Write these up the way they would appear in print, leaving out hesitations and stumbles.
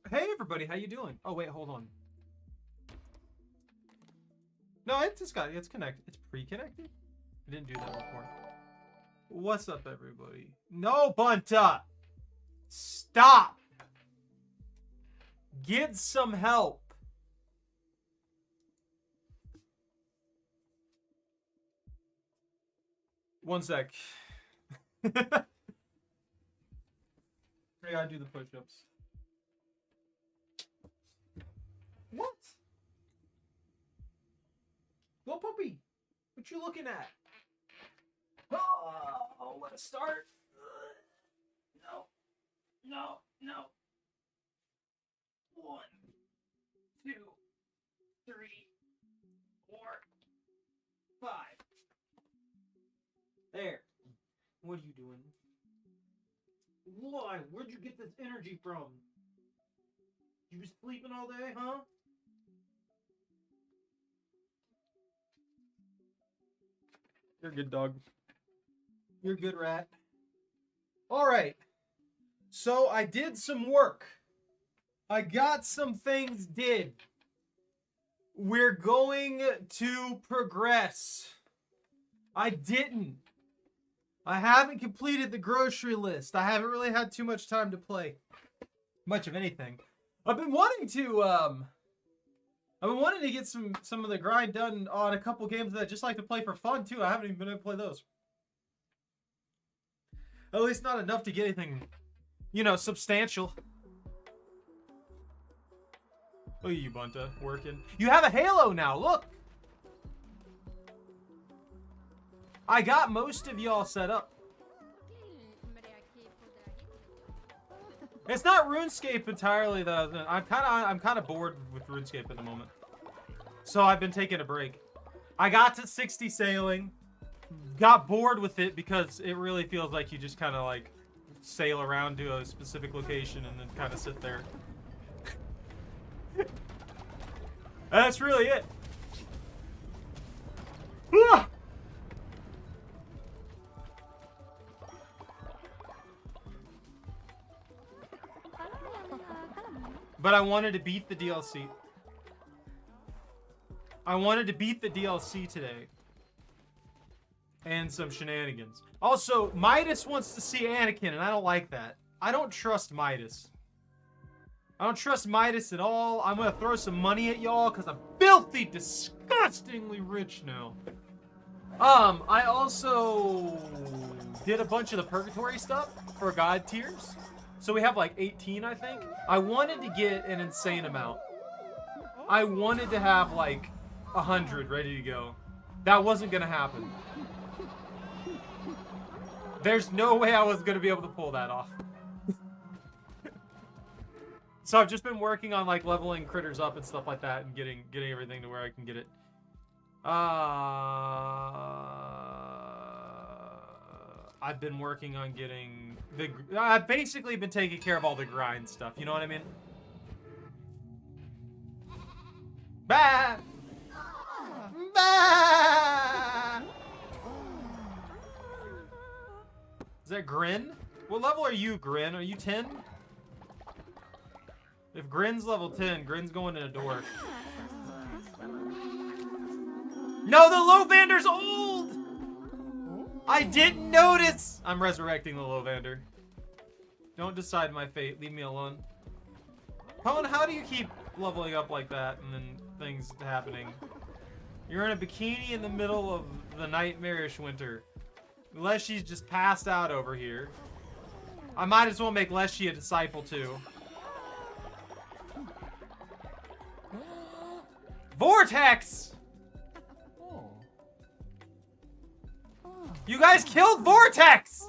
Hey everybody, how you doing? Oh wait, hold on. No, it's connected. It's pre-connected? I didn't do that before. What's up, everybody? No, Bunta! Stop! Get some help. One sec. I gotta do the push-ups. What? Go puppy! What you looking at? Oh, let's start. No. No. No. 1, 2, 3, 4, 5. There. What are you doing? Why? Where'd you get this energy from? You been sleeping all day, huh? You're a good dog. You're a good rat. Alright. So I did some work. I got some things did. We're going to progress. I didn't. I haven't completed the grocery list. I haven't really had too much time to play much of anything. I've been wanting to get some of the grind done on a couple games that I just like to play for fun too. I haven't even been able to play those. At least not enough to get anything, you know, substantial. Look at you, Bunta, working. You have a Halo now, look! I got most of y'all set up. It's not RuneScape entirely though. I'm kind of bored with RuneScape at the moment. So I've been taking a break. I got to 60 sailing. Got bored with it because it really feels like you just kind of like sail around to a specific location and then kind of sit there. That's really it. But I wanted to beat the DLC. I wanted to beat the DLC today. And some shenanigans. Also, Midas wants to see Anakin, and I don't like that. I don't trust Midas. I don't trust Midas at all. I'm gonna throw some money at y'all, because I'm filthy, disgustingly rich now. I also did a bunch of the purgatory stuff for God tiers. So we have like 18, I think. I wanted to get an insane amount. I wanted to have like 100 ready to go. That wasn't gonna happen. There's no way I was gonna be able to pull that off. So I've just been working on like leveling critters up and stuff like that and getting everything to where I can get it. I've been working on getting the... I've basically been taking care of all the grind stuff, you know what I mean? Bah! Bah! Is that Grin? What level are you, Grin? Are you 10? If Grin's level 10, Grin's going in a door. No, the Lovander's old! I didn't notice! I'm resurrecting the Lovander. Don't decide my fate. Leave me alone. Pone, how do you keep leveling up like that and then things happening? You're in a bikini in the middle of the nightmarish winter. Leshy's just passed out over here. I might as well make Leshy a disciple too. Vortex! You guys killed Vortex!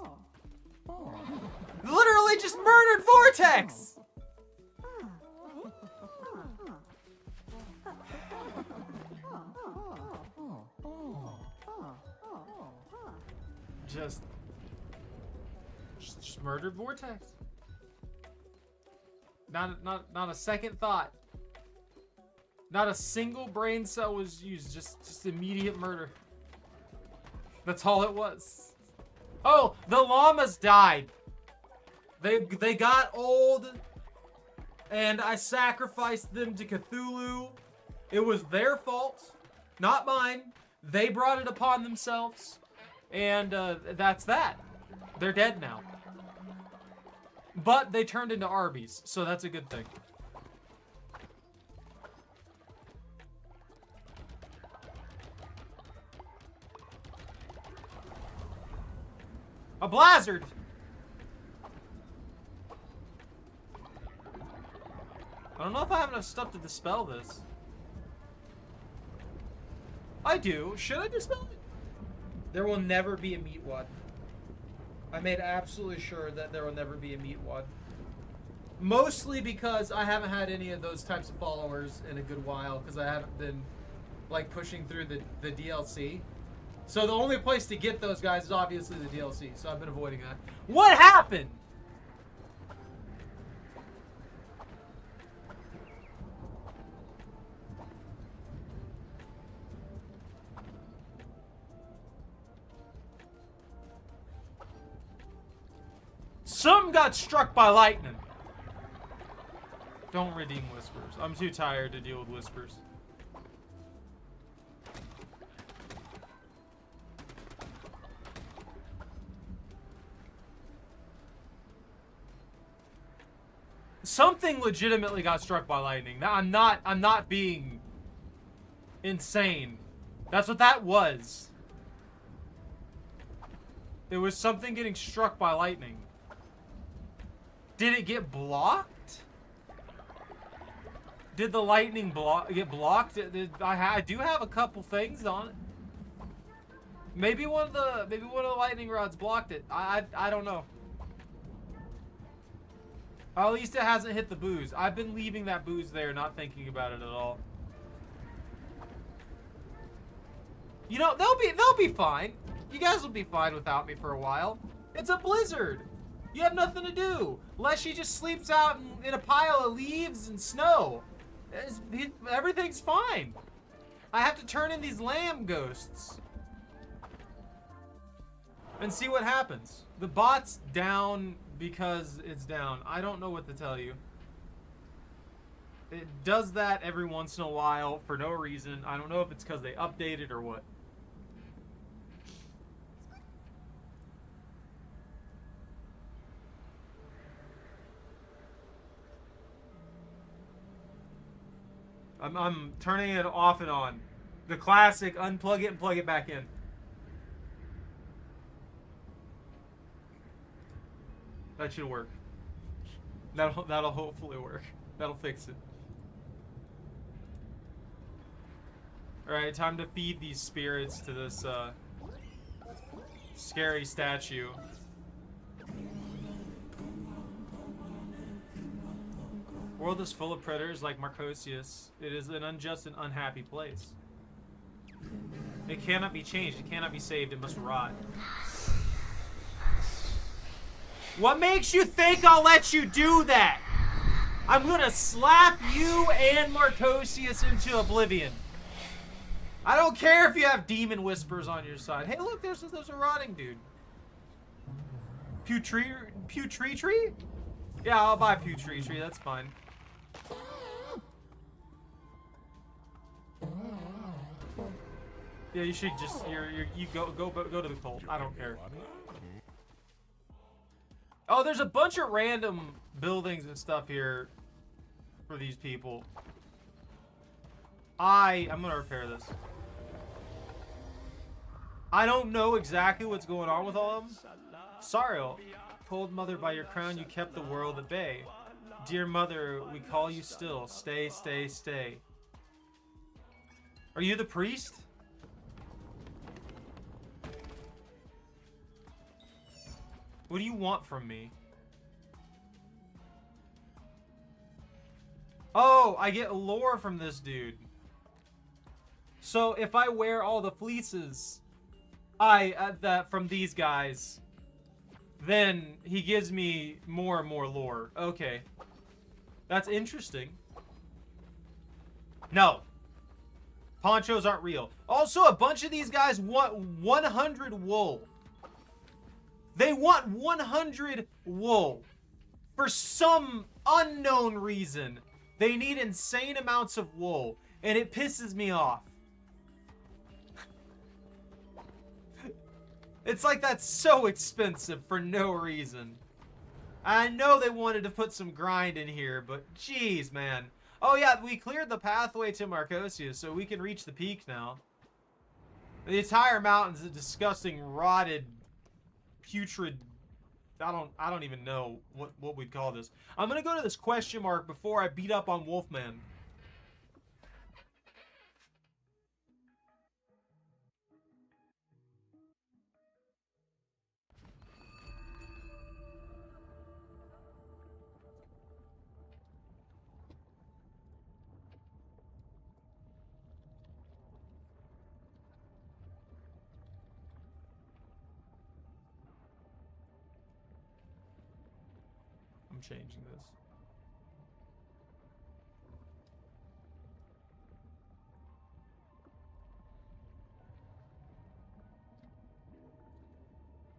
Literally just murdered Vortex! Just murdered Vortex. Not a second thought. Not a single brain cell was used. Just immediate murder. That's all it was. Oh, the llamas died. They got old. And I sacrificed them to Cthulhu. It was their fault, not mine. They brought it upon themselves. And that's that. They're dead now. But they turned into Arby's, so that's a good thing. A blizzard! I don't know if I have enough stuff to dispel this. I do. Should I dispel it? There will never be a meat wad. I made absolutely sure that there will never be a meat wad. Mostly because I haven't had any of those types of followers in a good while, because I haven't been like pushing through the DLC. So the only place to get those guys is obviously the DLC, so I've been avoiding that. What happened? Something got struck by lightning. Don't redeem whispers. I'm too tired to deal with whispers. Something legitimately got struck by lightning. Now, I'm not being insane. That's what that was. It was something getting struck by lightning. Did it get blocked? Did the lightning get blocked? I do have a couple things on it. Maybe one of the lightning rods blocked it. I don't know. At least it hasn't hit the booze. I've been leaving that booze there, not thinking about it at all. You know, they'll be fine. You guys will be fine without me for a while. It's a blizzard. You have nothing to do. Leshy just sleeps out in a pile of leaves and snow. Everything's fine. I have to turn in these lamb ghosts and see what happens. The bot's down because it's down. I don't know what to tell you. It does that every once in a while for no reason. I don't know if it's because they updated or what. I'm turning it off and on. The classic, unplug it and plug it back in. That should work. That'll hopefully work. That'll fix it. Alright, time to feed these spirits to this scary statue. World is full of predators like Marcosius. It is an unjust and unhappy place. It cannot be changed. It cannot be saved. It must rot. What makes you think I'll let you do that? I'm gonna slap you and Marcosius into oblivion. I don't care if you have demon whispers on your side. Hey, look, there's a rotting dude. Pewtree? Yeah, I'll buy Pewtree. That's fine. Yeah, you should just you go to the cult. I don't care. Oh, there's a bunch of random buildings and stuff here for these people. I'm gonna repair this. I don't know exactly what's going on with all of them. Sariel, cold mother, by your crown you kept the world at bay. Dear mother, we call you still. Stay, stay, stay. Are you the priest? What do you want from me? Oh, I get lore from this dude. So if I wear all the fleeces, from these guys, then he gives me more and more lore. Okay. That's interesting. No. Ponchos aren't real. Also, a bunch of these guys want 100 wool. They want 100 wool. For some unknown reason, they need insane amounts of wool, and it pisses me off. It's like that's so expensive for no reason. I know they wanted to put some grind in here, but jeez, man. Oh yeah, we cleared the pathway to Marcosia, so we can reach the peak now. The entire mountain's a disgusting, rotted, putrid... I don't even know what we'd call this. I'm gonna go to this question mark before I beat up on Wolfman. I'm changing this.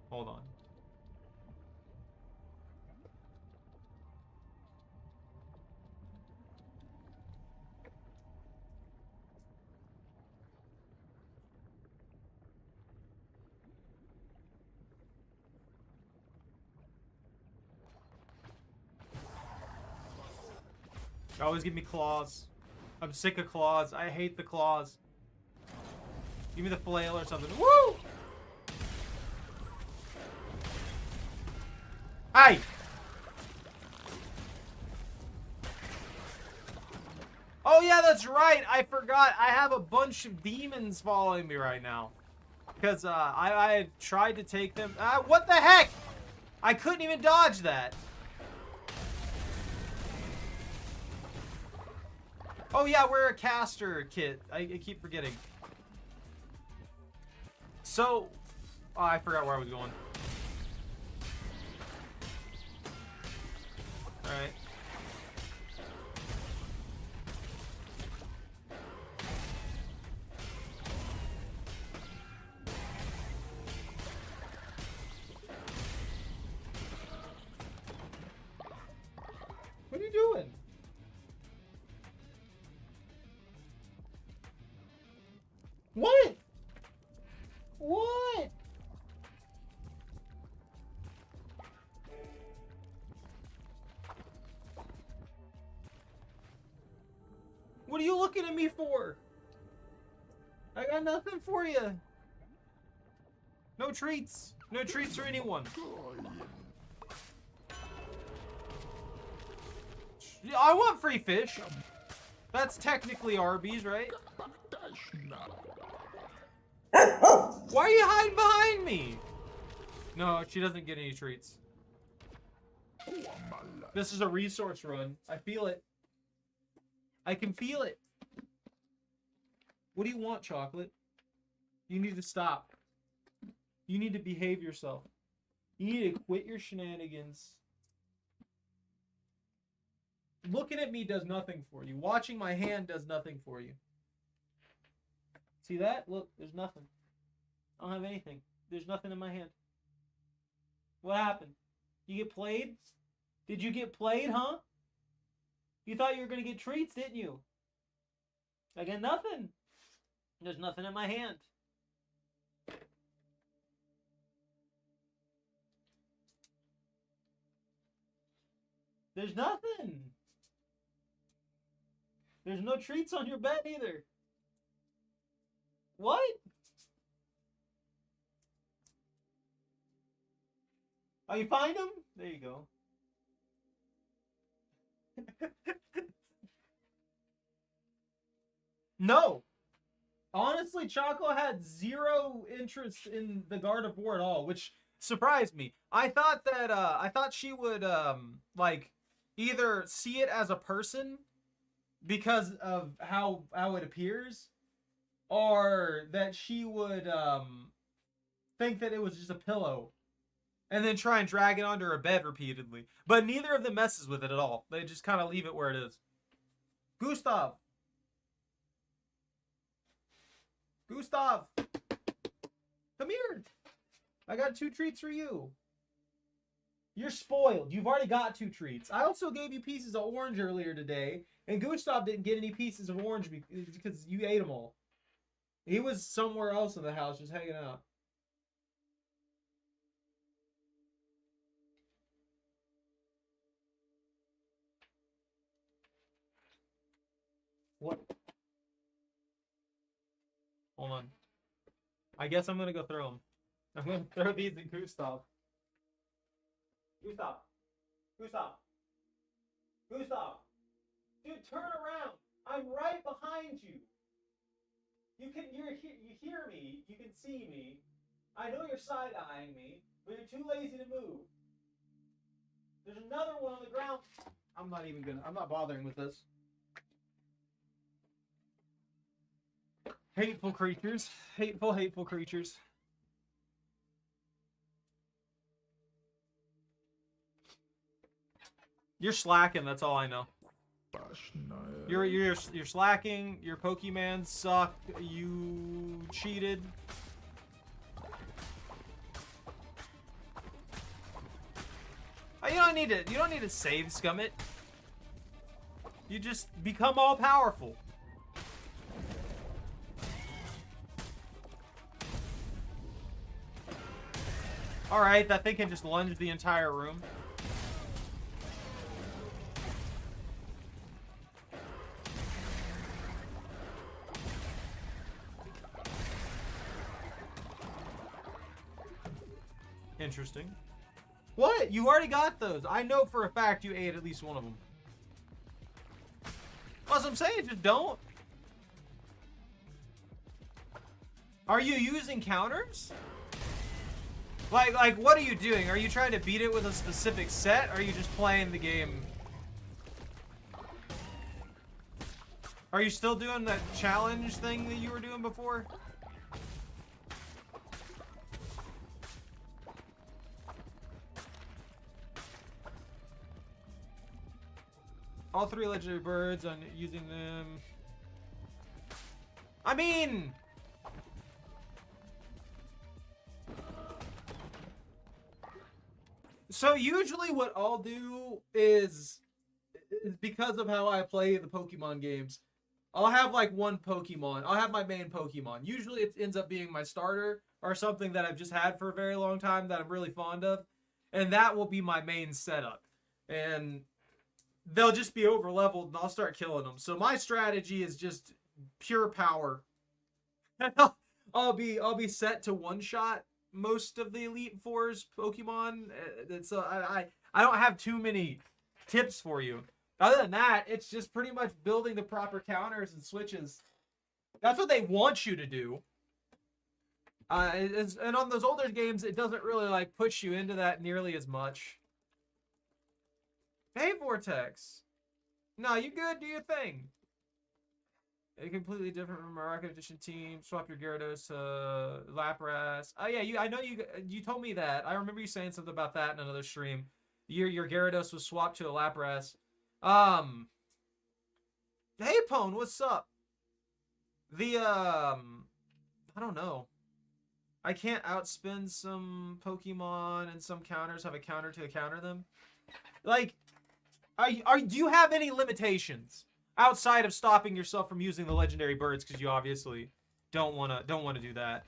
Hold on. Always give me claws. I'm sick of claws. I hate the claws. Give me the flail or something. Woo! Hey! Oh yeah, that's right. I forgot. I have a bunch of demons following me right now. Because I had tried to take them. What the heck? I couldn't even dodge that. Oh yeah, we're a caster kit. I keep forgetting. So, oh, I forgot where I was going. Alright. What are you doing? What? What? What are you looking at me for? I got nothing for you. No treats. No treats for anyone. I want free fish. That's technically Arby's, right? Why are you hiding behind me? No, she doesn't get any treats. This is a resource run. I feel it. I can feel it. What do you want, Chocolate? You need to stop. You need to behave yourself. You need to quit your shenanigans. Looking at me does nothing for you. Watching my hand does nothing for you. See that? Look, there's nothing. I don't have anything. There's nothing in my hand. What happened? You get played? Did you get played, huh? You thought you were going to get treats, didn't you? I got nothing. There's nothing in my hand. There's nothing. There's no treats on your bed either. What? Oh, you find them? There you go. No. Honestly, Choco had zero interest in the Guard of War at all, which surprised me. I thought that she would like either see it as a person because of how it appears, or that she would think that it was just a pillow and then try and drag it onto her bed repeatedly. But neither of them messes with it at all. They just kind of leave it where it is. Gustav! Gustav! Come here! I got 2 treats for you. You're spoiled. You've already got 2 treats. I also gave you pieces of orange earlier today, and Gustav didn't get any pieces of orange because you ate them all. He was somewhere else in the house just hanging out. What? Hold on. I guess I'm going to go throw them. I'm going to throw these at Gustav. Gustav. Gustav. Gustav. Dude, turn around. I'm right behind you. You hear me. You can see me. I know you're side-eyeing me, but you're too lazy to move. There's another one on the ground. I'm not bothering with this. Hateful creatures. Hateful, hateful creatures. You're slacking, that's all I know. You're slacking, your Pokemon suck, you cheated. Oh, you don't need to save Scummit. You just become all powerful. Alright, that thing can just lunge the entire room. Interesting. What? You already got those. I know for a fact you ate at least one of them. That's what I'm saying, just don't. Are you using counters? Like, what are you doing? Are you trying to beat it with a specific set? Or are you just playing the game? Are you still doing that challenge thing that you were doing before? All 3 legendary birds on using them. I mean... So usually what I'll do is because of how I play the Pokemon games, I'll have like one Pokemon. I'll have my main Pokemon. Usually it ends up being my starter or something that I've just had for a very long time that I'm really fond of. And that will be my main setup. And they'll just be over leveled and I'll start killing them. So my strategy is just pure power. I'll be set to one shot most of the Elite Four's Pokemon. So I don't have too many tips for you. Other than that, it's just pretty much building the proper counters and switches. That's what they want you to do. And on those older games, it doesn't really like push you into that nearly as much. Hey, Vortex. No, you good? Do your thing. A completely different from our Rocket Edition team. Swap your Gyarados to Lapras. Oh yeah, I know you told me that. I remember you saying something about that in another stream. Your Gyarados was swapped to a Lapras. Hey Pone, what's up? I don't know. I can't outspin some Pokemon and some counters have a counter to counter them. Like, do you have any limitations outside of stopping yourself from using the legendary birds because you obviously don't want to do that?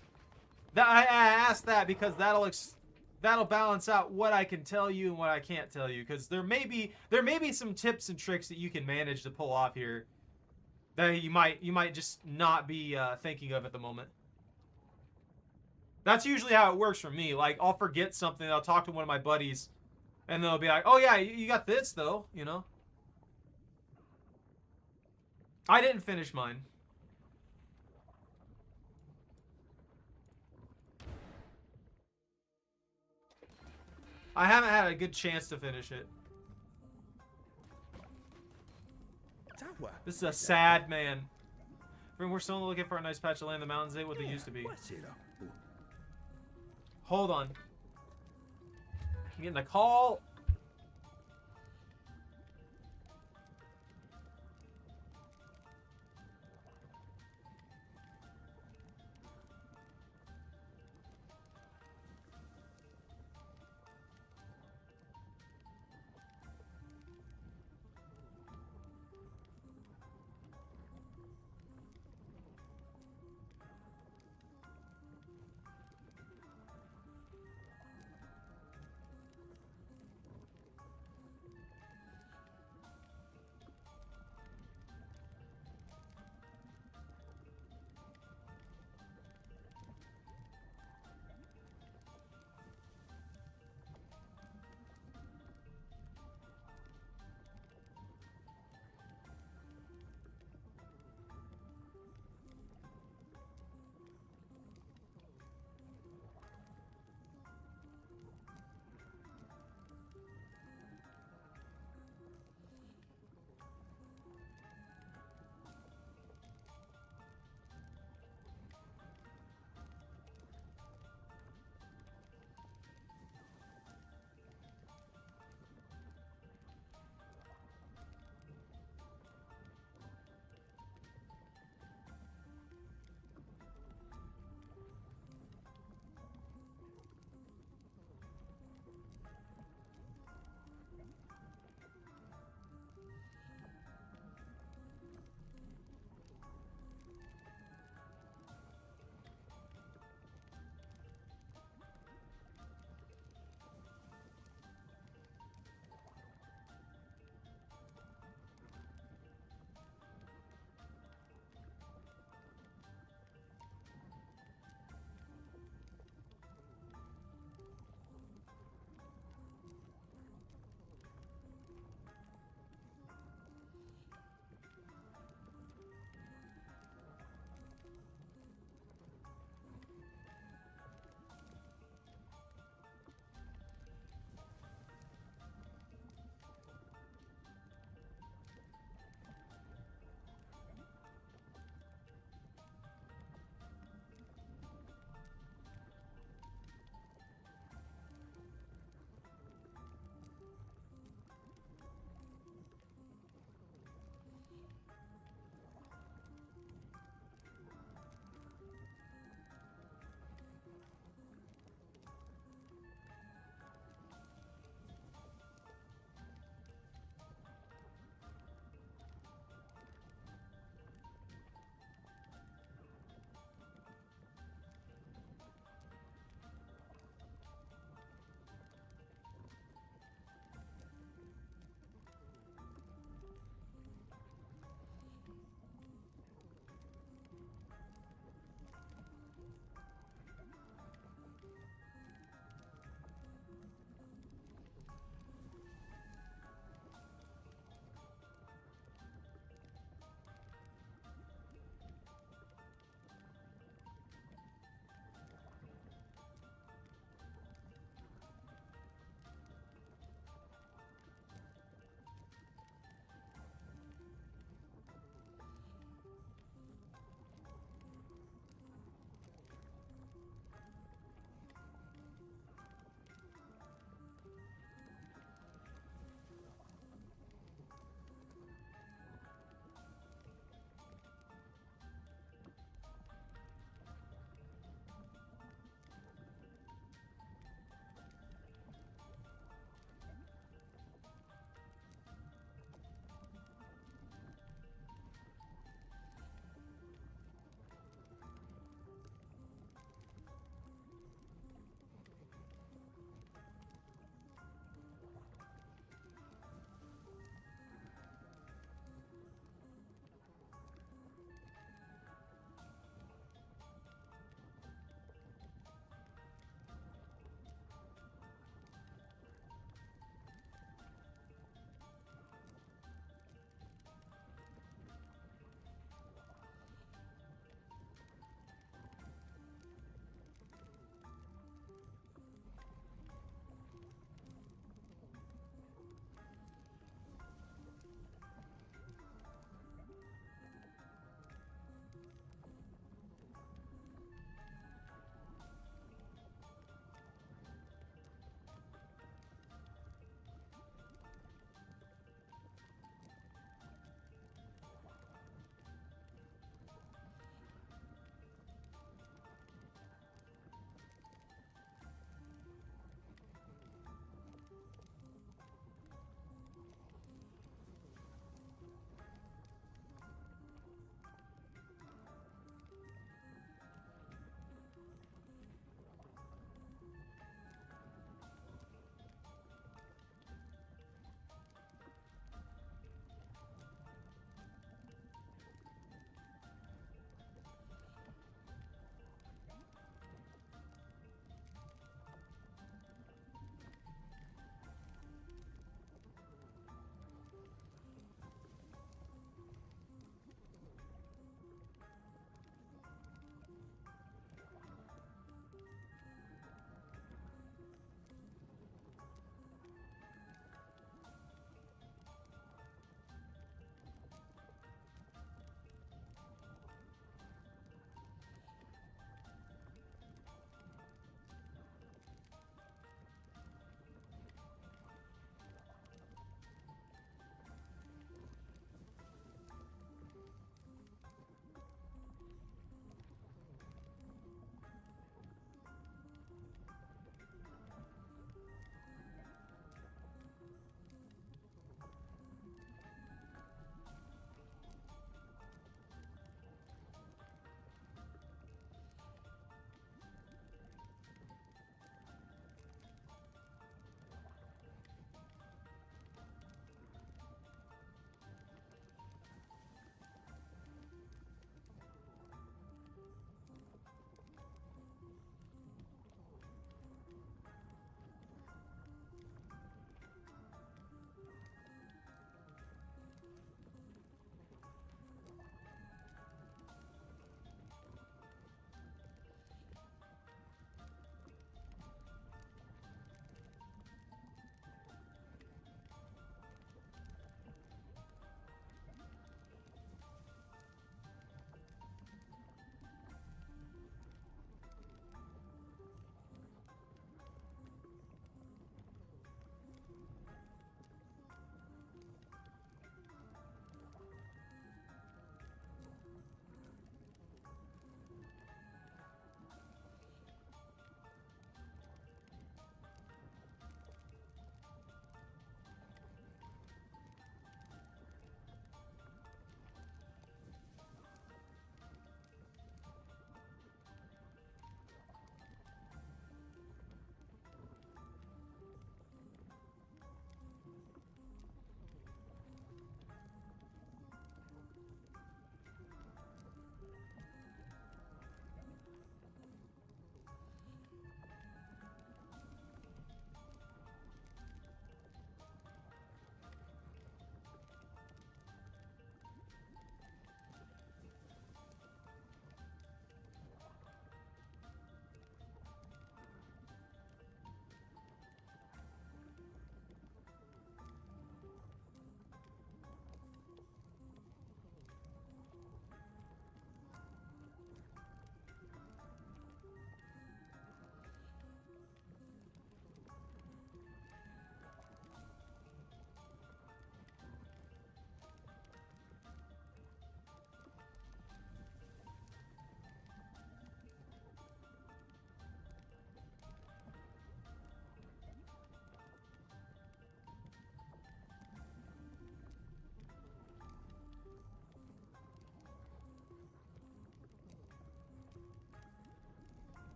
I asked that because that'll balance out what I can tell you and what I can't tell you, because there may be some tips and tricks that you can manage to pull off here that you might just not be thinking of at the moment. That's usually how it works for me. Like, I'll forget something, I'll talk to one of my buddies, and they'll be like, "Oh yeah, you got this though," you know. I didn't finish mine. I haven't had a good chance to finish it. This is a sad man. We're still looking for a nice patch of land. The mountains ain't what they used to be. Hold on. I'm getting a call.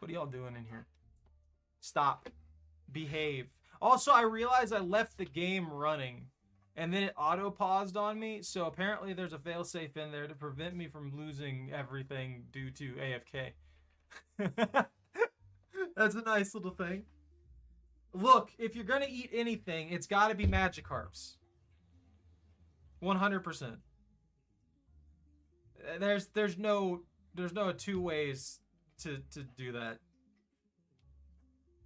What are y'all doing in here? Stop. Behave. Also, I realized I left the game running, and then it auto-paused on me, so apparently there's a failsafe in there to prevent me from losing everything due to AFK. That's a nice little thing. Look, if you're gonna eat anything, it's gotta be Magikarps. 100%. There's no two ways to do that.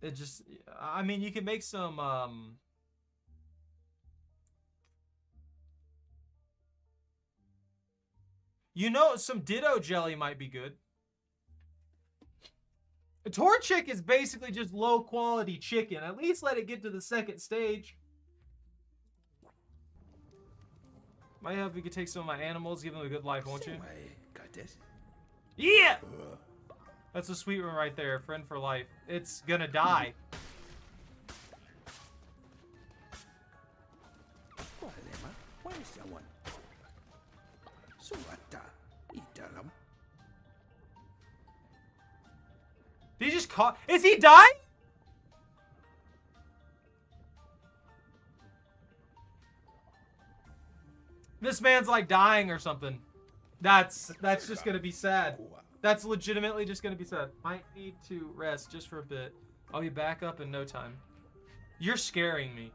It just, I mean, you can make some you know, some Ditto jelly might be good. Torchic is basically just low quality chicken. At least let it get to the second stage. Might help if you could take some of my animals, give them a good life, won't you? Yeah! That's a sweet one right there. Friend for life. It's gonna die. Did he just call? Is he dying? This man's like dying or something. That's just gonna be sad. That's legitimately just gonna be sad. Might need to rest just for a bit. I'll be back up in no time. You're scaring me.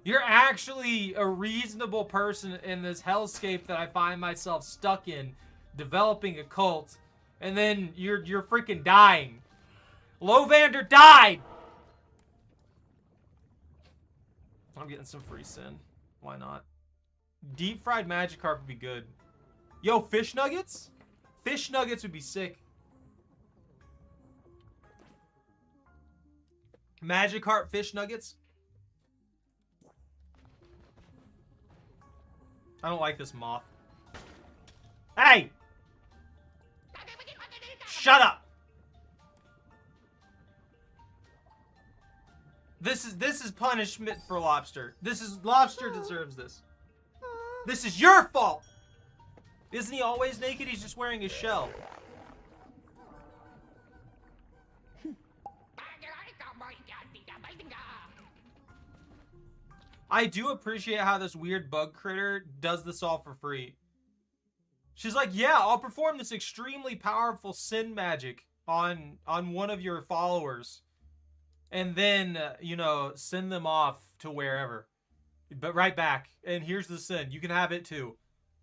You're actually a reasonable person in this hellscape that I find myself stuck in, developing a cult, and then you're freaking dying. Lovander died! I'm getting some free sin. Why not? Deep fried Magikarp would be good. Yo, fish nuggets? Fish nuggets would be sick. Magikarp fish nuggets? I don't like this moth. Hey! Shut up! This is punishment for Lobster. Lobster deserves this. This is your fault! Isn't he always naked? He's just wearing his shell. I do appreciate how this weird bug critter does this all for free. She's like, yeah, I'll perform this extremely powerful sin magic on one of your followers. And then, you know, send them off to wherever. But right back. And here's the sin. You can have it too.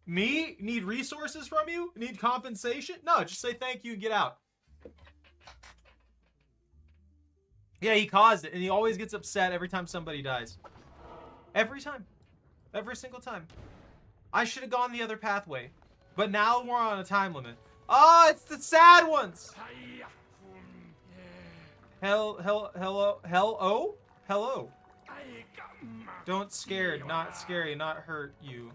Me? Need resources from you? Need compensation? No, just say thank you and get out. Yeah, he caused it. And he always gets upset every time somebody dies. Every time. Every single time. I should have gone the other pathway. But now we're on a time limit. Oh, it's the sad ones. Hello. Don't scared, not scary, not hurt you.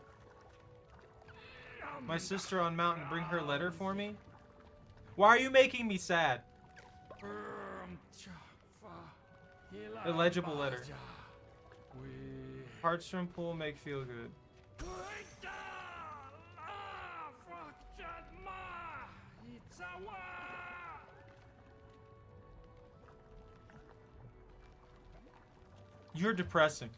My sister on mountain, bring her letter for me? Why are you making me sad? Illegible letter. Heartstring pull, make feel good. You're depressing.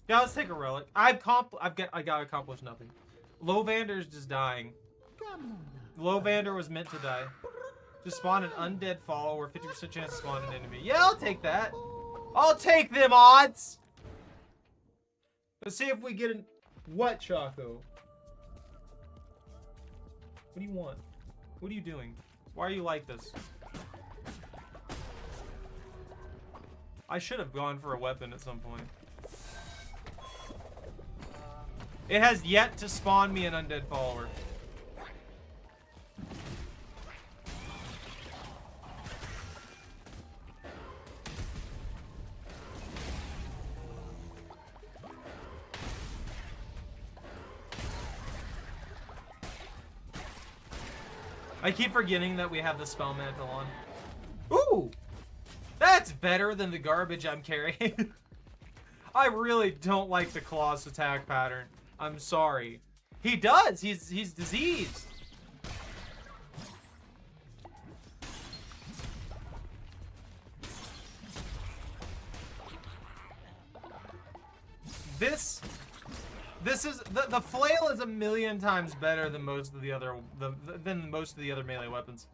Yeah, let's take a relic. I gotta accomplish nothing. Lovander's just dying. Lovander was meant to die. Just spawn an undead follower, 50% chance to spawn an enemy. Yeah, I'll take that. I'll take them odds. Let's see if we get an... What, Choco? What do you want? What are you doing? Why are you like this? I should have gone for a weapon at some point. It has yet to spawn me an undead follower. I keep forgetting that we have the spell mantle on. Ooh! That's better than the garbage I'm carrying. I really don't like the Claw's attack pattern. I'm sorry. He does. He's diseased. This is the flail is a million times better than most of the other melee weapons.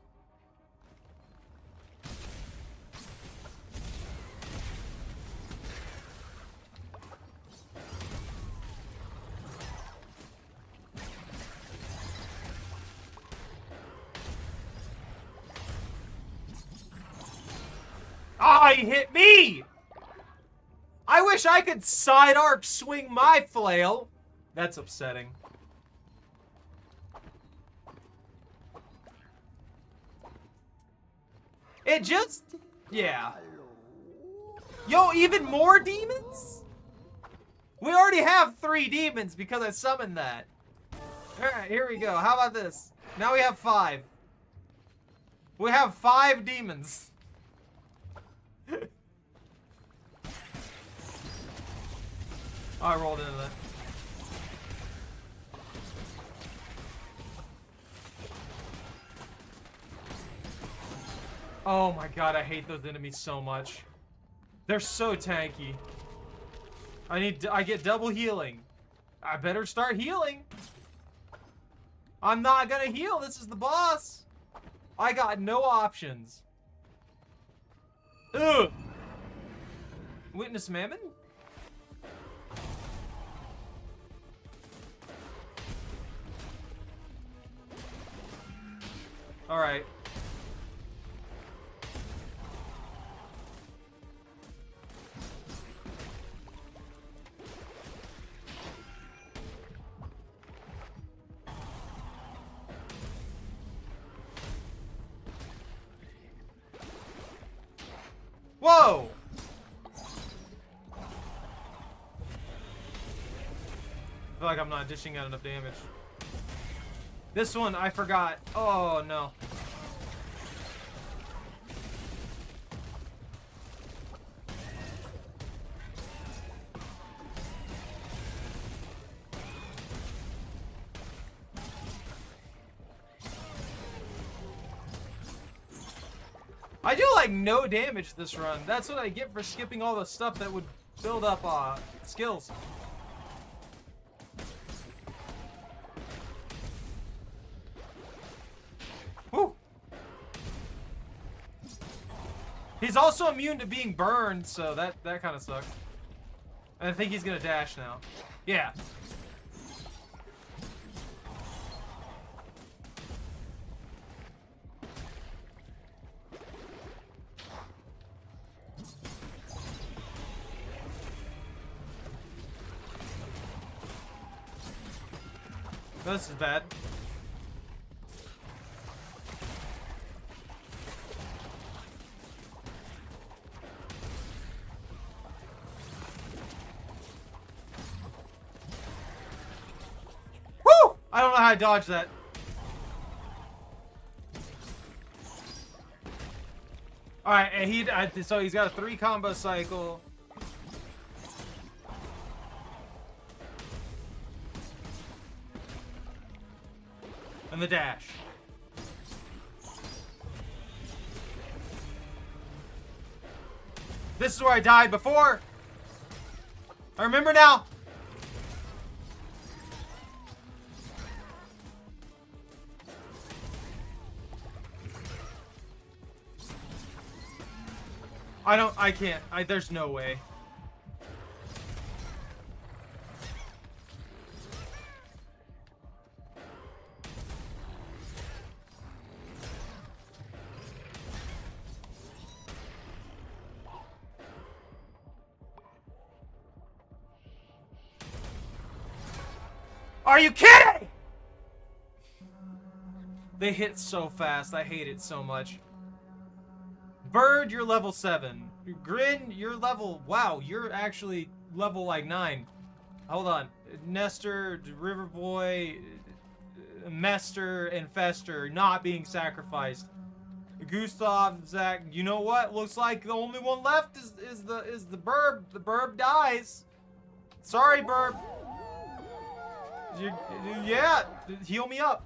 Ah, he hit me! I wish I could side arc swing my flail. That's upsetting. It just... yeah. Yo, even more demons? We already have 3 demons because I summoned that. Alright, here we go. How about this? Now we have 5. We have 5 demons. I rolled into that. Oh my god, I hate those enemies so much. They're so tanky. I get double healing. I better start healing. I'm not gonna heal. This is the boss. I got no options. Ugh. Witness Mammon? All right. Whoa! I feel like I'm not dishing out enough damage. This one, I forgot. Oh, no. I do like no damage this run. That's what I get for skipping all the stuff that would build up skills. Whew. He's also immune to being burned, so that kind of sucks. And I think he's gonna dash now. Yeah. This is bad. Woo! I don't know how I dodged that. All right, and so he's got a 3 combo cycle. And the dash. This is where I died before. I remember now. I can't. There's no way. Are you kidding? They hit so fast. I hate it so much. Bird, you're level 7. Grin, you're level... wow, you're actually level like 9. Hold on. Nestor, Riverboy, Mester, and Fester not being sacrificed. Gustav, Zach, you know what? Looks like the only one left is the Burb. The Burb dies. Sorry, Burb. Yeah, heal me up.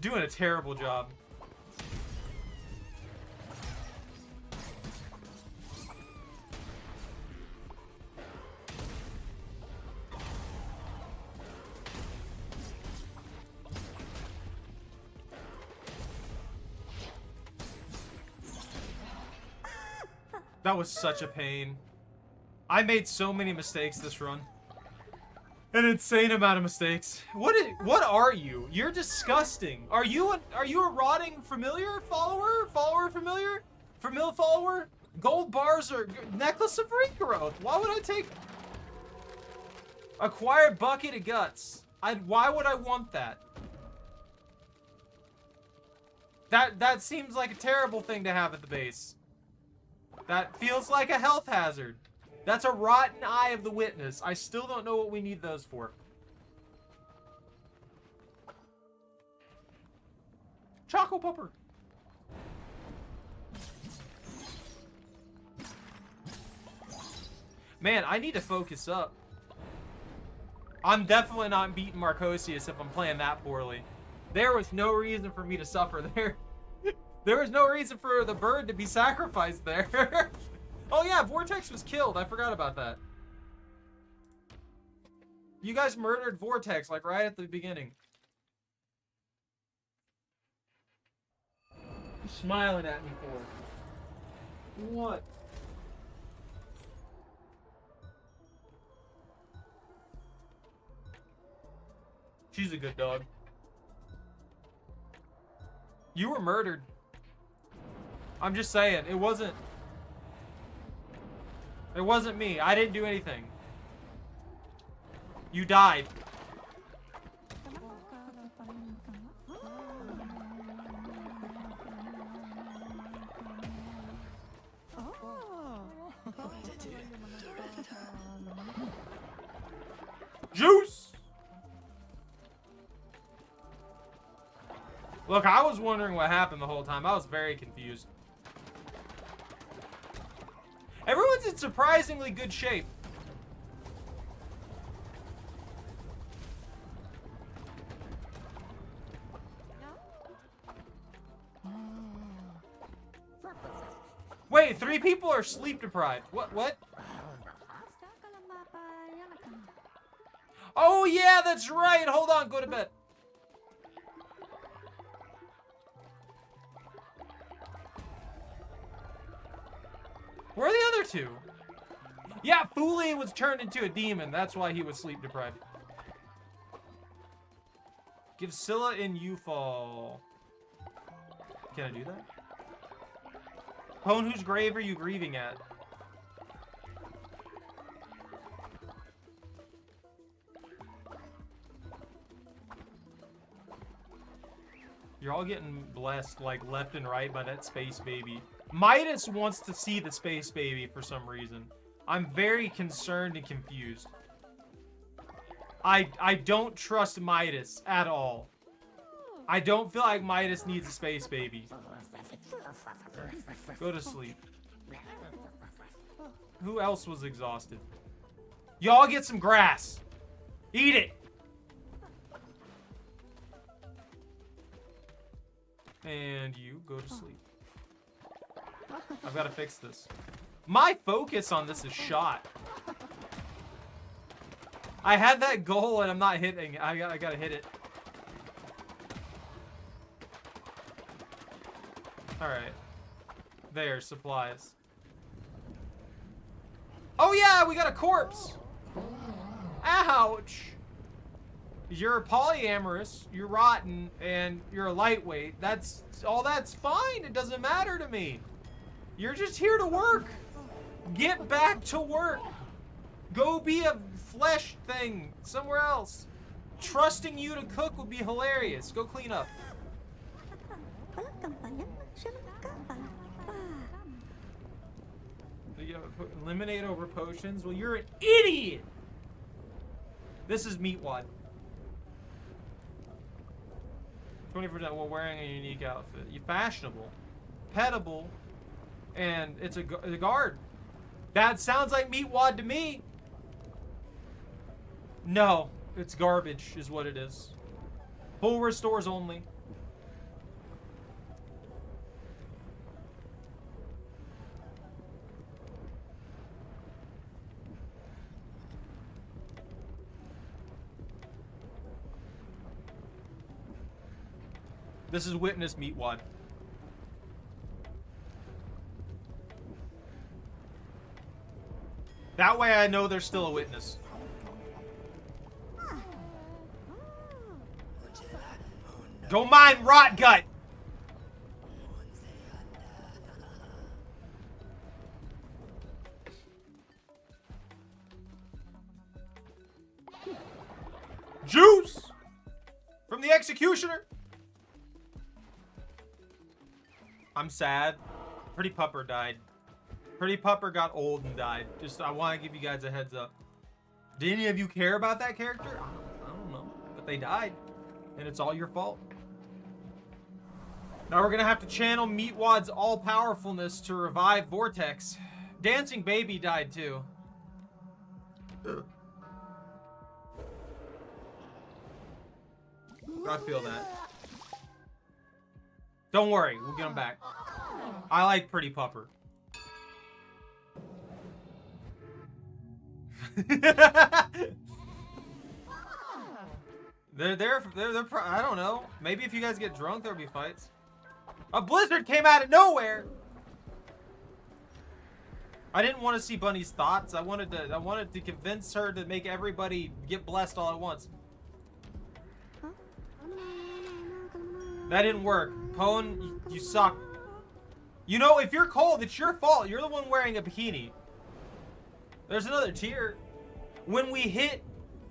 Doing a terrible job. That was such a pain. I made so many mistakes this run. An insane amount of mistakes. What are you? You're disgusting. Are you a rotting familiar follower? Follower familiar? Familiar follower? Gold bars or necklace of regrowth? Why would I take acquired bucket of guts? Why would I want that? That seems like a terrible thing to have at the base. That feels like a health hazard. That's a rotten eye of the witness. I still don't know what we need those for. Choco Pupper. Man, I need to focus up. I'm definitely not beating Marcosius if I'm playing that poorly. There was no reason for me to suffer there. There was no reason for the bird to be sacrificed there. Oh yeah, Vortex was killed. I forgot about that. You guys murdered Vortex, like, right at the beginning. You're smiling at me for? What? She's a good dog. You were murdered. I'm just saying, it wasn't me. I didn't do anything. You died. Juice! Look, I was wondering what happened the whole time. I was very confused. Everyone's in surprisingly good shape. Wait, 3 people are sleep deprived. What? Oh yeah, that's right. Hold on, go to bed. Where are the other 2? Yeah, Fuli was turned into a demon. That's why he was sleep deprived. Give Scylla in U-Fall. Can I do that? Pone, whose grave are you grieving at? You're all getting blessed, like, left and right by that space baby. Midas wants to see the space baby for some reason. I'm very concerned and confused. I don't trust Midas at all. I don't feel like Midas needs a space baby. Go to sleep. Who else was exhausted? Y'all get some grass. Eat it. And you go to sleep. I've got to fix this. My focus on this is shot. I had that goal and I'm not hitting. I gotta hit it. Alright. There, supplies. Oh yeah, we got a corpse! Ouch! You're polyamorous, you're rotten, and you're a lightweight. That's fine. It doesn't matter to me. You're just here to work. Get back to work. Go be a flesh thing somewhere else. Trusting you to cook would be hilarious. Go clean up. Eliminate over potions. Well, you're an idiot. This is Meatwad. 20% while wearing a unique outfit. You fashionable, petable, and it's a guard. That sounds like Meatwad to me. No, it's garbage is what it is. Full restores only. This is Witness Meatwad. That way I know there's still a witness. Don't mind Rot Gut. Juice from the executioner. I'm sad. Pretty Pupper died. Pretty Pupper got old and died. Just, I want to give you guys a heads up. Did any of you care about that character? I don't know. But they died. And it's all your fault. Now we're going to have to channel Meatwad's all-powerfulness to revive Vortex. Dancing Baby died too. Ugh. I feel that. Don't worry, we'll get him back. I like Pretty Pupper. they're I don't know. Maybe if you guys get drunk, there'll be fights. A blizzard came out of nowhere. I didn't want to see Bunny's thoughts. I wanted to convince her to make everybody get blessed all at once. That didn't work. Pone, you suck. You know, if you're cold, it's your fault. You're the one wearing a bikini. There's another tier. When we hit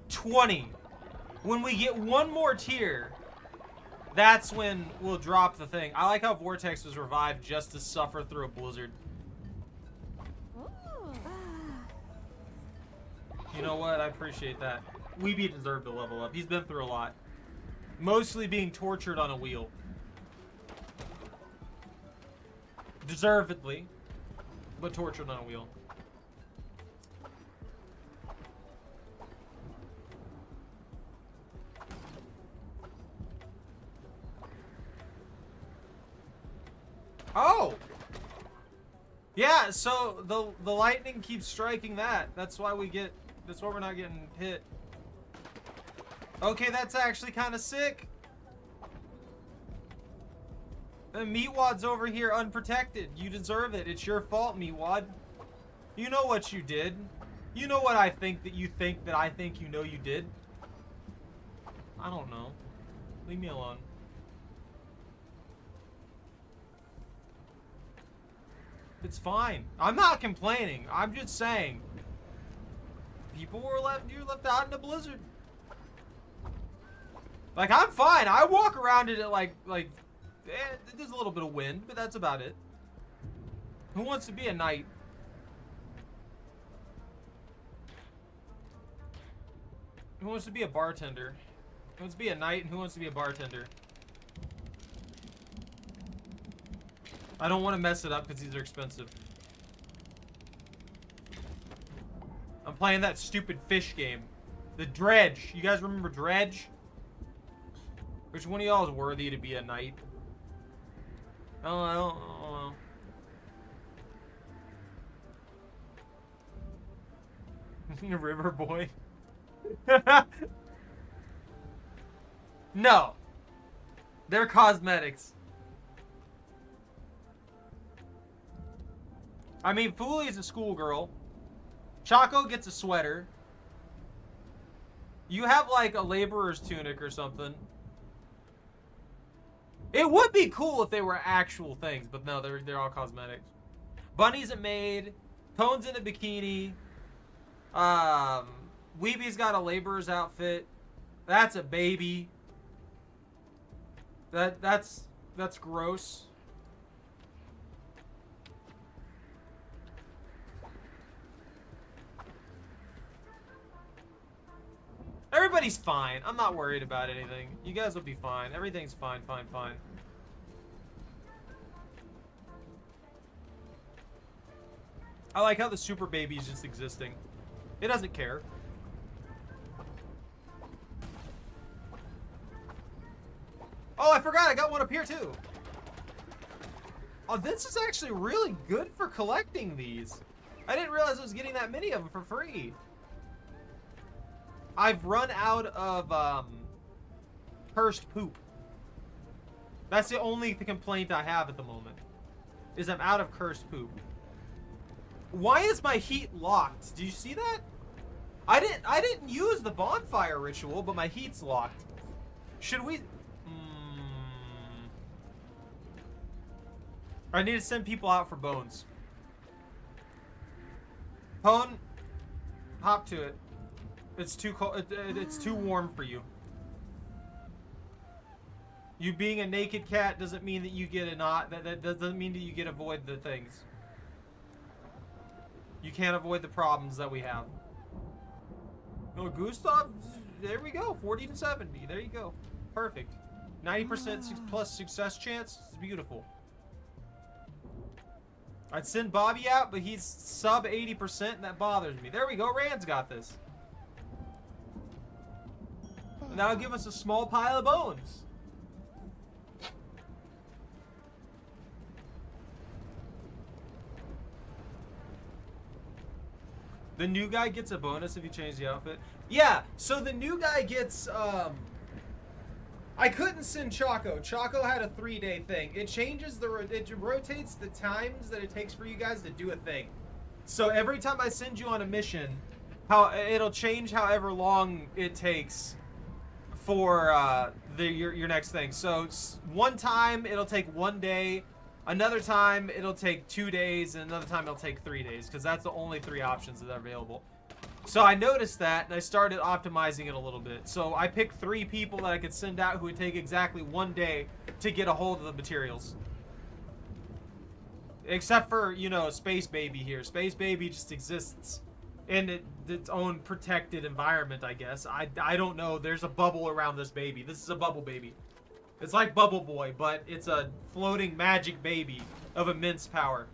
20, when we get one more tier, that's when we'll drop the thing. I like how Vortex was revived just to suffer through a blizzard. You know what? I appreciate that. Weeby deserved to level up. He's been through a lot. Mostly being tortured on a wheel. Deservedly, but tortured on a wheel. Oh! Yeah, so the lightning keeps striking that. That's why we're not getting hit. Okay, that's actually kind of sick. The Meatwad's over here unprotected. You deserve it. It's your fault, Meatwad. You know what you did. You know what I think that you think that I think you know you did. I don't know. Leave me alone. It's fine. I'm not complaining. I'm just saying. People were you left out in a blizzard. Like, I'm fine. I walk around it at there's a little bit of wind, but that's about it. Who wants to be a knight? Who wants to be a bartender? Who wants to be a knight and who wants to be a bartender? I don't want to mess it up because these are expensive. I'm playing that stupid fish game. The Dredge. You guys remember Dredge? Which one of y'all is worthy to be a knight? Oh, I don't know. River Boy. No. They're cosmetics. I mean, Foolie is a schoolgirl. Choco gets a sweater. You have like a laborer's tunic or something. It would be cool if they were actual things, but no, they're all cosmetics. Bunny's a maid. Pone's in a bikini. Weeby's got a laborer's outfit. That's a baby. That's gross. Everybody's fine. I'm not worried about anything. You guys will be fine. Everything's fine, fine, fine. I like how the super baby is just existing. It doesn't care. Oh, I forgot. I got one up here, too. Oh, this is actually really good for collecting these. I didn't realize I was getting that many of them for free. I've run out of cursed poop. That's the only complaint I have at the moment. Is I'm out of cursed poop. Why is my heat locked? Do you see that? I didn't use the bonfire ritual, but my heat's locked. Should we? I need to send people out for bones. Pone, hop to it. It's too cold. It's too warm for you. You being a naked cat doesn't mean that you get a not. That doesn't mean that you get avoid the things. You can't avoid the problems that we have. No, Gustav. There we go. 40 to 70. There you go. Perfect. 90% plus success chance. It's beautiful. I'd send Bobby out, but he's sub 80%, and that bothers me. There we go. Rand's got this. And that'll give us a small pile of bones. The new guy gets a bonus if you change the outfit. Yeah, so the new guy gets, I couldn't send Choco. Choco had a 3-day thing. It changes it rotates the times that it takes for you guys to do a thing. So every time I send you on a mission, it'll change however long it takes for your next thing. So one time it'll take 1 day, another time it'll take 2 days, and another time it'll take 3 days, because that's the only 3 options that are available. So I noticed that, and I started optimizing it a little bit. So I picked 3 people that I could send out who would take exactly 1 day to get a hold of the materials. Except for, you know, Space Baby here. Space Baby just exists in its own protected environment, I guess. I don't know. There's a bubble around this baby. This is a bubble baby. It's like Bubble Boy, but it's a floating magic baby of immense power.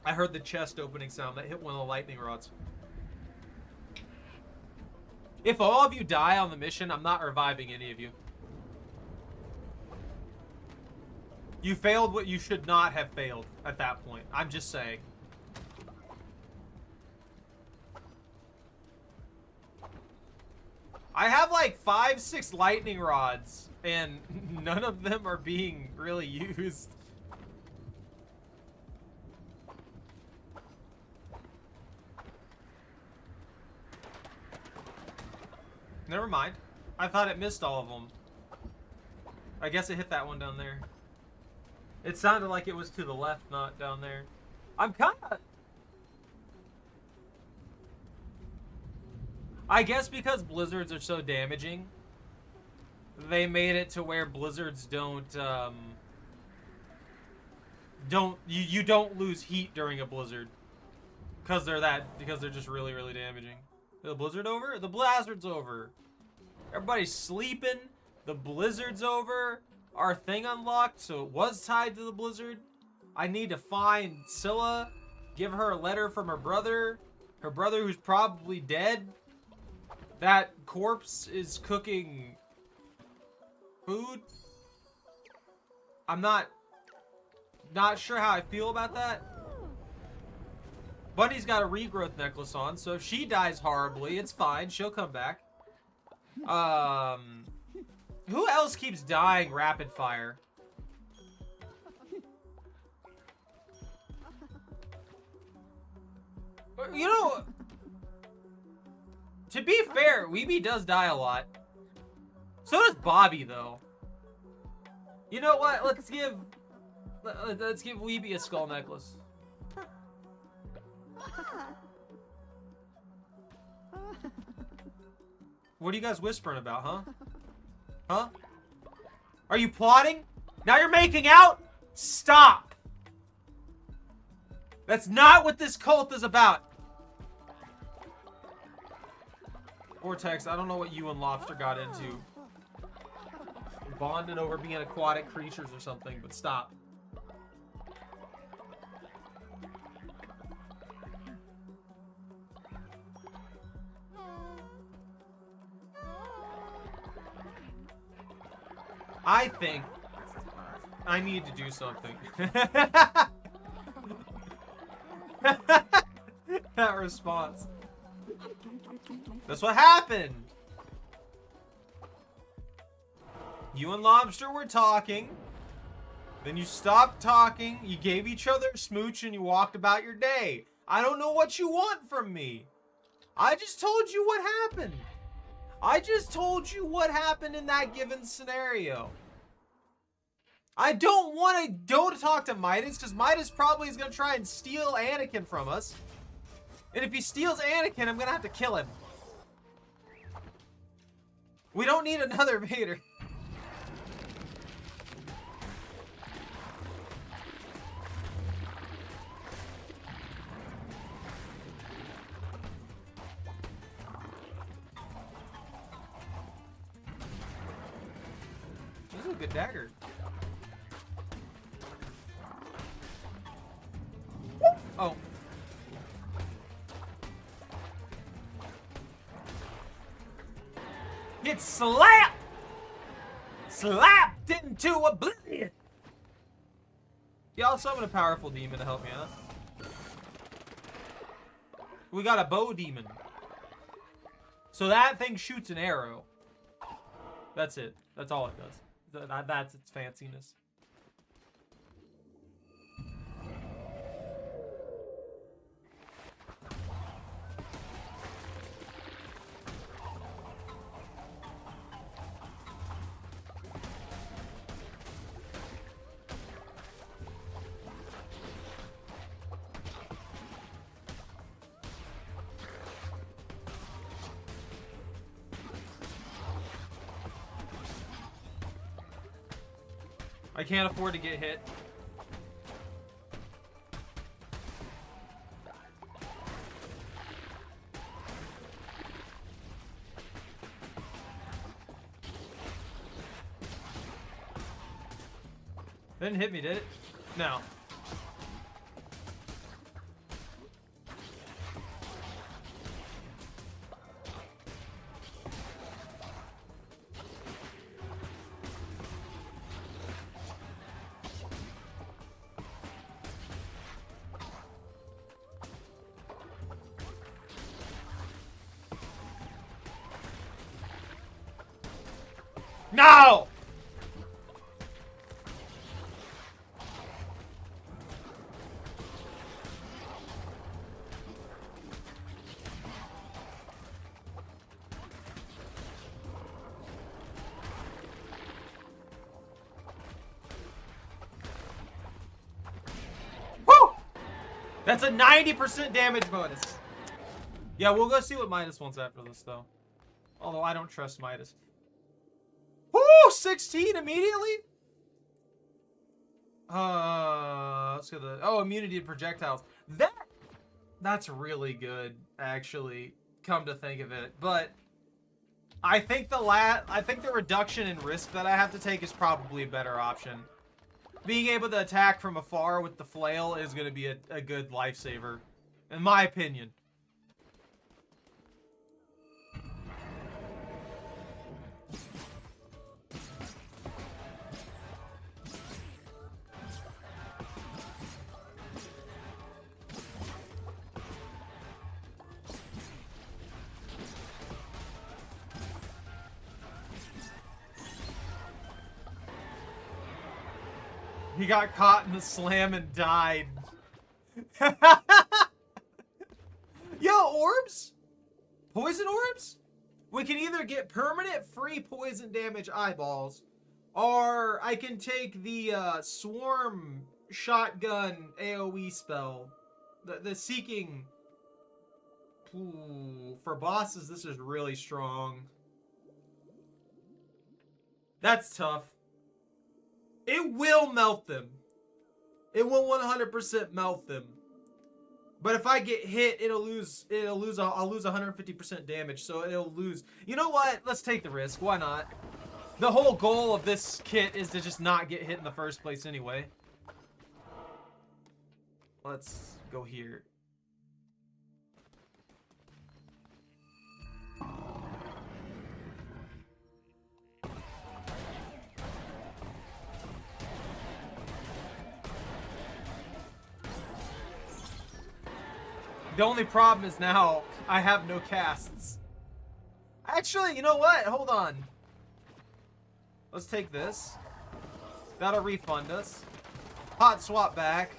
I heard the chest opening sound. That hit one of the lightning rods. If all of you die on the mission, I'm not reviving any of you. You failed what you should not have failed at that point. I'm just saying. I have like 5, 6 lightning rods, and none of them are being really used. Never mind. I thought it missed all of them. I guess it hit that one down there. It sounded like it was to the left, not down there. I'm kinda... I guess because blizzards are so damaging, they made it to where blizzards don't, you don't lose heat during a blizzard. Because they're just really, really damaging. The blizzard over? The blizzard's over. Everybody's sleeping. The blizzard's over. Our thing unlocked, so it was tied to the blizzard. I need to find Scylla, give her a letter from her brother who's probably dead. That corpse is cooking food. I'm not sure how I feel about that. Bunny's got a regrowth necklace on, so if she dies horribly, it's fine. She'll come back. Who else keeps dying rapid fire? You know, to be fair, Weeby does die a lot. So does Bobby, though. You know what? Let's give Weeby a skull necklace. What are you guys whispering about, huh? Huh? Are you plotting? Now you're making out? Stop! That's not what this cult is about. Vortex, I don't know what you and Lobster got into. Bonded over being aquatic creatures or something, but stop. I think I need to do something. That response. That's what happened. You and Lobster were talking. Then you stopped talking. You gave each other a smooch and you walked about your day. I don't know what you want from me. I just told you what happened. I just told you what happened in that given scenario. I don't want to go to talk to Midas because Midas probably is going to try and steal Anakin from us. And if he steals Anakin, I'm going to have to kill him. We don't need another Vader. This is a good dagger. Oh. Get slapped! Slapped into oblivion! Yeah, I'll summon a powerful demon to help me out. We got a bow demon. So that thing shoots an arrow. That's it. That's all it does. That's its fanciness. I can't afford to get hit. Didn't hit me, did it? No. No! Woo! That's a 90% damage bonus. Yeah, we'll go see what Midas wants after this, though. Although I don't trust Midas. Woo! 16 immediately? Let's go the... Oh, immunity to projectiles. That's really good, actually, come to think of it. But I think the reduction in risk that I have to take is probably a better option. Being able to attack from afar with the flail is going to be a good lifesaver, in my opinion. He got caught in the slam and died. Yo, orbs? Poison orbs? We can either get permanent free poison damage eyeballs, or I can take the swarm shotgun AoE spell. The seeking. Ooh, for bosses, this is really strong. That's tough. It will melt them. It will 100% melt them. But if I get hit, I'll lose 150% damage, so it'll lose. You know what? Let's take the risk. Why not? The whole goal of this kit is to just not get hit in the first place anyway. Let's go here. The only problem is now I have no casts. Actually, you know what? Hold on. Let's take this. That'll refund us. Hot swap back.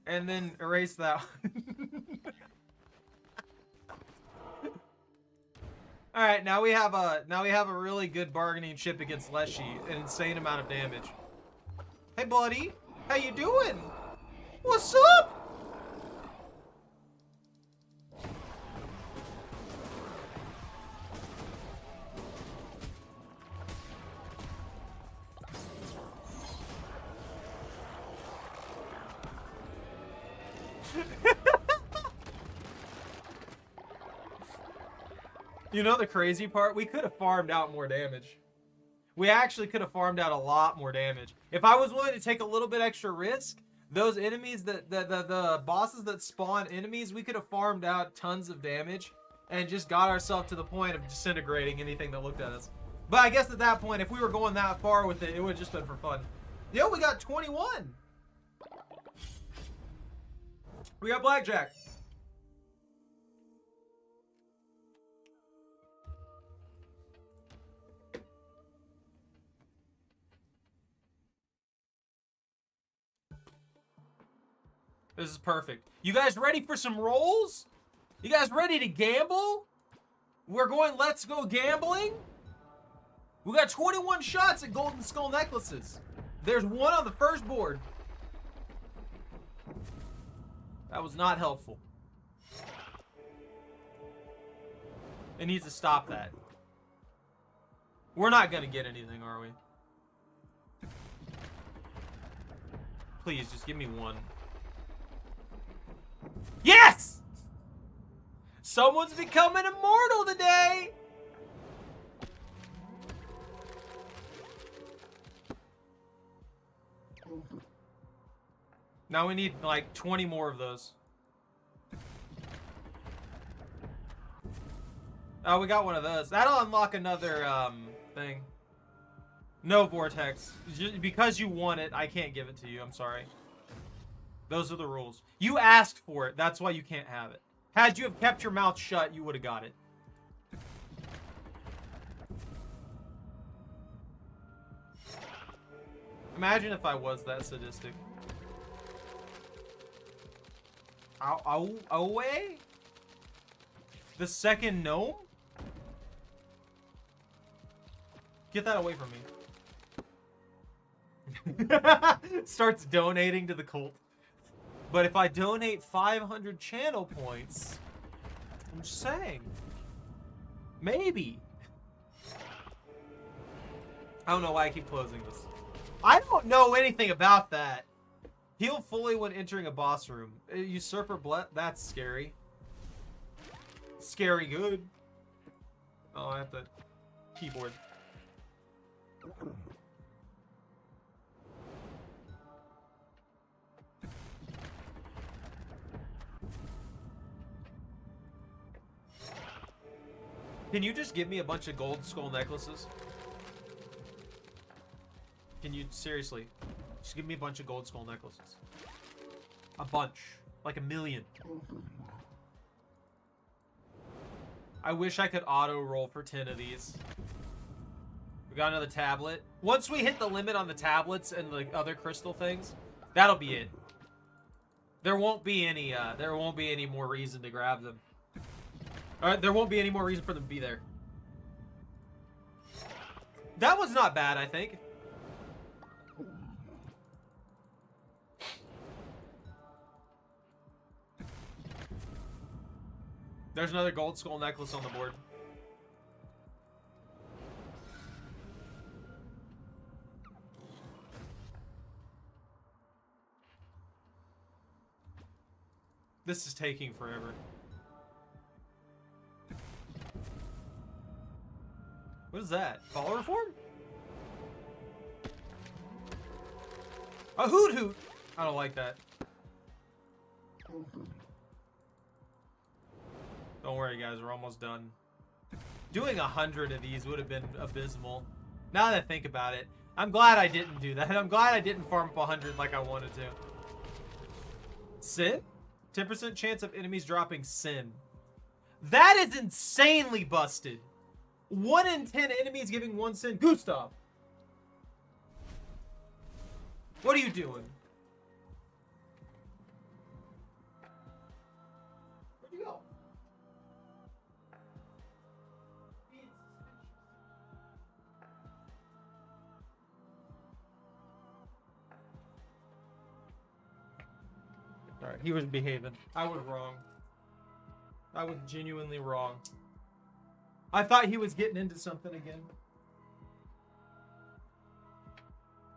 And then erase that. All right, now we have a really good bargaining chip against Leshy, an insane amount of damage. Hey, buddy, how you doing? What's up? You know the crazy part? We could have farmed out more damage. We actually could have farmed out a lot more damage. If I was willing to take a little bit extra risk, those enemies, the bosses that spawn enemies, we could have farmed out tons of damage and just got ourselves to the point of disintegrating anything that looked at us. But I guess at that point, if we were going that far with it, it would have just been for fun. Yo, we got 21. We got blackjack. This is perfect. You guys ready for some rolls? You guys ready to gamble? We're going let's go gambling. We got 21 shots at golden skull necklaces. There's one on the first board. That was not helpful. It needs to stop that. We're not gonna get anything, are we? Please, just give me one. Yes! Someone's becoming immortal today! Now we need like 20 more of those. Oh, we got one of those. That'll unlock another thing. No vortex. Just because you want it, I can't give it to you. I'm sorry. Those are the rules. You asked for it. That's why you can't have it. Had you have kept your mouth shut, you would have got it. Imagine if I was that sadistic. Away? The second gnome? Get that away from me. Starts donating to the cult. But if I donate 500 channel points, I'm just saying. Maybe. I don't know why I keep closing this. I don't know anything about that. Heal fully when entering a boss room. Usurper Bless. That's scary. Scary good. Oh, I have to keyboard. Can you just give me a bunch of gold skull necklaces? Can you seriously? Just give me a bunch of gold skull necklaces. A bunch. Like 1,000,000. I wish I could auto roll for 10 of these. We got another tablet. Once we hit the limit on the tablets and the other crystal things, that'll be it. There won't be any more reason to grab them. Alright, there won't be any more reason for them to be there. That was not bad, I think. There's another gold skull necklace on the board. This is taking forever. What is that? Follower form? A hoot hoot! I don't like that. Don't worry, guys. We're almost done. Doing 100 of these would have been abysmal. Now that I think about it, I'm glad I didn't do that. I'm glad I didn't farm up 100 like I wanted to. Sin? 10% chance of enemies dropping Sin. That is insanely busted. 1 in 10 enemies giving 1 cent. Gustav! What are you doing? Where'd you go? Alright, he was behaving. I was wrong. I was genuinely wrong. I thought he was getting into something again.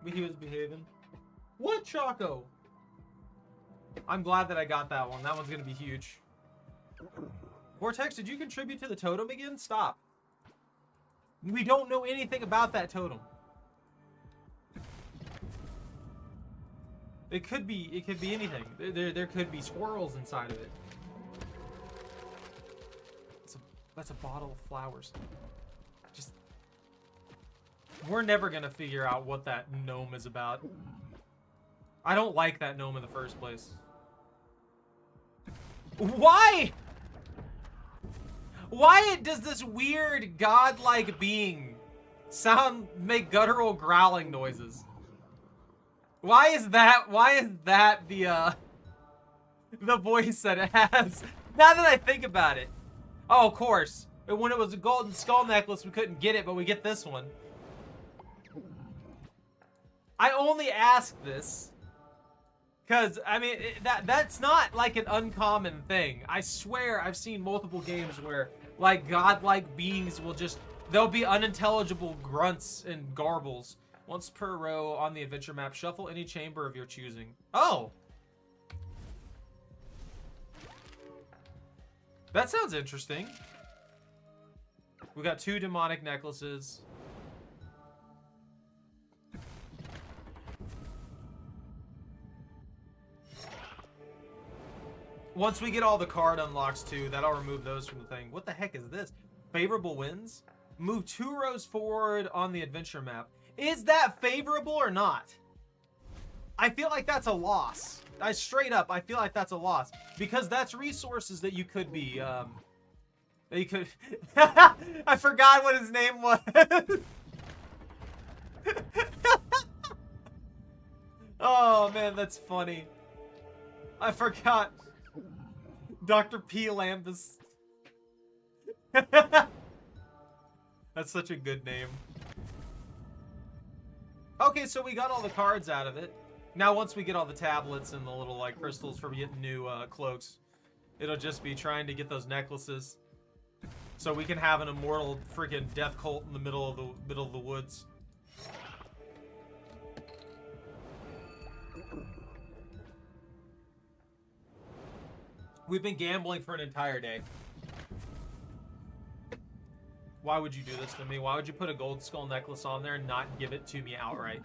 But he was behaving. What, Choco? I'm glad that I got that one. That one's gonna be huge. Vortex, did you contribute to the totem again? Stop. We don't know anything about that totem. It could be anything. There could be squirrels inside of it. That's a bottle of flowers. Just, we're never gonna figure out what that gnome is about. I don't like that gnome in the first place. Why? Why does this weird godlike being make guttural growling noises? Why is that the voice that it has? Now that I think about it. Oh, of course. When it was a golden skull necklace, we couldn't get it, but we get this one. I only ask this because, I mean, that's not like an uncommon thing. I swear I've seen multiple games where, like, godlike beings will just, there'll be unintelligible grunts and garbles. Once per row on the adventure map, shuffle any chamber of your choosing. Oh! That sounds interesting. We got 2 demonic necklaces. Once we get all the card unlocks too, that'll remove those from the thing. What the heck is this? Favorable wins? Move 2 rows forward on the adventure map. Is that favorable or not? I feel like that's a loss. I feel like that's a loss. Because that's resources that you could be, that you could... I forgot what his name was. Oh, man, that's funny. I forgot. Dr. P. Lambus. That's such a good name. Okay, so we got all the cards out of it. Now, once we get all the tablets and the little, like, crystals for getting new cloaks, it'll just be trying to get those necklaces so we can have an immortal freaking death cult in the middle of the woods. We've been gambling for an entire day. Why would you do this to me? Why would you put a gold skull necklace on there and not give it to me outright?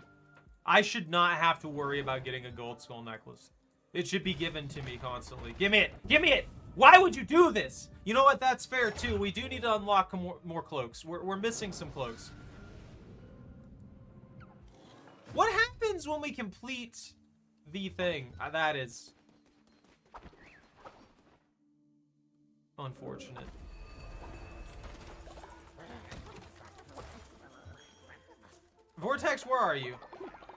I should not have to worry about getting a gold skull necklace. It should be given to me constantly. Give me it! Give me it! Why would you do this? You know what? That's fair too. We do need to unlock more cloaks. We're missing some cloaks. What happens when we complete the thing? That is unfortunate. Vortex, where are you?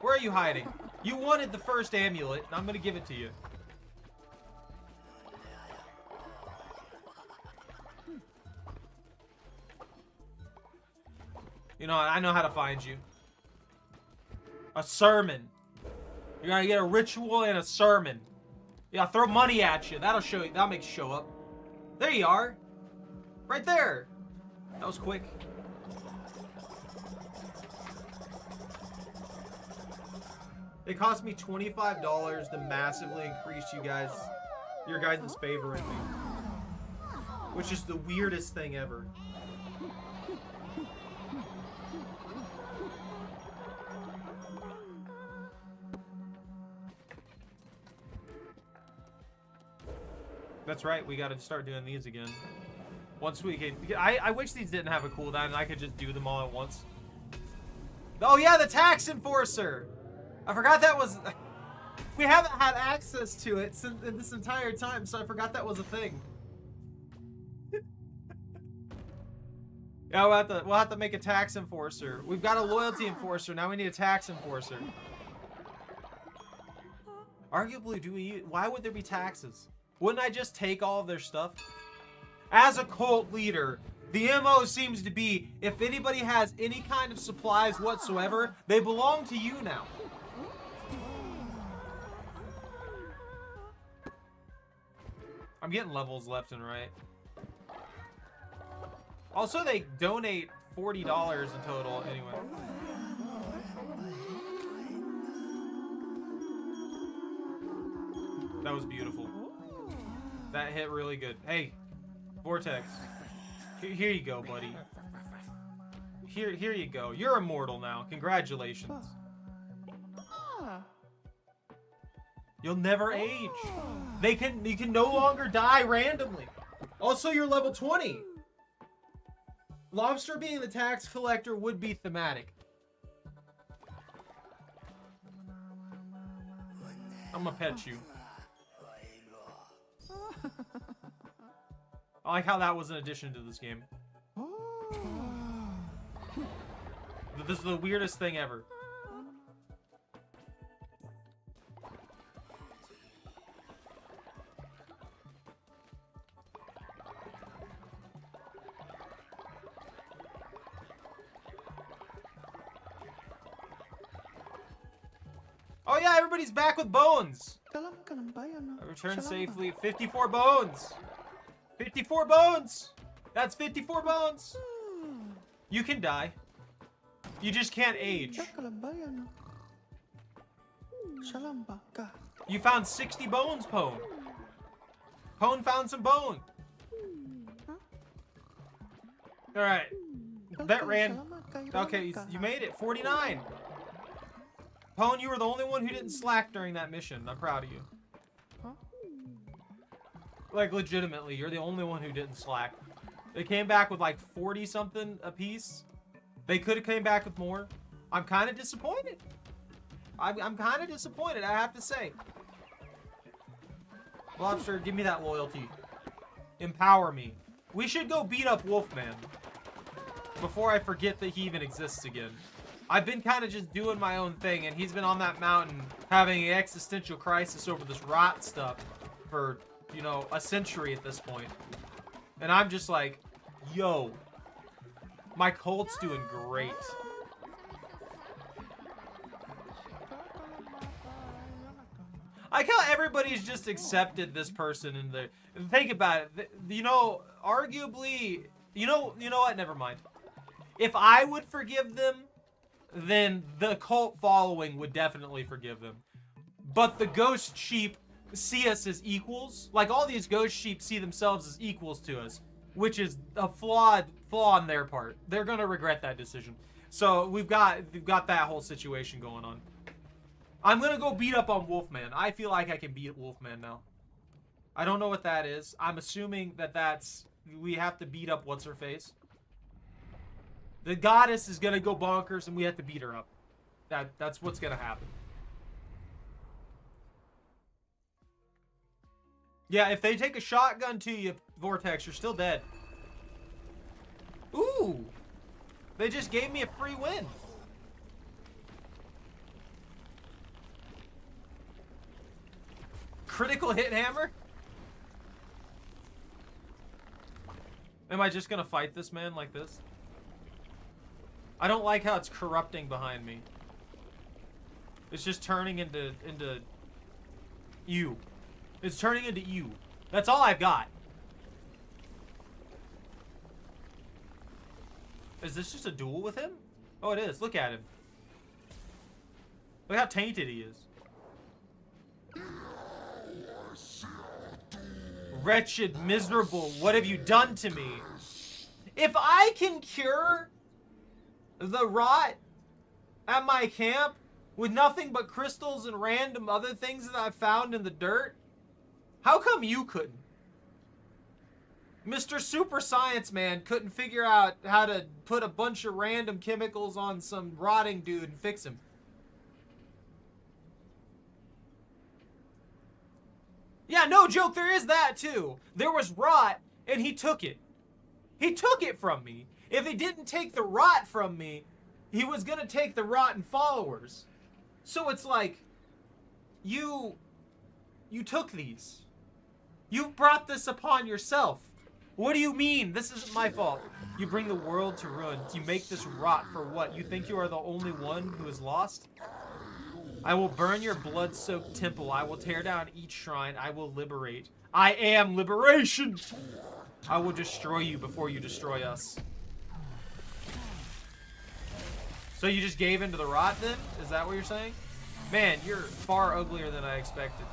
Where are you hiding? You wanted the first amulet, and I'm gonna give it to you. You know, I know how to find you. A sermon. You're gonna get a ritual and a sermon. Yeah, I'll throw money at you. That'll show you. That'll make you show up. There you are. Right there. That was quick. It cost me $25 to massively increase your guys' favor in me. Which is the weirdest thing ever. That's right, we gotta start doing these again. Once we can... I wish these didn't have a cooldown and I could just do them all at once. Oh yeah, the tax enforcer! I forgot that was... We haven't had access to it since this entire time, so I forgot that was a thing. Yeah, we'll have to make a tax enforcer. We've got a loyalty enforcer. Now we need a tax enforcer. Arguably, why would there be taxes? Wouldn't I just take all of their stuff? As a cult leader, the MO seems to be, if anybody has any kind of supplies whatsoever, they belong to you now. I'm getting levels left and right. Also, they donate $40 in total anyway. That was beautiful. That hit really good. Hey, Vortex. Here you go, buddy. Here you go. You're immortal now. Congratulations. You'll never age. You can no longer die randomly. Also, you're level 20. Lobster being the tax collector would be thematic. I'm gonna pet you. I like how that was an addition to this game. This is the weirdest thing ever. Oh yeah, everybody's back with bones. Return safely. 54 bones. 54 bones. That's 54 bones. You can die. You just can't age. You found 60 bones, Pone. Pone found some bone. Alright. That ran. Okay, you made it. 49. Pone, you were the only one who didn't slack during that mission. I'm proud of you. Like, legitimately, you're the only one who didn't slack. They came back with like 40 something a piece. They could have came back with more. I'm kind of disappointed. I'm kind of disappointed, I have to say. Lobster, give me that loyalty. Empower me. We should go beat up Wolfman before I forget that he even exists again. I've been kind of just doing my own thing, and he's been on that mountain having an existential crisis over this rot stuff for, you know, a century at this point. And I'm just like, yo, my cult's doing great. I like how everybody's just accepted this person in there. Think about it. You know, arguably, you know what? Never mind. If I would forgive them, then the cult following would definitely forgive them. But the ghost sheep see us as equals. Like, all these ghost sheep see themselves as equals to us, which is a flaw on their part. They're gonna regret that decision. So we've got that whole situation going on. I'm gonna go beat up on Wolfman. I feel like I can beat Wolfman now. I don't know what that is. I'm assuming that's we have to beat up what's her face. The goddess is gonna go bonkers, and we have to beat her up. That's what's gonna happen. Yeah, if they take a shotgun to you, Vortex, you're still dead. Ooh! They just gave me a free win. Critical hit hammer? Am I just gonna fight this man like this? I don't like how it's corrupting behind me. It's just turning into you. It's turning into you. That's all I've got. Is this just a duel with him? Oh, it is. Look at him. Look how tainted he is. Wretched, miserable, what have you done to me? If I can cure the rot at my camp with nothing but crystals and random other things that I found in the dirt, how come you couldn't? Mr. Super Science Man couldn't figure out how to put a bunch of random chemicals on some rotting dude and fix him. Yeah, no joke, there is that too. There was rot, and he took it. He took it from me. If he didn't take the rot from me, he was going to take the rotten followers. So it's like, you took these. You brought this upon yourself. What do you mean? This isn't my fault. You bring the world to ruin. You make this rot for what? You think you are the only one who is lost? I will burn your blood-soaked temple. I will tear down each shrine. I will liberate. I am liberation! I will destroy you before you destroy us. So you just gave into the rot then? Is that what you're saying? Man, you're far uglier than I expected.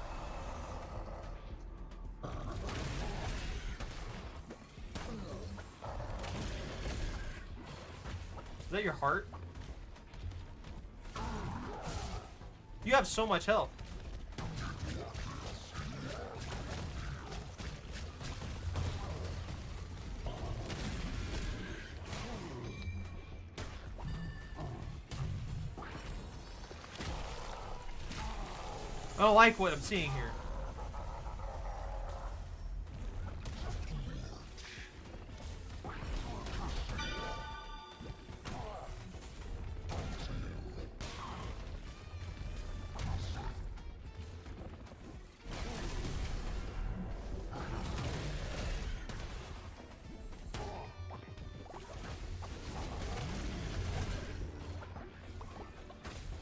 Is that your heart? You have so much health. I don't like what I'm seeing here.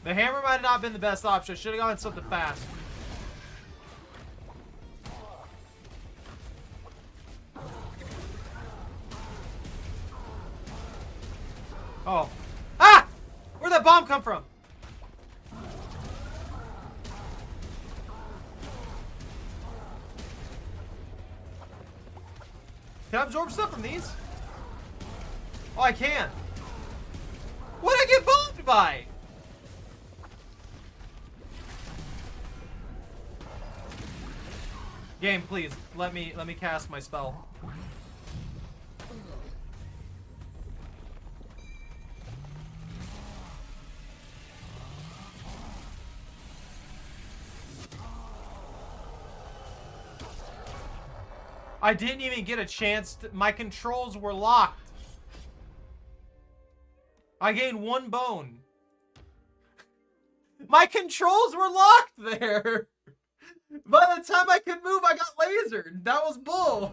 The hammer might have not been the best option. Should have gone something fast. Oh. Ah! Where'd that bomb come from? Can I absorb stuff from these? Oh, I can. What'd I get bombed by? Game, please let me cast my spell. I didn't even get a chance to, my controls were locked. I gained 1 bone. My controls were locked there. By the time I could move, I got lasered. That was bull.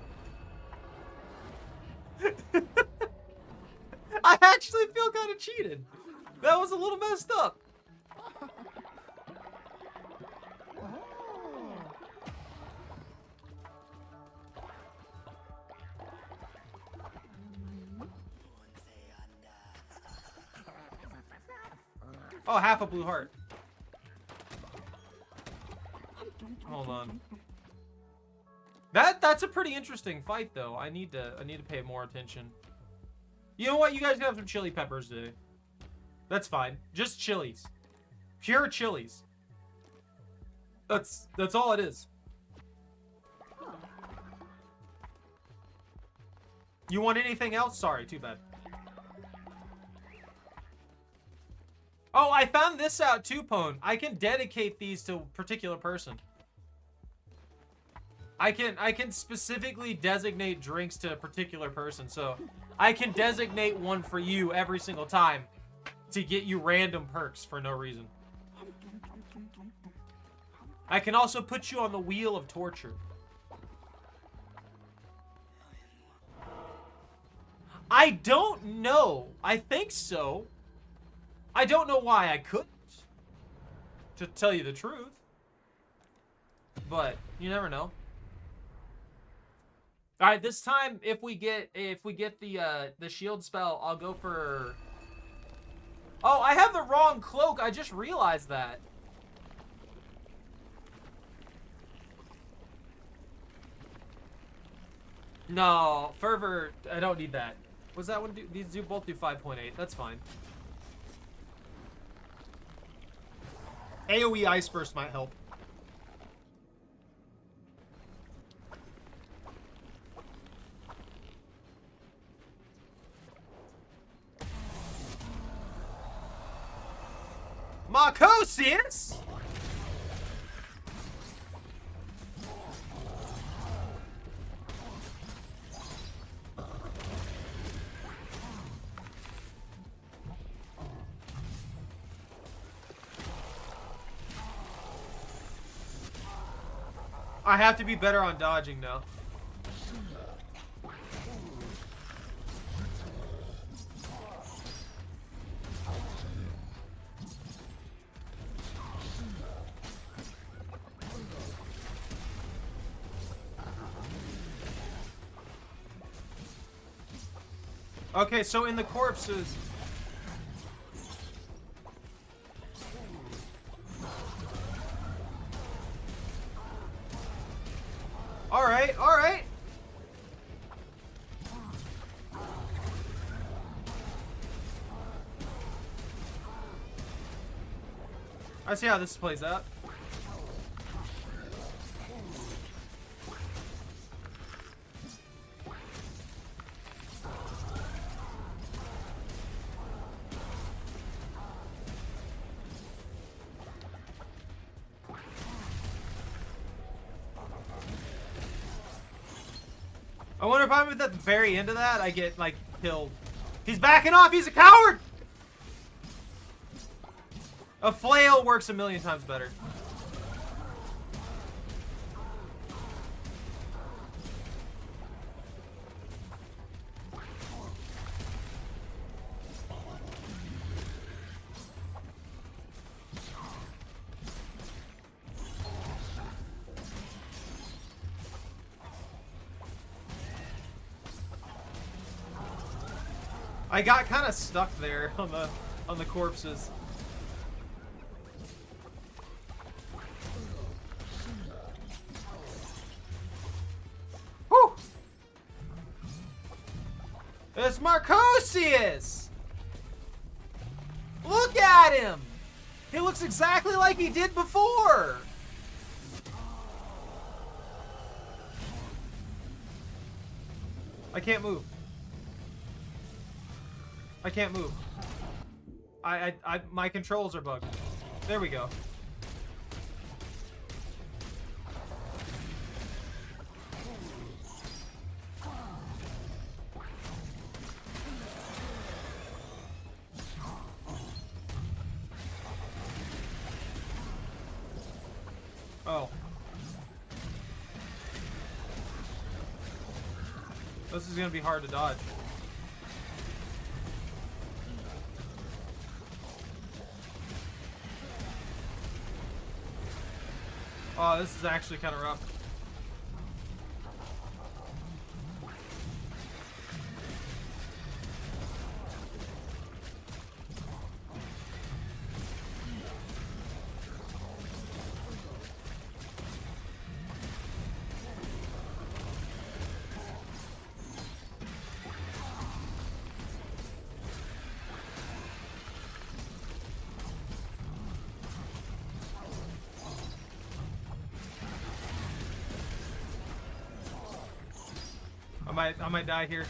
I actually feel kind of cheated. That was a little messed up. Oh, half a blue heart. Hold on. That's a pretty interesting fight, though. I need to pay more attention. You know what? You guys can have some chili peppers today. That's fine. Just chilies. Pure chilies. That's all it is. You want anything else? Sorry, too bad. Oh, I found this out too, Pone. I can dedicate these to a particular person. I can specifically designate drinks to a particular person, so I can designate one for you every single time to get you random perks for no reason. I can also put you on the wheel of torture. I don't know. I think so. I don't know why I couldn't, to tell you the truth. But you never know. All right, this time if we get the shield spell, I'll go for. Oh, I have the wrong cloak. I just realized that. No, fervor. I don't need that. Was that one? These both do 5.8. That's fine. AoE Ice Burst might help. Marcosius? I have to be better on dodging now. Okay, so in the corpses... Alright, alright. I see how this plays out. I wonder if I'm at the very end of that, I get, like, killed. He's backing off! He's a coward! A flail works a million times better. I got kind of stuck there on the corpses. Whew! It's Marcosius! Look at him! He looks exactly like he did before! I can't move. I can't move. My controls are bugged. There we go. Oh. This is gonna be hard to dodge. Oh, this is actually kind of rough. I might die here.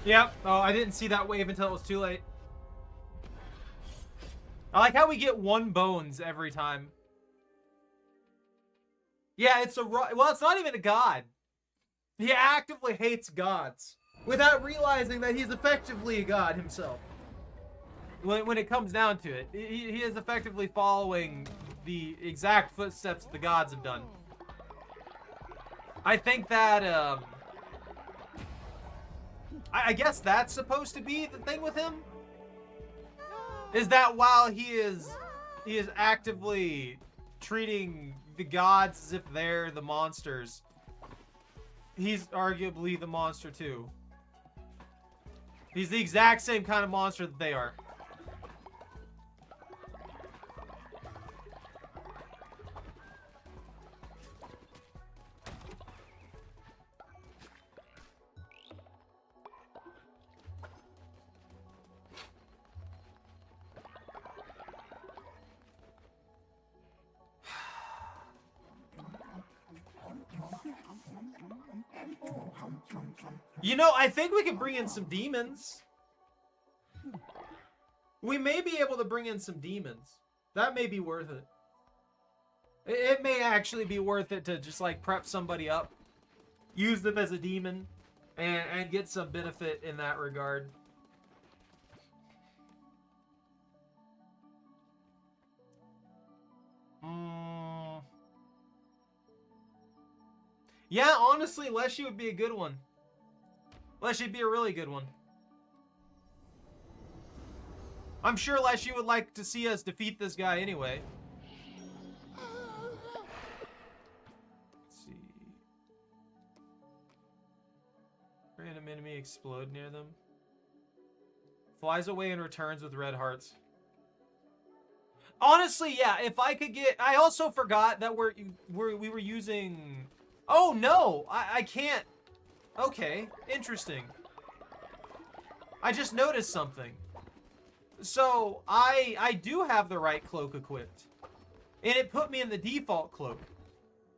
Yep. Oh, I didn't see that wave until it was too late. I like how we get 1 bones every time. Yeah, it's a... Well, it's not even a god. He actively hates gods without realizing that he's effectively a god himself. When it comes down to it, he is effectively following the exact footsteps the gods have done. I think that, I guess that's supposed to be the thing with him. Is that while he is actively treating the gods as if they're the monsters, he's arguably the monster too. He's the exact same kind of monster that they are. You know, I think we could bring in some demons. We may be able to bring in some demons. That may be worth it. It may actually be worth it to just, like, prep somebody up. Use them as a demon. And get some benefit in that regard. Yeah, honestly, Leshy would be a good one. Leshy would be a really good one. I'm sure Leshy would like to see us defeat this guy anyway. Let's see. Random enemy explode near them. Flies away and returns with red hearts. Honestly, yeah, if I could get... I also forgot that we were using... Oh, no! I can't... Okay, interesting. I just noticed something. So, I do have the right cloak equipped. And it put me in the default cloak.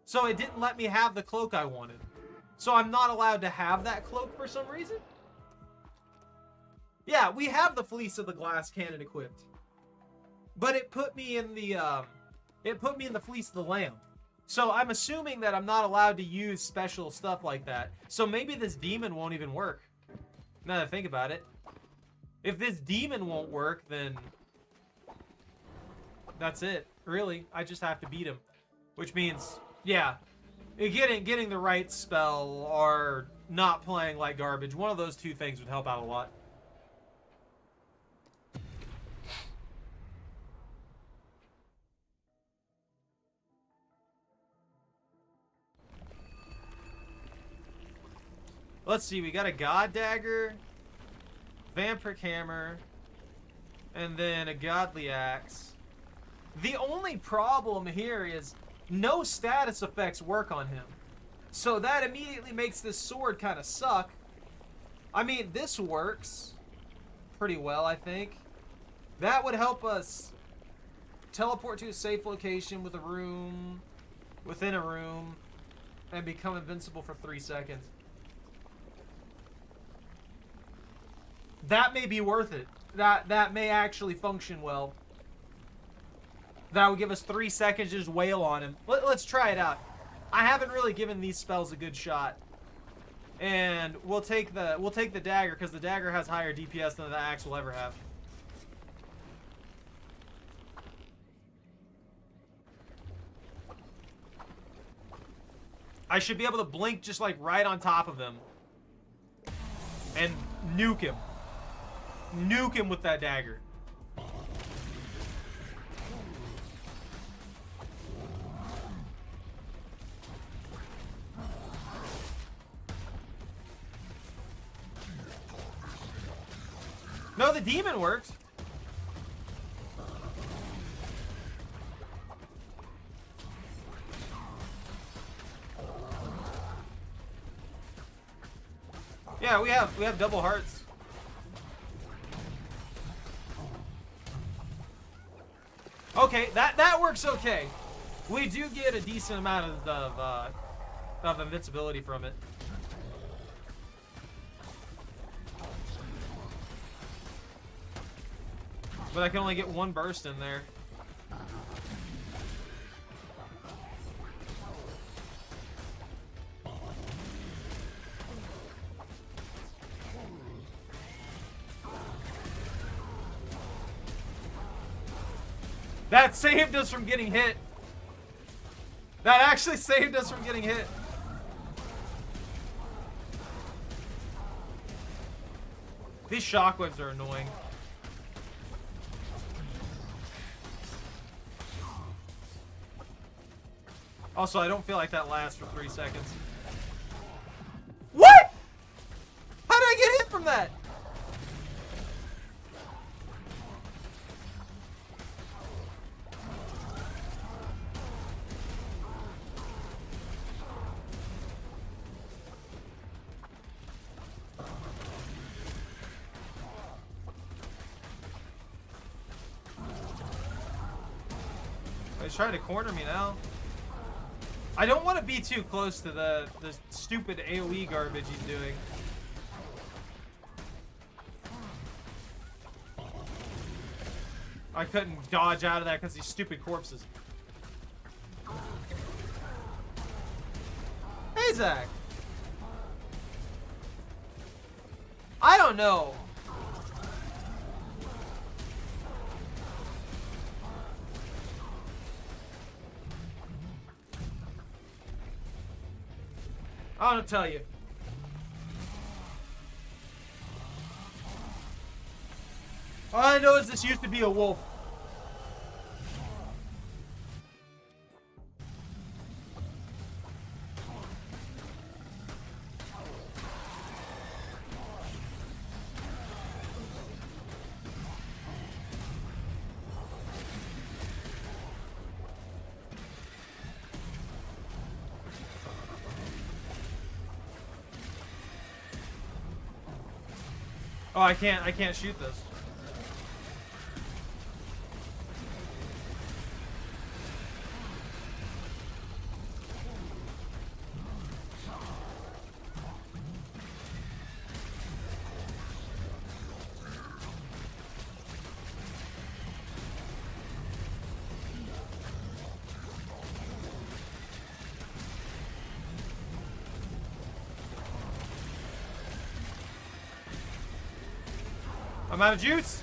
So it didn't let me have the cloak I wanted. So I'm not allowed to have that cloak for some reason? Yeah, we have the Fleece of the Glass Cannon equipped. But it put me in the Fleece of the Lamb. So I'm assuming that I'm not allowed to use special stuff like that. So maybe this demon won't even work. Now that I think about it. If this demon won't work, then that's it. Really, I just have to beat him. Which means, yeah, getting the right spell or not playing like garbage. One of those two things would help out a lot. Let's see, we got a God Dagger, Vampiric Hammer, and then a Godly Axe. The only problem here is no status effects work on him. So that immediately makes this sword kind of suck. I mean, this works pretty well, I think. That would help us teleport to a safe location with a room, within a room, and become invincible for 3 seconds. That may be worth it. That may actually function well. That would give us 3 seconds to just wail on him. Let's try it out. I haven't really given these spells a good shot. And we'll take the dagger, because the dagger has higher DPS than the axe will ever have. I should be able to blink just like right on top of him. And nuke him. Nuke him with that dagger. No, the demon worked. Yeah, we have double hearts. Okay, that works okay. We do get a decent amount of invincibility from it. But I can only get one burst in there. That saved us from getting hit. That actually saved us from getting hit. These shockwaves are annoying. Also, I don't feel like that lasts for 3 seconds. What? How did I get hit from that? He's trying to corner me now. I don't want to be too close to the stupid AoE garbage he's doing. I couldn't dodge out of that because these stupid corpses. Hey, Zach. I don't know. I want to tell you. All I know is this used to be a wolf. Oh, I can't shoot this. I'm out of juice.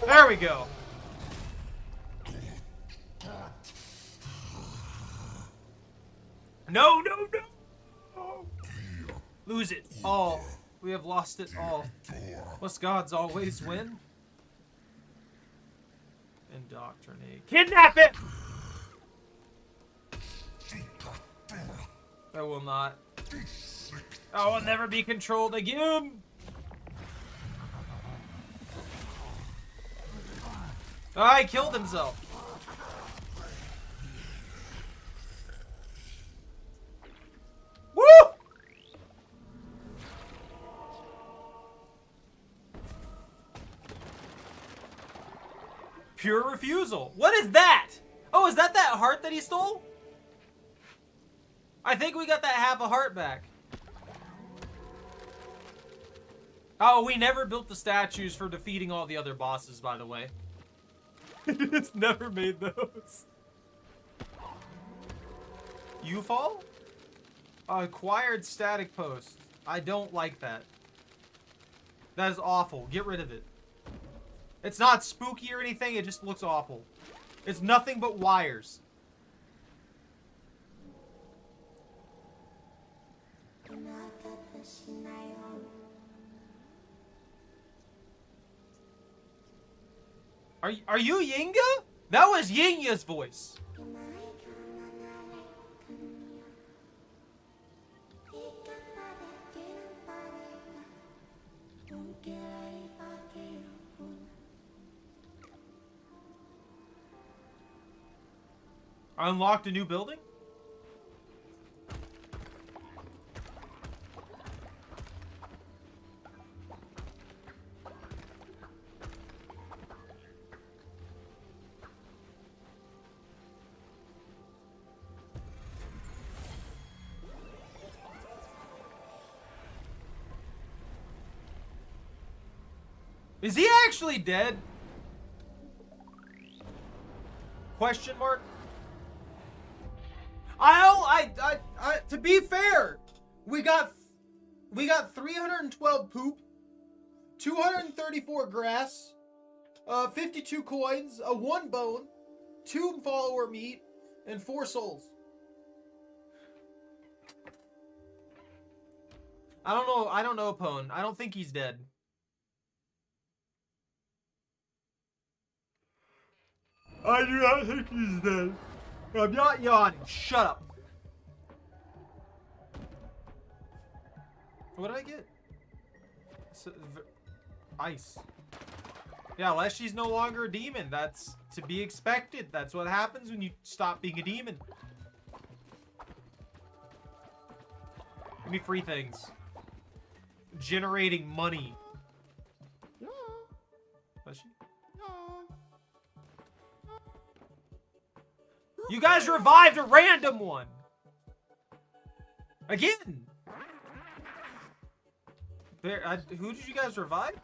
There we go. No, no, no. Lose it all. We have lost it all. Must gods always win? Indoctrinate. Kidnap it! I will not. I will never be controlled again. Oh, he killed himself. Woo! Pure refusal. What is that? Oh, is that heart that he stole? I think we got that half a heart back. Oh, we never built the statues for defeating all the other bosses, by the way. Just never made those. You fall? Acquired static post. I don't like that. That is awful. Get rid of it. It's not spooky or anything. It just looks awful. It's nothing but wires. Are you Yinga? That was Yinga's voice. I unlocked a new building? Is he actually dead? Question mark? To be fair, we got 312 poop, 234 grass, 52 coins, a 1 bone, 2 follower meat, and 4 souls. I don't know, Pone. I don't think he's dead. I do not think he's dead. I'm not yawning. Shut up. What did I get? Ice. Yeah, unless she's no longer a demon. That's to be expected. That's what happens when you stop being a demon. Give me free things. Generating money. Yeah. Was she? You guys revived a random one. Again! Who did you guys revive?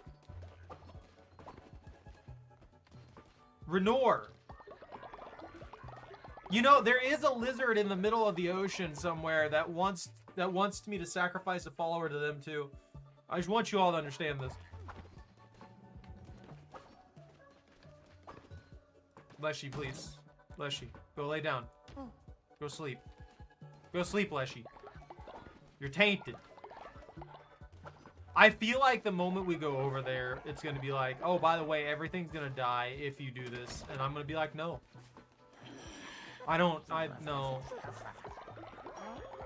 Renor. You know, there is a lizard in the middle of the ocean somewhere that wants me to sacrifice a follower to them too. I just want you all to understand this. Leshy, please. Leshy, go lay down. Go sleep. Go sleep, Leshy. You're tainted. I feel like the moment we go over there, it's going to be like, oh, by the way, everything's going to die if you do this. And I'm going to be like, no. No.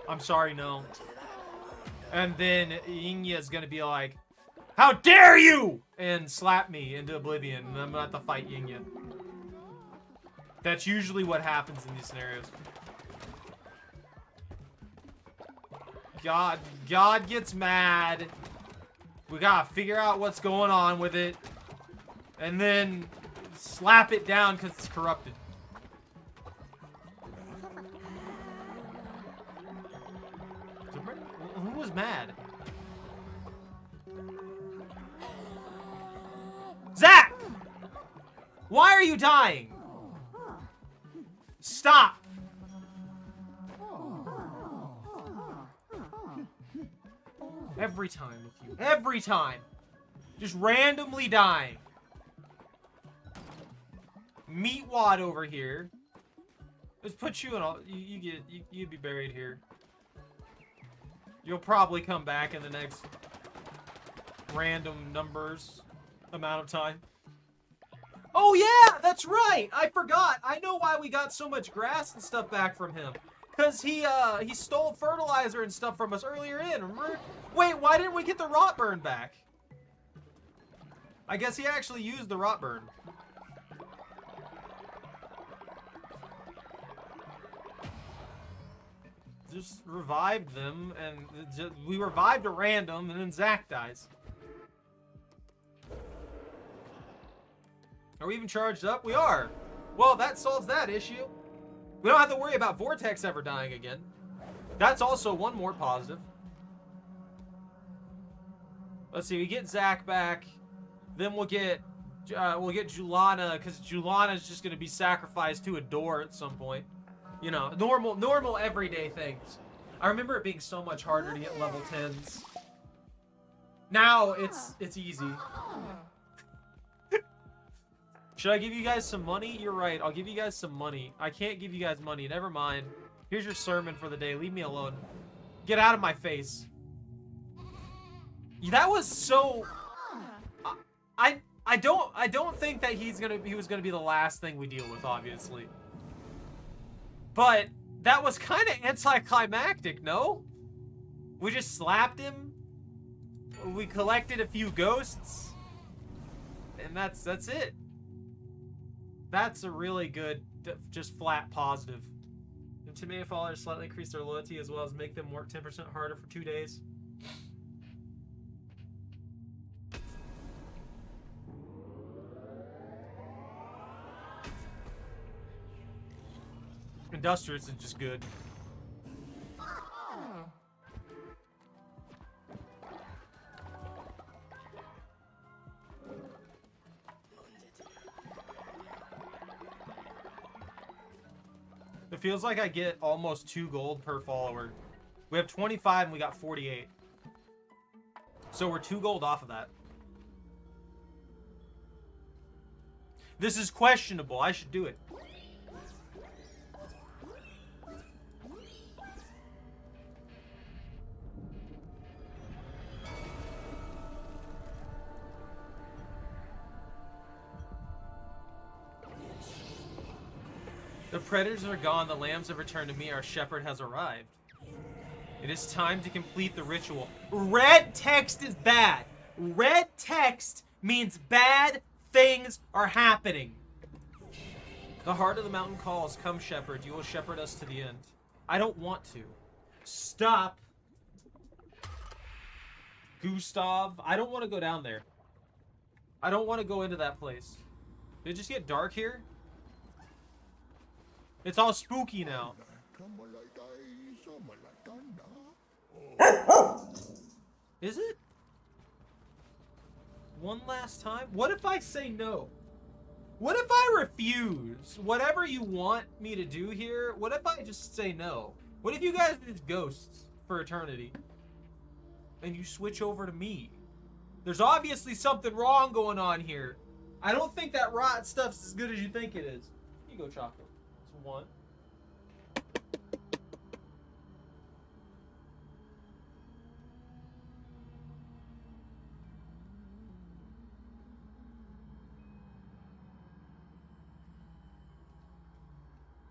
I'm sorry, no. And then Yinya's going to be like, how dare you! And slap me into oblivion. And I'm going to have to fight Yinya. That's usually what happens in these scenarios. God gets mad. We gotta figure out what's going on with it. And then slap it down because it's corrupted. Who was mad? Zach! Why are you dying? Stop! Every time with you. Every time. Just randomly dying. Meatwad over here. Let's put you in all. You'd be buried here. You'll probably come back in the next random numbers amount of time. Oh yeah, that's right. I forgot. I know why we got so much grass and stuff back from him. Because he stole fertilizer and stuff from us earlier in, remember? Wait, why didn't we get the rot burn back? I guess he actually used the rot burn. Just revived them, and we revived a random, and then Zach dies. Are we even charged up? We are. Well, that solves that issue. We don't have to worry about Vortex ever dying again. That's also one more positive. Let's see, we get Zach back. Then we'll get Julana, because Julana is just going to be sacrificed to a door at some point. You know, normal everyday things. I remember it being so much harder to get level 10s. Now it's easy. Should I give you guys some money? You're right. I'll give you guys some money. I can't give you guys money. Never mind. Here's your sermon for the day. Leave me alone. Get out of my face. That was so... I don't think that he was gonna be the last thing we deal with, obviously. But that was kind of anticlimactic, no? We just slapped him. We collected a few ghosts. And that's it. That's a really good, just flat positive. Intimidate followers slightly increase their loyalty as well as make them work 10% harder for 2 days. Industrious is just good. It feels like I get almost 2 gold per follower. We have 25 and we got 48. So we're 2 gold off of that. This is questionable. I should do it. The predators are gone, the lambs have returned to me, our shepherd has arrived. It is time to complete the ritual. Red text is bad. Red text means bad things are happening. The heart of the mountain calls, come shepherd, you will shepherd us to the end. I don't want to. Stop. Gustav, I don't want to go down there. I don't want to go into that place. Did it just get dark here? It's all spooky now. Is it? One last time? What if I say no? What if I refuse whatever you want me to do here? What if I just say no? What if you guys are just ghosts for eternity? And you switch over to me? There's obviously something wrong going on here. I don't think that rot stuff's as good as you think it is. Here you go, Choco. It's one.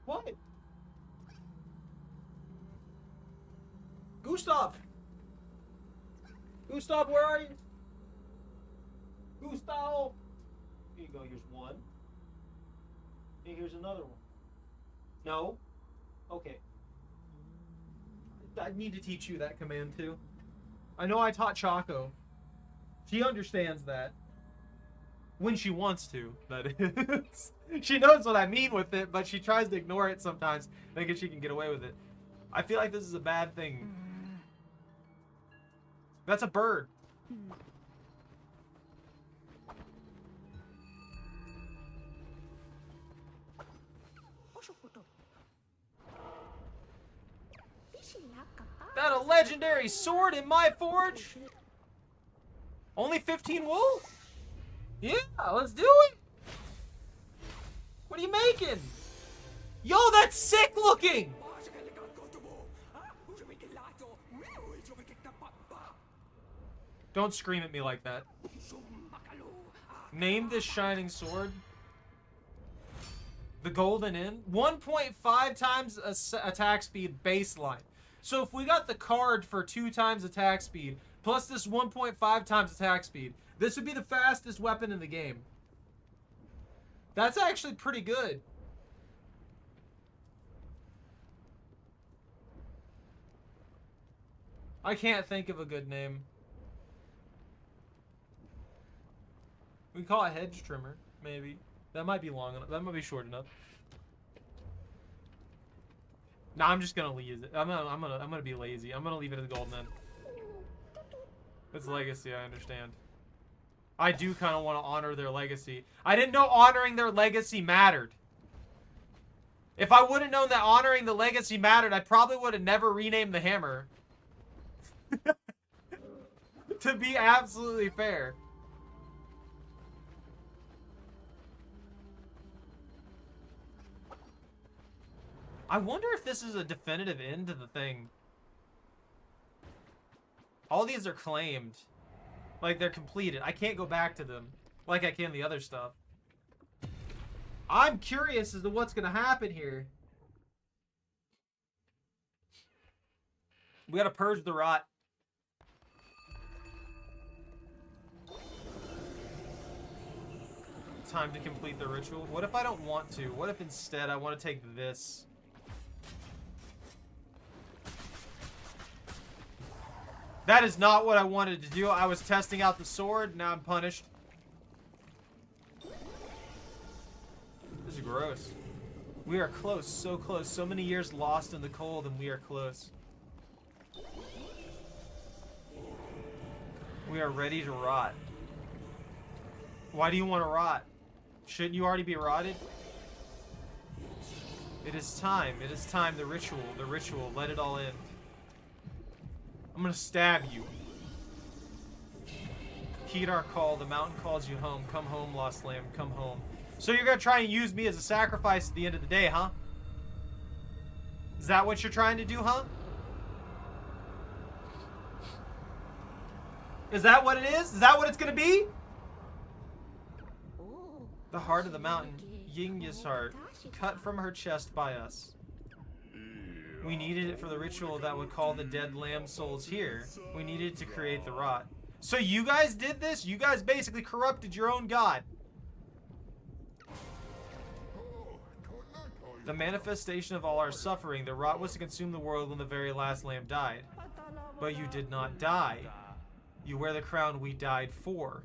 What? Gustav! Gustav, where are you? Gustav! Here you go, here's one. And here's another one. No? Okay. I need to teach you that command too. I know I taught Choco. She understands that. When she wants to, that is. She knows what I mean with it, but she tries to ignore it sometimes, thinking she can get away with it. I feel like this is a bad thing. That's a bird. That a legendary sword in my forge? Only 15 wool? Yeah, let's do it. What are you making? Yo, that's sick looking. Don't scream at me like that. Name this shining sword. The Golden Inn. 1.5 times attack speed baseline. So if we got the card for 2 times attack speed, plus this 1.5 times attack speed, this would be the fastest weapon in the game. That's actually pretty good. I can't think of a good name. We call it hedge trimmer, maybe. That might be long enough. That might be short enough. Nah, I'm just gonna leave it. I'm gonna be lazy. I'm gonna leave it at the Golden End. It's legacy, I understand. I do kind of want to honor their legacy. I didn't know honoring their legacy mattered. If I would have known that honoring the legacy mattered, I probably would have never renamed the hammer. To be absolutely fair. I wonder if this is a definitive end to the thing. All these are claimed. Like, they're completed. I can't go back to them like I can the other stuff. I'm curious as to what's going to happen here. We got to purge the rot. Time to complete the ritual. What if I don't want to? What if instead I want to take this? That is not what I wanted to do. I was testing out the sword. Now I'm punished. This is gross. We are close. So close. So many years lost in the cold and we are close. We are ready to rot. Why do you want to rot? Shouldn't you already be rotted? It is time. It is time. The ritual. The ritual. Let it all end. I'm gonna stab you. Heed our call. The mountain calls you home. Come home, lost lamb. Come home. So you're gonna try and use me as a sacrifice at the end of the day, huh? Is that what you're trying to do, huh? Is that what it is? Is that what it's gonna be? The heart of the mountain. Yingya's heart. Cut from her chest by us. We needed it for the ritual that would call the dead lamb souls here. We needed to create the rot. So you guys did this? You guys basically corrupted your own god. The manifestation of all our suffering. The rot was to consume the world when the very last lamb died. But you did not die. You wear the crown we died for.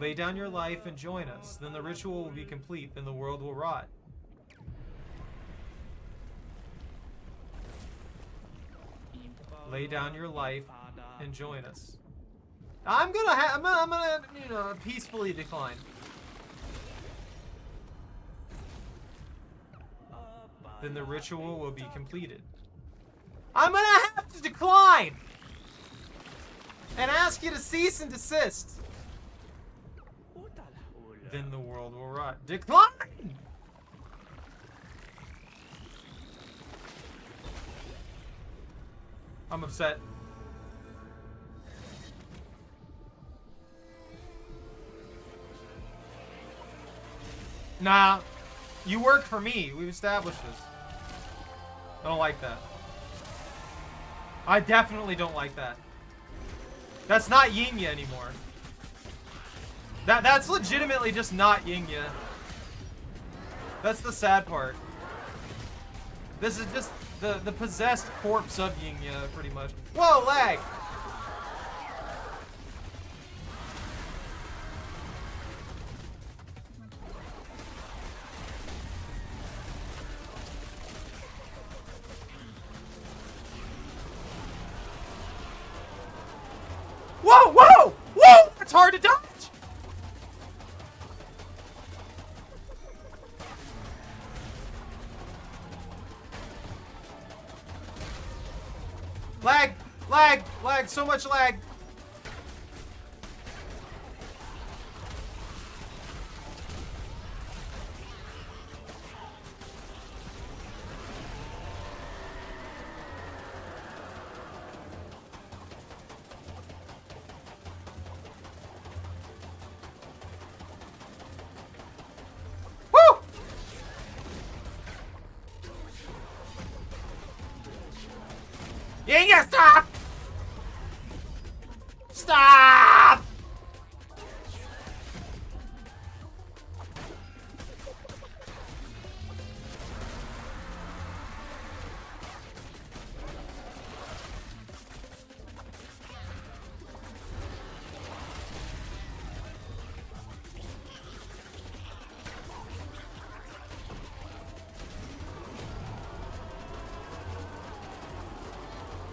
Lay down your life and join us. Then the ritual will be complete. Then the world will rot. Lay down your life and join us. I'm gonna, you know, peacefully decline. Then the ritual will be completed. I'm gonna have to decline! And ask you to cease and desist. Then the world will rot. Decline! I'm upset. Nah, you work for me. We've established this. I don't like that. I definitely don't like that. That's not Yinya anymore. That's legitimately just not Yinya. That's the sad part. This is just the possessed corpse of Yinya, pretty much. Whoa, lag! Whoa, whoa, whoa! It's hard to dodge! Lag! Lag! Lag! So much lag! Woo! Yinya, stop! Stop!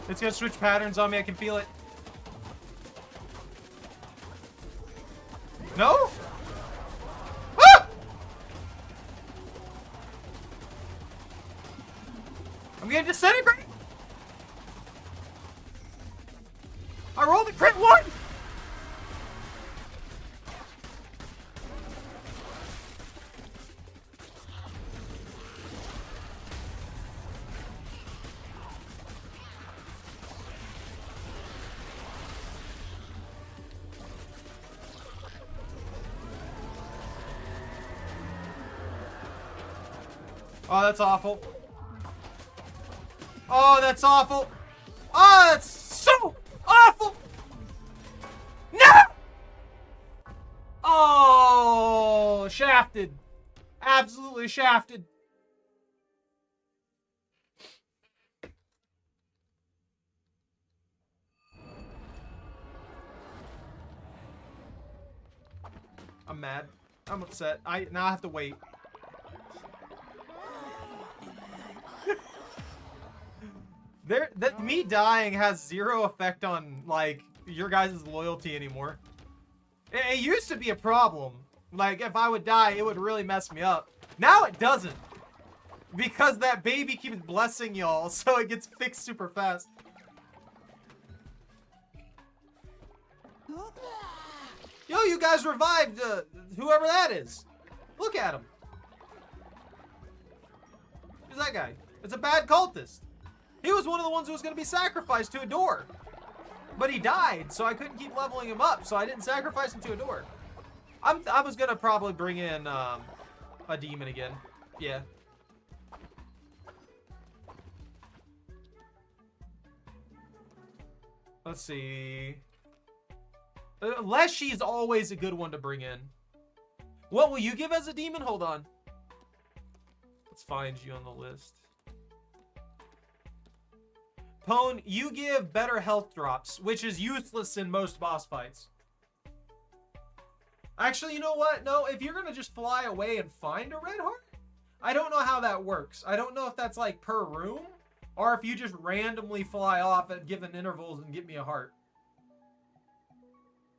It's gonna switch patterns on me, I can feel it. No? Ah! I'm gonna disintegrate! I rolled a crit one! Oh, that's awful. Oh, that's awful. Oh, that's so awful. No! Oh, shafted. Absolutely shafted. I'm mad. I'm upset. Now I have to wait. Me dying has zero effect on, like, your guys' loyalty anymore. It used to be a problem. Like, if I would die, it would really mess me up. Now it doesn't. Because that baby keeps blessing y'all, so it gets fixed super fast. Yo, you guys revived whoever that is. Look at him. Who's that guy? It's a bad cultist. He was one of the ones who was going to be sacrificed to a door. But he died, so I couldn't keep leveling him up, so I didn't sacrifice him to a door. I was going to probably bring in a demon again. Yeah. Let's see. Leshy's always a good one to bring in. What will you give as a demon? Hold on. Let's find you on the list. Pone, you give better health drops, which is useless in most boss fights. Actually, you know what? No, if you're going to just fly away and find a red heart, I don't know how that works. I don't know if that's like per room or if you just randomly fly off at given intervals and get me a heart.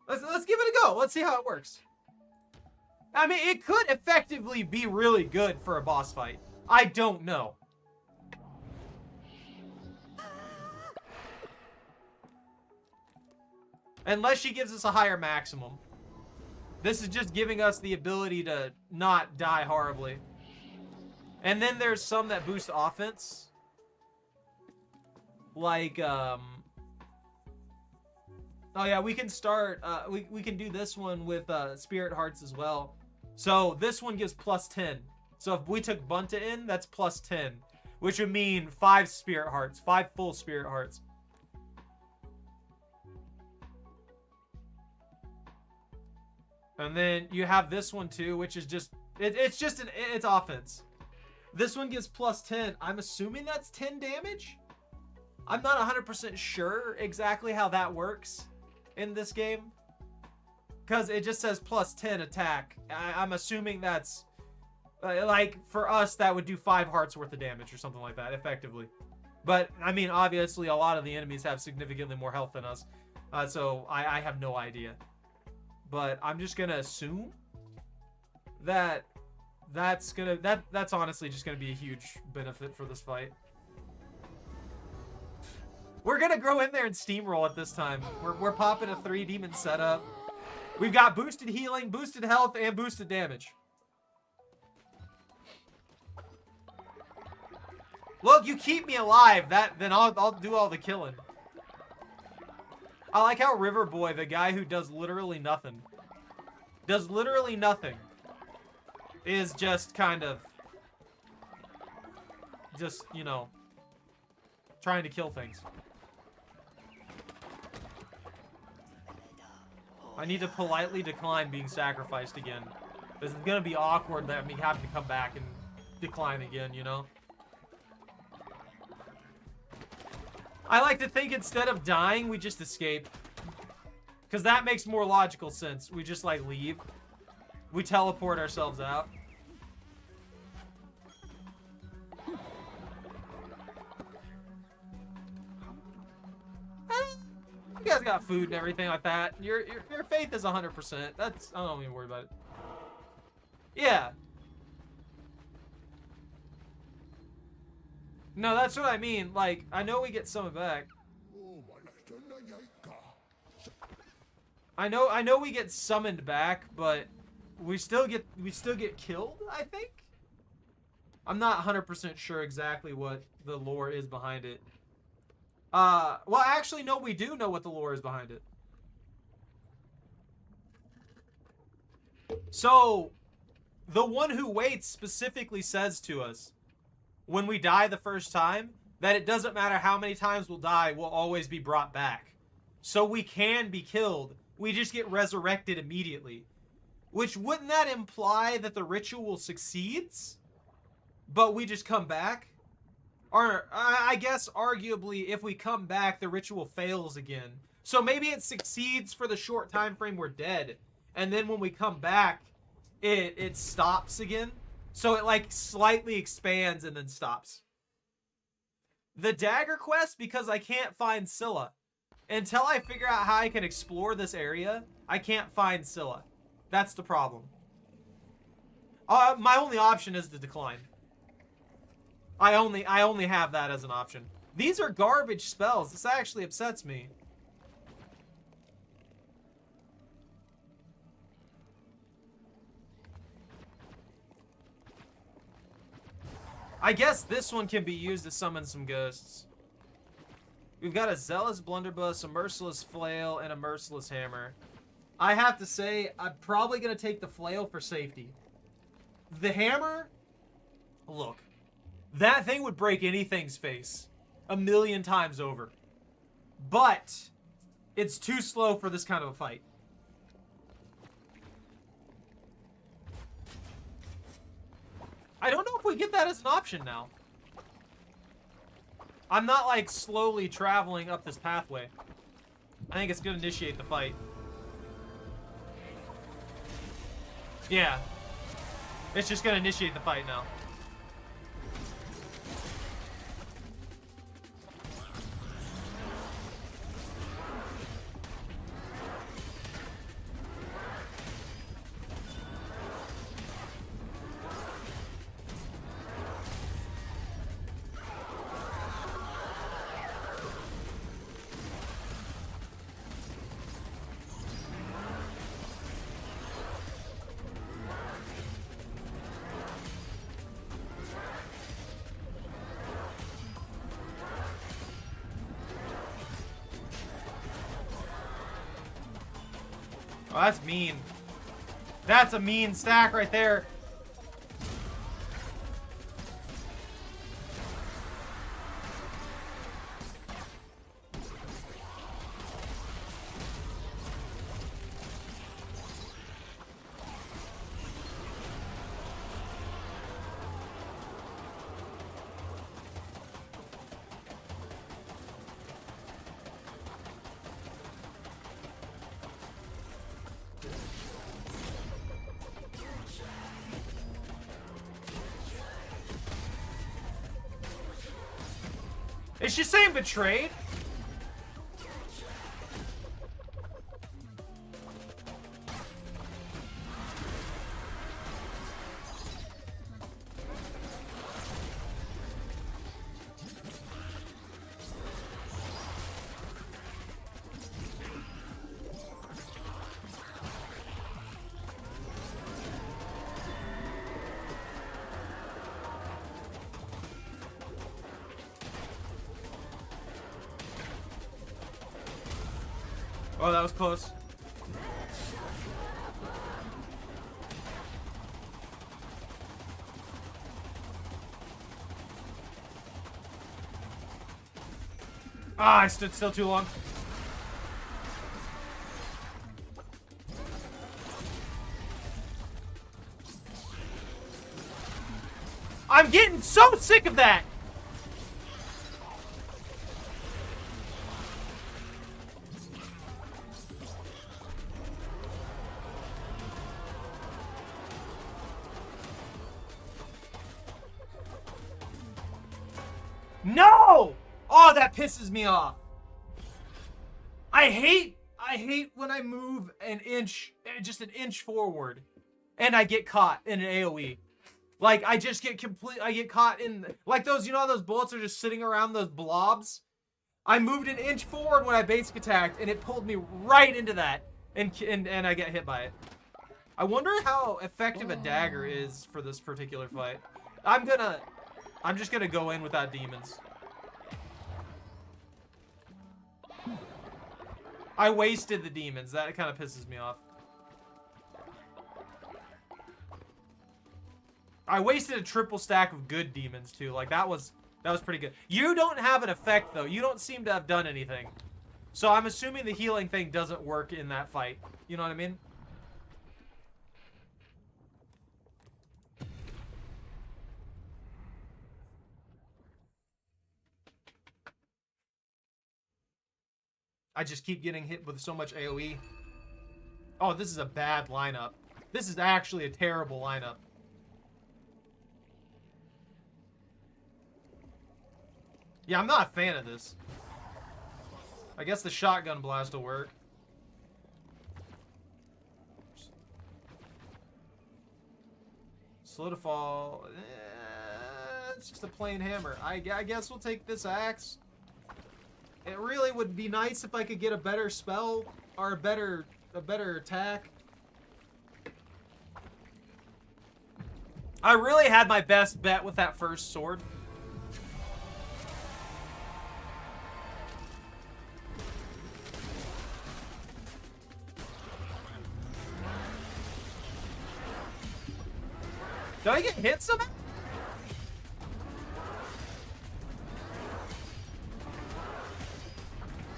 Let's give it a go. Let's see how it works. I mean, it could effectively be really good for a boss fight. I don't know. Unless she gives us a higher maximum. This is just giving us the ability to not die horribly. And then there's some that boost offense. Like, oh yeah, we can start, we can do this one with Spirit Hearts as well. So this one gives plus 10. So if we took Bunta in, that's plus 10. Which would mean 5 Spirit Hearts, 5 full Spirit Hearts. And then you have this one too, which is just, it's offense. This one gives plus 10. I'm assuming that's 10 damage? I'm not 100% sure exactly how that works in this game. Because it just says plus 10 attack. I'm assuming that's, like, for us, that would do 5 hearts worth of damage or something like that, effectively. But, I mean, obviously, a lot of the enemies have significantly more health than us. So, I have no idea. But I'm just going to assume that that's honestly just going to be a huge benefit for this fight. We're going to go in there and steamroll it this time. We're popping a 3-demon setup. We've got boosted healing, boosted health, and boosted damage. Look, you keep me alive. Then I'll do all the killing. I like how River Boy, the guy who does literally nothing, is just kind of, just, you know, trying to kill things. I need to politely decline being sacrificed again. This is gonna be awkward that me having to come back and decline again, you know? I like to think instead of dying, we just escape. Because that makes more logical sense. We just, like, leave. We teleport ourselves out. You guys got food and everything like that. Your faith is 100%. That's, I don't even worry about it. Yeah. No, that's what I mean. Like, I know we get some back. I know we get summoned back, but we still get killed, I think. I'm not 100% sure exactly what the lore is behind it. Well, actually, no, we do know what the lore is behind it. So, the one who waits specifically says to us, when we die the first time, that it doesn't matter how many times we'll die, we'll always be brought back. So we can be killed. We just get resurrected immediately. Which, wouldn't that imply that the ritual succeeds? But we just come back? Or, I guess, arguably, if we come back, the ritual fails again. So maybe it succeeds for the short time frame we're dead. And then when we come back, it stops again. So it, like, slightly expands and then stops. The dagger quest, because I can't find Scylla. Until I figure out how I can explore this area, I can't find Scylla. That's the problem. My only option is to decline. I only have that as an option. These are garbage spells. This actually upsets me. I guess this one can be used to summon some ghosts. We've got a Zealous Blunderbuss, a Merciless Flail, and a Merciless Hammer. I have to say, I'm probably going to take the Flail for safety. The Hammer, look, that thing would break anything's face 1,000,000 times over. But it's too slow for this kind of a fight. I don't know if we get that as an option now. I'm not, like, slowly traveling up this pathway. I think it's going to initiate the fight. Yeah. It's just going to initiate the fight now. Oh, that's mean. That's a mean stack right there. Is she saying betrayed? Oh, that was close. Ah, I stood still too long. I'm getting so sick of that. No! Oh, that pisses me off. I hate when I move an inch, just an inch forward, and I get caught in an AoE. Like, I just get I get caught in, like those, you know how those bullets are just sitting around those blobs? I moved an inch forward when I basic attacked, and it pulled me right into that, and I get hit by it. I wonder how effective a dagger is for this particular fight. I'm just gonna go in without demons. I wasted the demons. That kind of pisses me off. I wasted a triple stack of good demons too. Like that was pretty good. You don't have an effect though. You don't seem to have done anything. So I'm assuming the healing thing doesn't work in that fight. You know what I mean? I just keep getting hit with so much AoE. Oh, this is a bad lineup. This is actually a terrible lineup. Yeah, I'm not a fan of this. I guess the shotgun blast will work. Slow to fall. It's just a plain hammer. I guess we'll take this axe. It really would be nice if I could get a better spell or a better attack. I really had my best bet with that first sword. Did I get hit somehow?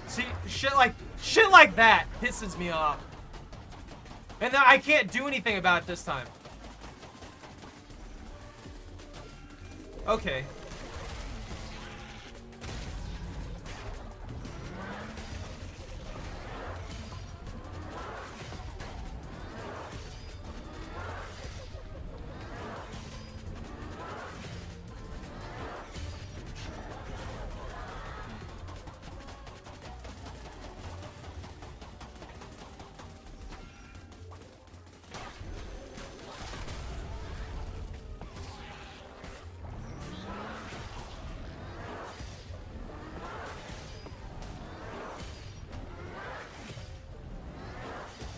See, shit like that pisses me off. And then I can't do anything about it this time. Okay.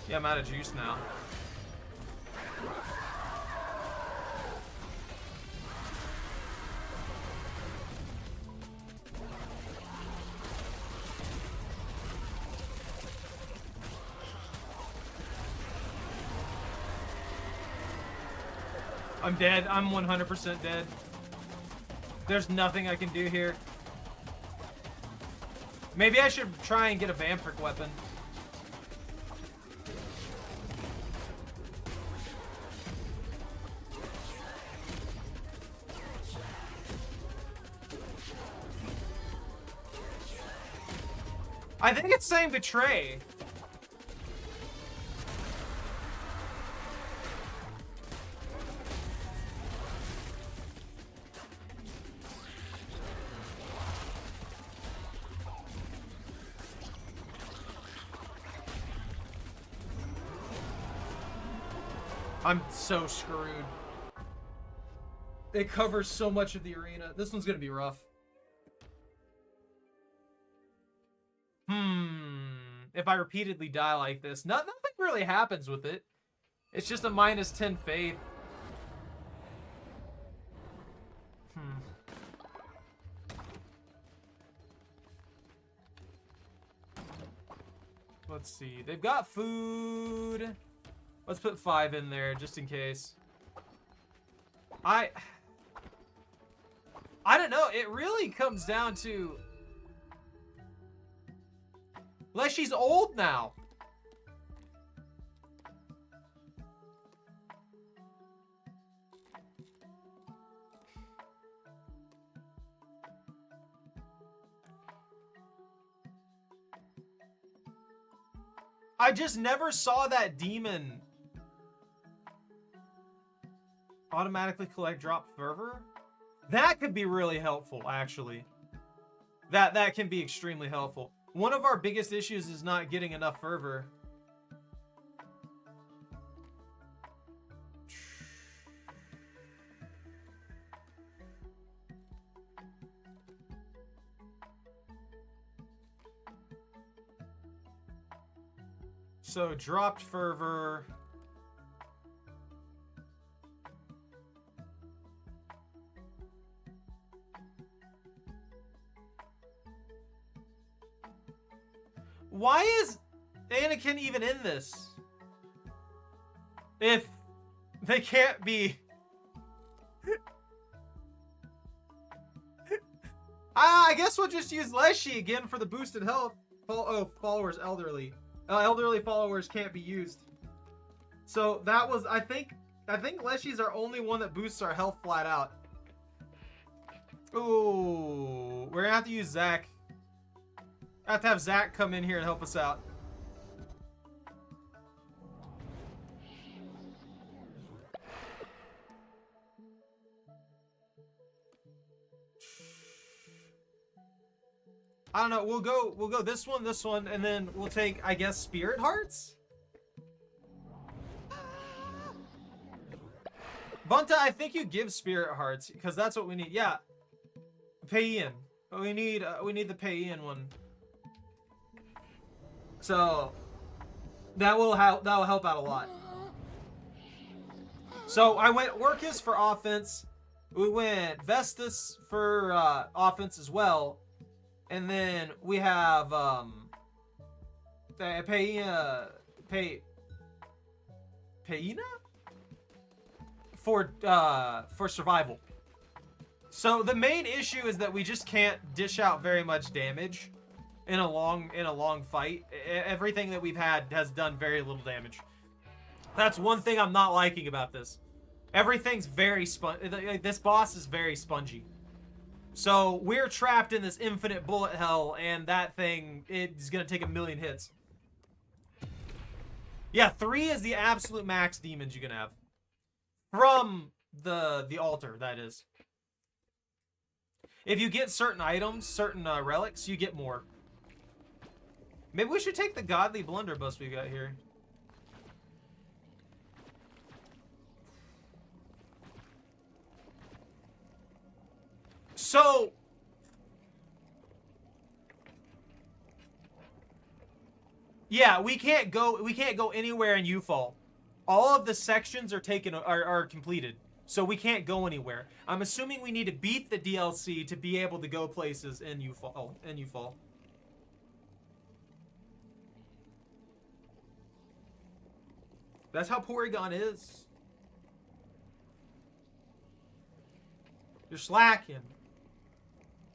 Yeah, I'm out of juice now. I'm dead. I'm 100% dead. There's nothing I can do here. Maybe I should try and get a vampiric weapon. I think it's saying betray. I'm so screwed. It covers so much of the arena. This one's gonna be rough. If I repeatedly die like this, nothing really happens with it. It's just a -10 faith. Let's see. They've got food. Let's put 5 in there just in case. I don't know. It really comes down to Leshy's old now. I just never saw that demon automatically collect drop fervor. That could be really helpful, actually. That can be extremely helpful. One of our biggest issues is not getting enough fervor. So, dropped fervor. Why is Anakin even in this? If they can't be... I guess we'll just use Leshy again for the boosted health. Oh, followers elderly. Elderly followers can't be used. So that was, I think Leshy's our only one that boosts our health flat out. Ooh, we're gonna have to use Zach. I have to have Zach come in here and help us out. I don't know. We'll go this one, and then we'll take, I guess, Spirit Hearts. Bunta, I think you give Spirit Hearts because that's what we need. Yeah, pay in. We need the pay in one. So that'll help out a lot. So I went Orcus for offense. We went Vestus for offense as well. And then we have Payina for survival. So the main issue is that we just can't dish out very much damage in a long fight. Everything that we've had has done very little damage. That's one thing I'm not liking about this. Everything's very this boss is very spongy. So we're trapped in this infinite bullet hell, and that thing is gonna take 1,000,000 hits. Yeah, 3 is the absolute max demons you can have from the altar. That is, if you get certain items, certain relics, you get more. Maybe we should take the godly blunderbuss we got here. So, yeah, we can't go anywhere in U-Fall. All of the sections are completed. So we can't go anywhere. I'm assuming we need to beat the DLC to be able to go places in U-Fall. That's how Porygon is. You're slacking.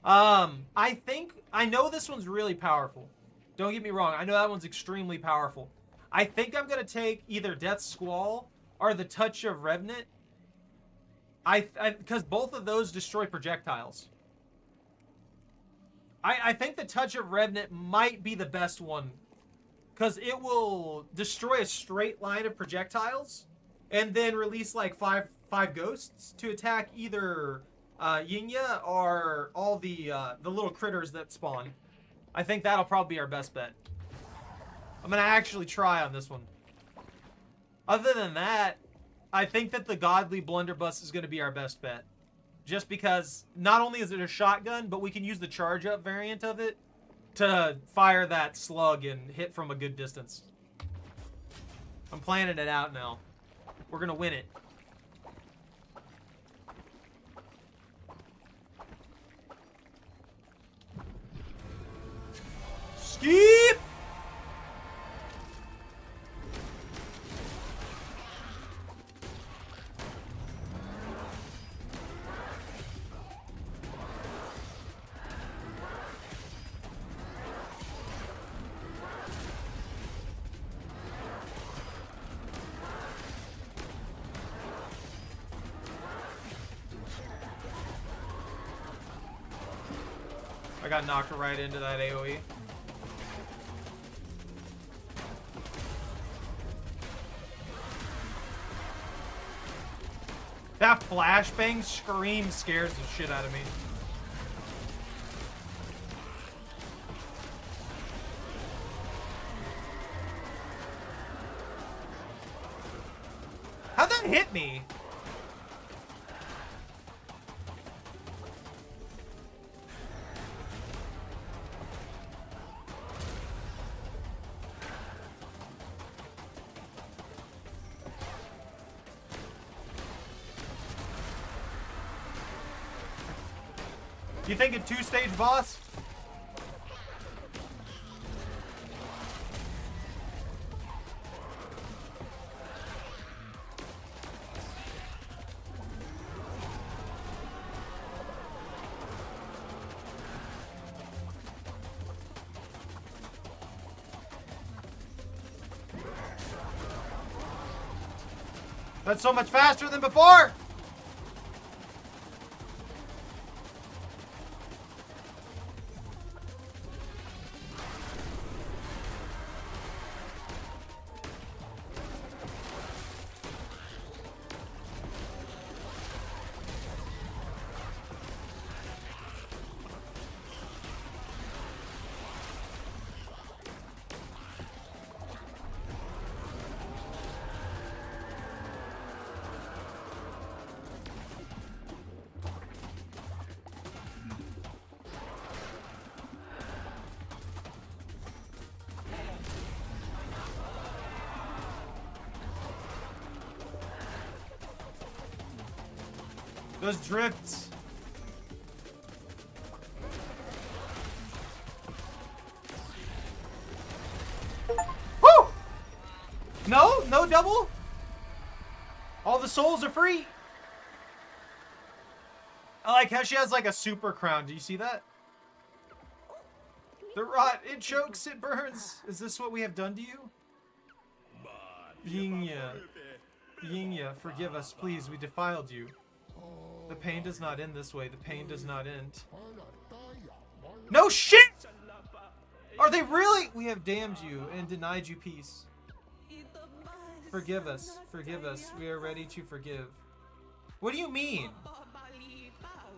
I know this one's really powerful. Don't get me wrong. I know that one's extremely powerful. I think I'm going to take either Death Squall or the Touch of Revenant. Because both of those destroy projectiles. I think the Touch of Revenant might be the best one. Because it will destroy a straight line of projectiles. And then release like five ghosts to attack either Yinya or all the little critters that spawn. I think that'll probably be our best bet. I'm going to actually try on this one. Other than that, I think that the Godly Blunderbuss is going to be our best bet. Just because not only is it a shotgun, but we can use the charge up variant of it to fire that slug and hit from a good distance. I'm planning it out now. We're going to win it. Skeep! I got knocked right into that AoE. That flashbang scream scares the shit out of me. How'd that hit me? Do you think a two-stage boss? That's so much faster than before! Those drifts. Woo! No? No double? All the souls are free. I like how she has like a super crown. Do you see that? The rot, it chokes, it burns. Is this what we have done to you? Yinya. Yinya, forgive us, please. We defiled you. The pain does not end this way. The pain does not end. No shit! Are they really? We have damned you and denied you peace. Forgive us. Forgive us. We are ready to forgive. What do you mean?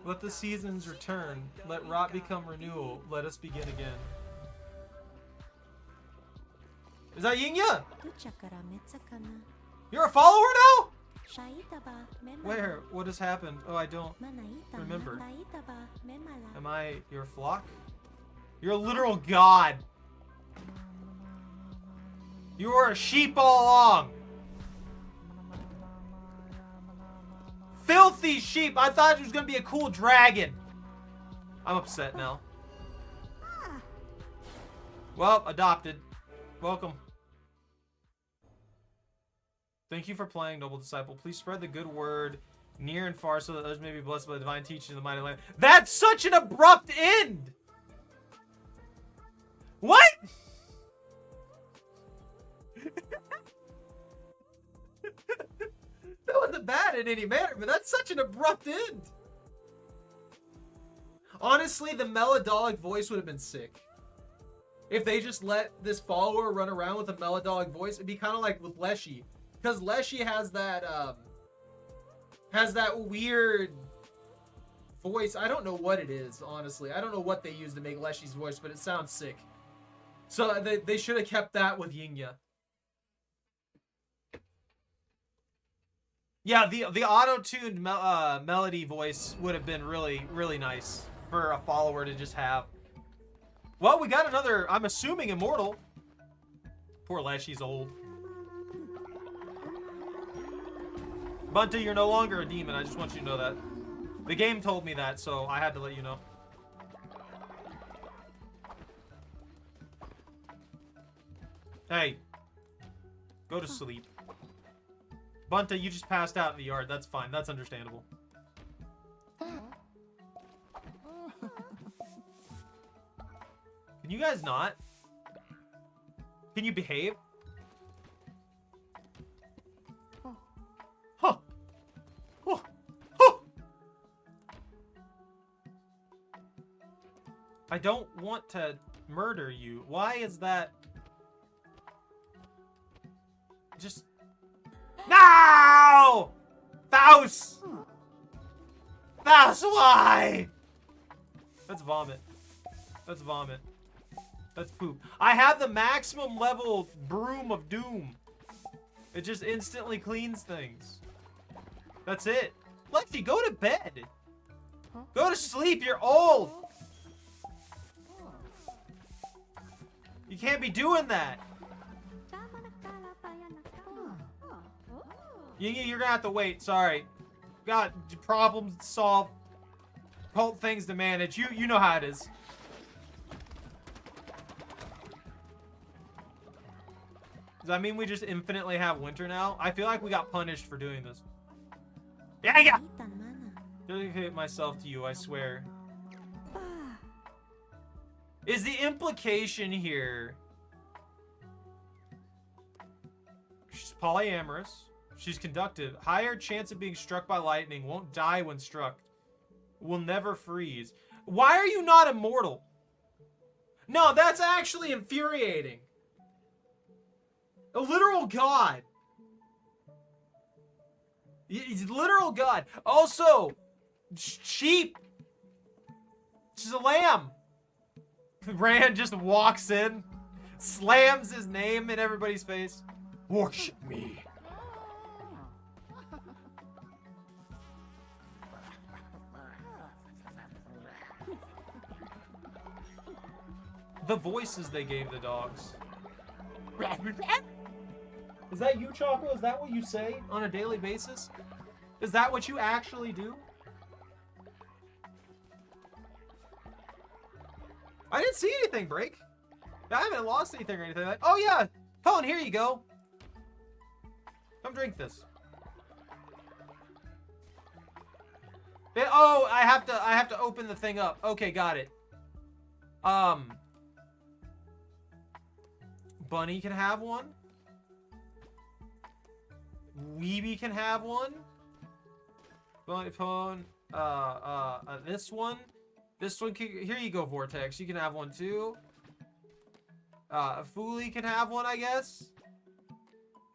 Let the seasons return. Let rot become renewal. Let us begin again. Is that Yinya? You're a follower now? Where? What has happened? Oh, I don't remember. Am I your flock? You're a literal god. You were a sheep all along. Filthy sheep. I thought it was going to be a cool dragon. I'm upset now. Well, adopted. Welcome. Thank you for playing, Noble Disciple. Please spread the good word Near and far, so that others may be blessed by the divine teaching of the mighty land. That's such an abrupt end! What? That wasn't bad in any manner, but that's such an abrupt end. Honestly, the melodic voice would have been sick. If they just let this follower run around with a melodic voice, it'd be kind of like with Leshy. Because Leshy has that weird voice. I don't know what it is, honestly. I don't know what they use to make Leshy's voice, but it sounds sick. So they should have kept that with Yinya. Yeah, the auto-tuned melody voice would have been really, really nice for a follower to just have. Well, we got another, I'm assuming, immortal. Poor Leshy's old. Bunta, you're no longer a demon. I just want you to know that. The game told me that, so I had to let you know. Hey. Go to sleep. Bunta, you just passed out in the yard. That's fine. That's understandable. Can you guys not? Can you behave? Huh. Oh. Oh. I don't want to murder you. Why is that? Just... No! Faust! Faust, why? That's vomit. That's vomit. That's poop. I have the maximum level broom of doom. It just instantly cleans things. That's it. Lexi, go to bed. Go to sleep. You're old. You can't be doing that. You're gonna have to wait. Sorry. Got problems to solve. Cult things to manage. You know how it is. Does that mean we just infinitely have winter now? I feel like we got punished for doing this. Yeah. Dedicate myself to you, I swear. Is the implication here... She's polyamorous. She's conductive. Higher chance of being struck by lightning. Won't die when struck. Will never freeze. Why are you not immortal? No, that's actually infuriating. A literal god. He's a literal god. Also, sheep. She's a lamb. Rand just walks in, slams his name in everybody's face. Worship me. The voices they gave the dogs. Is that you, Choco? Is that what you say on a daily basis? Is that what you actually do? I didn't see anything break. I haven't lost anything or anything. Like, oh yeah, Helen, here you go. Come drink this. Oh, I have to open the thing up. Okay, got it. Bunny can have one. Weeby can have one. Bunny phone. This one. This one can, here you go, Vortex. You can have one too. Foolie can have one, I guess.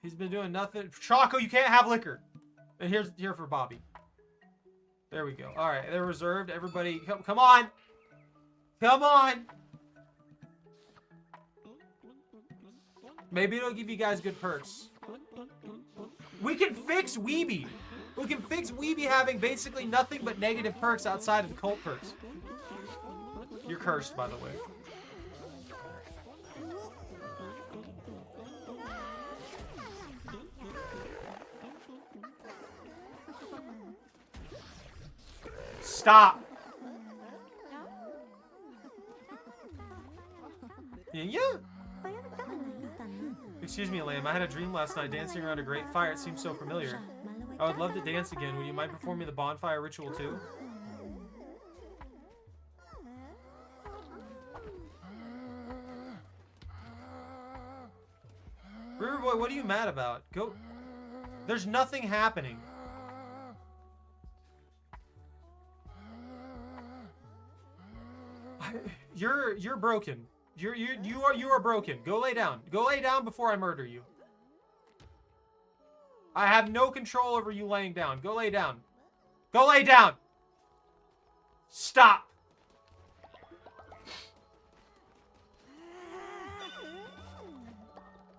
He's been doing nothing. Choco, you can't have liquor. And here for Bobby. There we go. All right, they're reserved. Everybody, come on. Come on. Maybe it'll give you guys good perks. We can fix Weeby. We can fix Weeby having basically nothing but negative perks outside of the cult perks. You're cursed, by the way. Stop. Yeah. Excuse me, Lamb. I had a dream last night dancing around a great fire. It seems so familiar. I would love to dance again. Would you mind performing the bonfire ritual too? Riverboy, what are you mad about? Go. There's nothing happening. You're broken. You are broken. Go lay down. Go lay down before I murder you. I have no control over you laying down. Go lay down. Go lay down. Stop.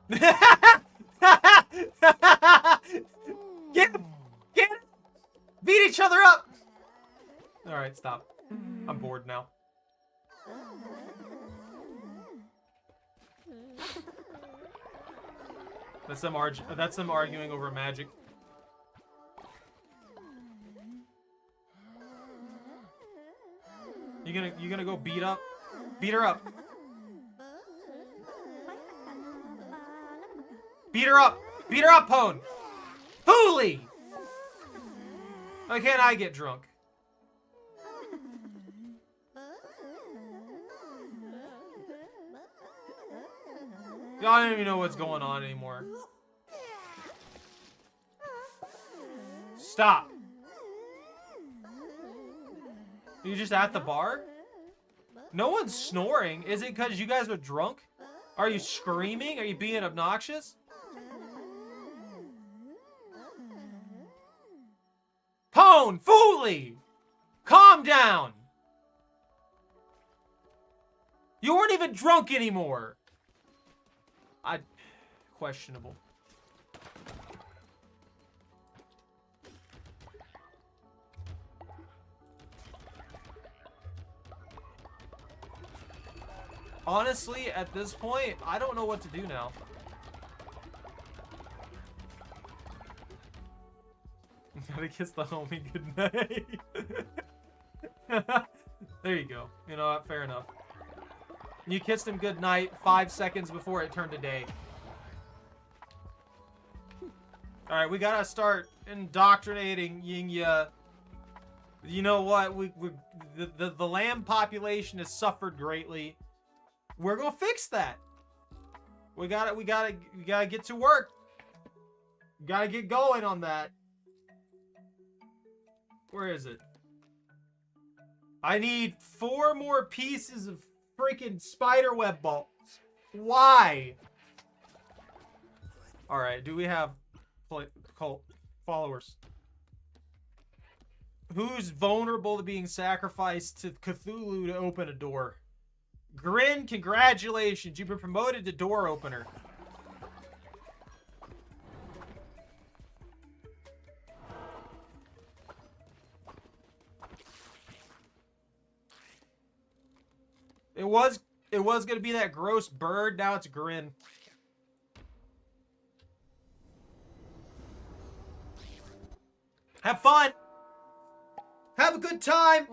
Get him! Get him! Beat each other up! Alright, stop. I'm bored now. That's them arguing over magic. You gonna go beat up? Beat her up. Beat her up! Beat her up, Pone! Fooly! Why can't I get drunk? Y'all don't even know what's going on anymore. Stop! Are you just at the bar? No one's snoring. Is it because you guys are drunk? Are you screaming? Are you being obnoxious? Pone! Fooly! Calm down! You weren't even drunk anymore! Questionable. Honestly, at this point, I don't know what to do now. Gotta kiss the homie goodnight. There you go. You know what? Fair enough. You kissed him goodnight 5 seconds before it turned to day. Alright, we gotta start indoctrinating Yingya. You know what? The lamb population has suffered greatly. We're gonna fix that. We gotta get to work. We gotta get going on that. Where is it? I need 4 more pieces of freaking spiderweb balls. Why? Alright, do we have cult followers? Who's vulnerable to being sacrificed to Cthulhu to open a door? Grin, congratulations. You've been promoted to door opener. It was gonna be that gross bird, now it's Grin. Have fun! Have a good time!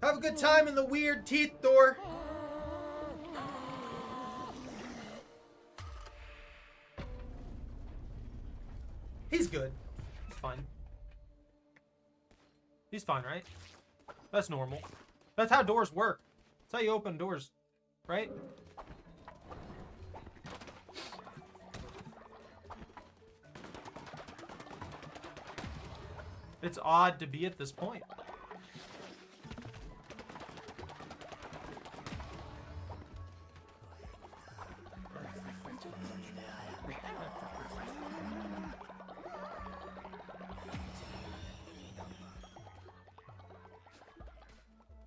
Have a good time in the weird teeth door. He's good. He's fine. He's fine, right? That's normal. That's how doors work. That's how you open doors, right? It's odd to be at this point.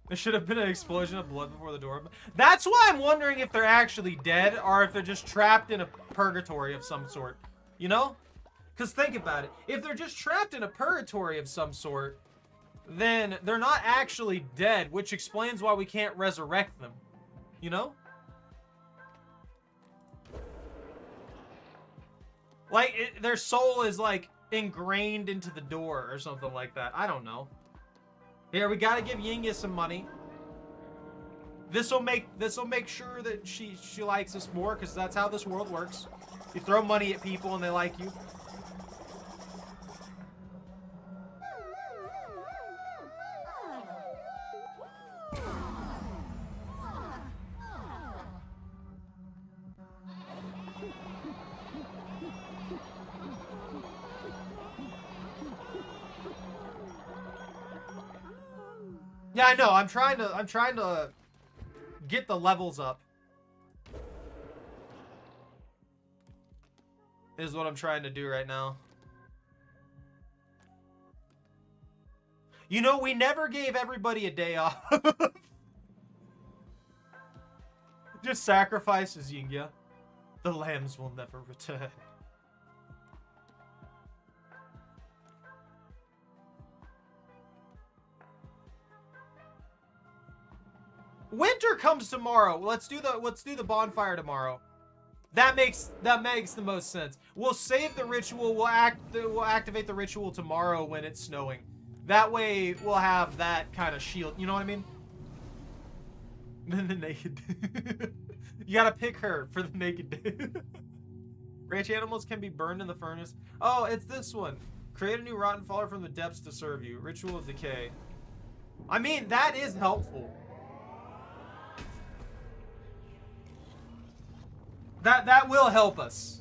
There should have been an explosion of blood before the door. That's why I'm wondering if they're actually dead or if they're just trapped in a purgatory of some sort. You know? Because think about it. If they're just trapped in a purgatory of some sort, then they're not actually dead, which explains why we can't resurrect them. You know? Like, their soul is, like, ingrained into the door or something like that. I don't know. Here, we gotta give Yingya some money. This'll make sure that she likes us more, because that's how this world works. You throw money at people and they like you. Yeah, I know. I'm trying to get the levels up. Is what I'm trying to do right now. You know, we never gave everybody a day off. Just sacrifices Yingya. The lambs will never return. Winter comes tomorrow. Let's do the bonfire tomorrow. That makes the most sense. We'll save the ritual. We'll activate the ritual tomorrow when it's snowing. That way we'll have that kind of shield. You know what I mean? The naked. You gotta pick her for the naked day. Ranch animals can be burned in the furnace. Oh, it's this one. Create a new rotten faller from the depths to serve you. Ritual of decay. I mean, that is helpful. That will help us.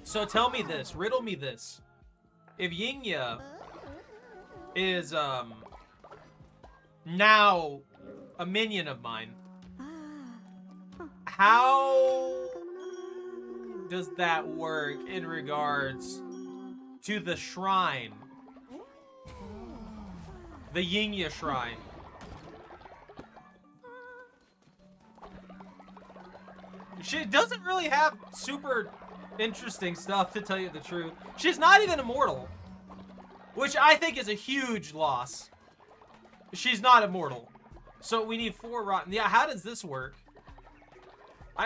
So tell me this, riddle me this. If Yingya is now a minion of mine, how does that work in regards to the shrine? The Yingya shrine. She doesn't really have super interesting stuff, to tell you the truth. She's not even immortal, which I think is a huge loss. She's not immortal. So we need 4 rotten. Yeah, how does this work?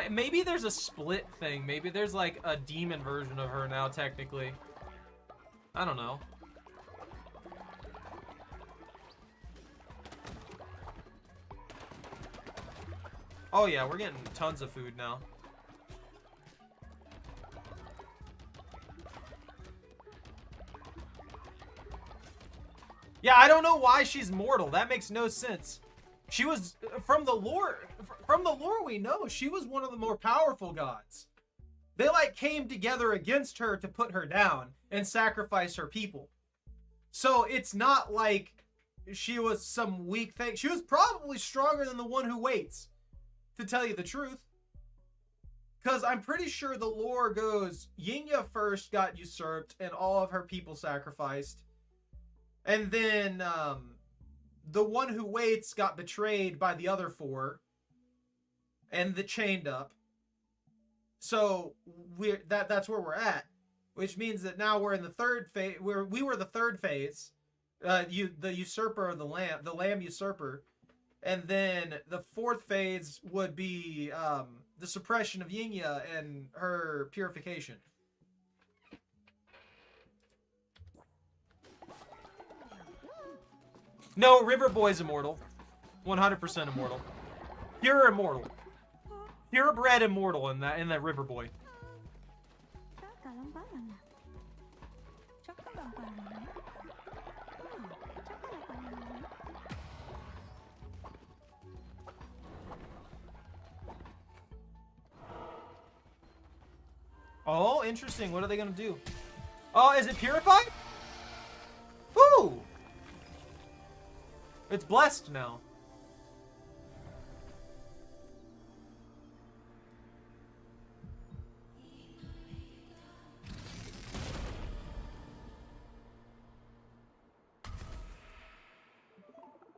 Maybe there's a split thing. Maybe there's like a demon version of her now, technically. I don't know. Oh yeah, we're getting tons of food now. Yeah, I don't know why she's mortal. That makes no sense. She was, from the lore we know, she was one of the more powerful gods. They like came together against her to put her down and sacrifice her people. So it's not like she was some weak thing. She was probably stronger than the one who waits, to tell you the truth. Because I'm pretty sure the lore goes, Yingya first got usurped and all of her people sacrificed. And then the one who waits got betrayed by the other 4. And the chained up. So that's where we're at. Which means that now we're in the 3rd phase. We were the 3rd phase. The usurper of the lamb usurper. And then the 4th phase would be the suppression of Yingya and her purification. No, River Boy's immortal. 100% immortal. Pure immortal. Purebred immortal in that River Boy. Oh, interesting. What are they gonna do? Oh, is it purified? Woo! It's blessed now.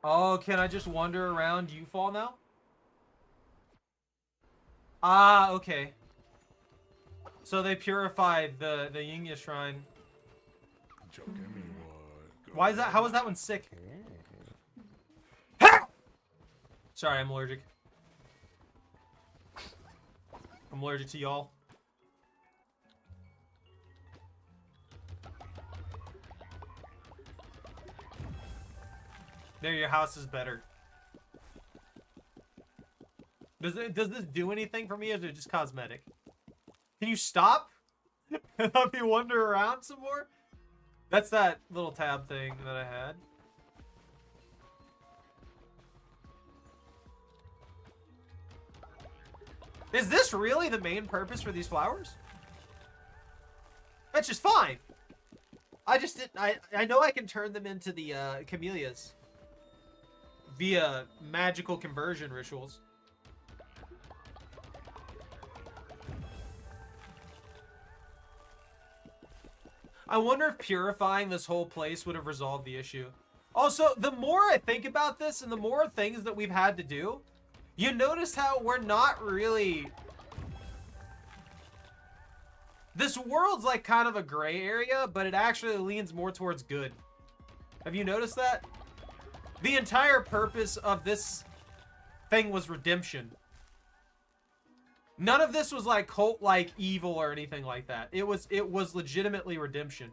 Oh, can I just wander around U-Fall now? Ah, okay. So they purified the Yingya shrine. Why is that? How is that one sick? Sorry, I'm allergic. I'm allergic to y'all. There, your house is better. Does this do anything for me, or is it just cosmetic? Can you stop? And let me wander around some more? That's that little tab thing that I had. Is this really the main purpose for these flowers? That's just fine. I just didn't. I know I can turn them into the camellias via magical conversion rituals. I wonder if purifying this whole place would have resolved the issue. Also, the more I think about this and the more things that we've had to do, you notice how we're not really... This world's like kind of a gray area, but it actually leans more towards good. Have you noticed that? The entire purpose of this thing was redemption. None of this was like cult-like evil or anything like that. It was legitimately redemption.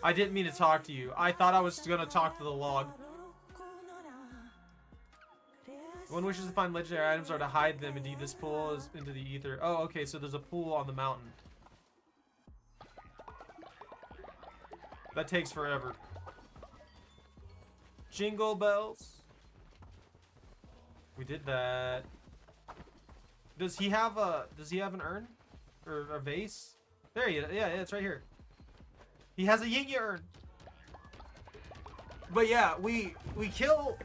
I didn't mean to talk to you. I thought I was gonna talk to the log. One wishes to find legendary items or to hide them. Indeed, this pool is into the ether. Oh, okay, so there's a pool on the mountain. That takes forever. Jingle bells. We did that. Does he have an urn? Or a vase? There he is. Yeah, it's right here. He has a yin-ya urn. But yeah, we kill,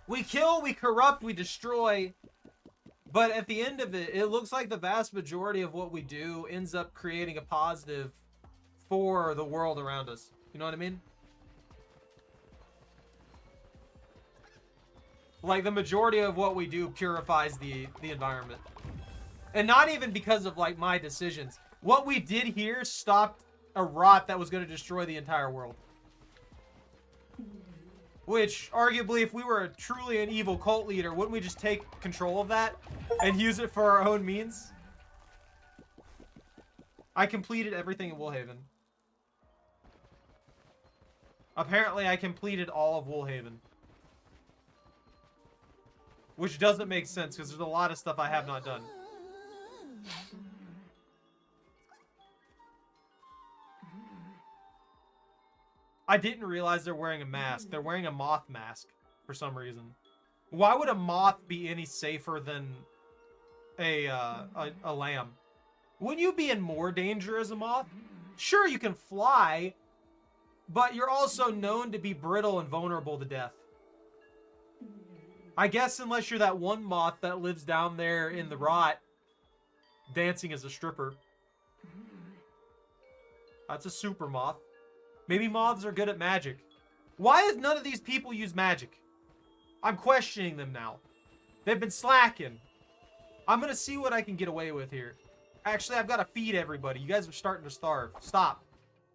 we corrupt, we destroy. But at the end of it, it looks like the vast majority of what we do ends up creating a positive for the world around us. You know what I mean? Like, the majority of what we do purifies the environment. And not even because of, like, my decisions. What we did here stopped a rot that was going to destroy the entire world. Which, arguably, if we were truly an evil cult leader, wouldn't we just take control of that and use it for our own means? I completed everything in Woolhaven. Apparently, I completed all of Woolhaven. Which doesn't make sense, because there's a lot of stuff I have not done. I didn't realize they're wearing a mask. They're wearing a moth mask for some reason. Why would a moth be any safer than a lamb? Wouldn't you be in more danger as a moth? Sure, you can fly, but you're also known to be brittle and vulnerable to death. I guess unless you're that one moth that lives down there in the rot, dancing as a stripper. That's a super moth. Maybe moths are good at magic. Why does none of these people use magic? I'm questioning them now. They've been slacking. I'm gonna see what I can get away with here. Actually, I've got to feed everybody. You guys are starting to starve. Stop.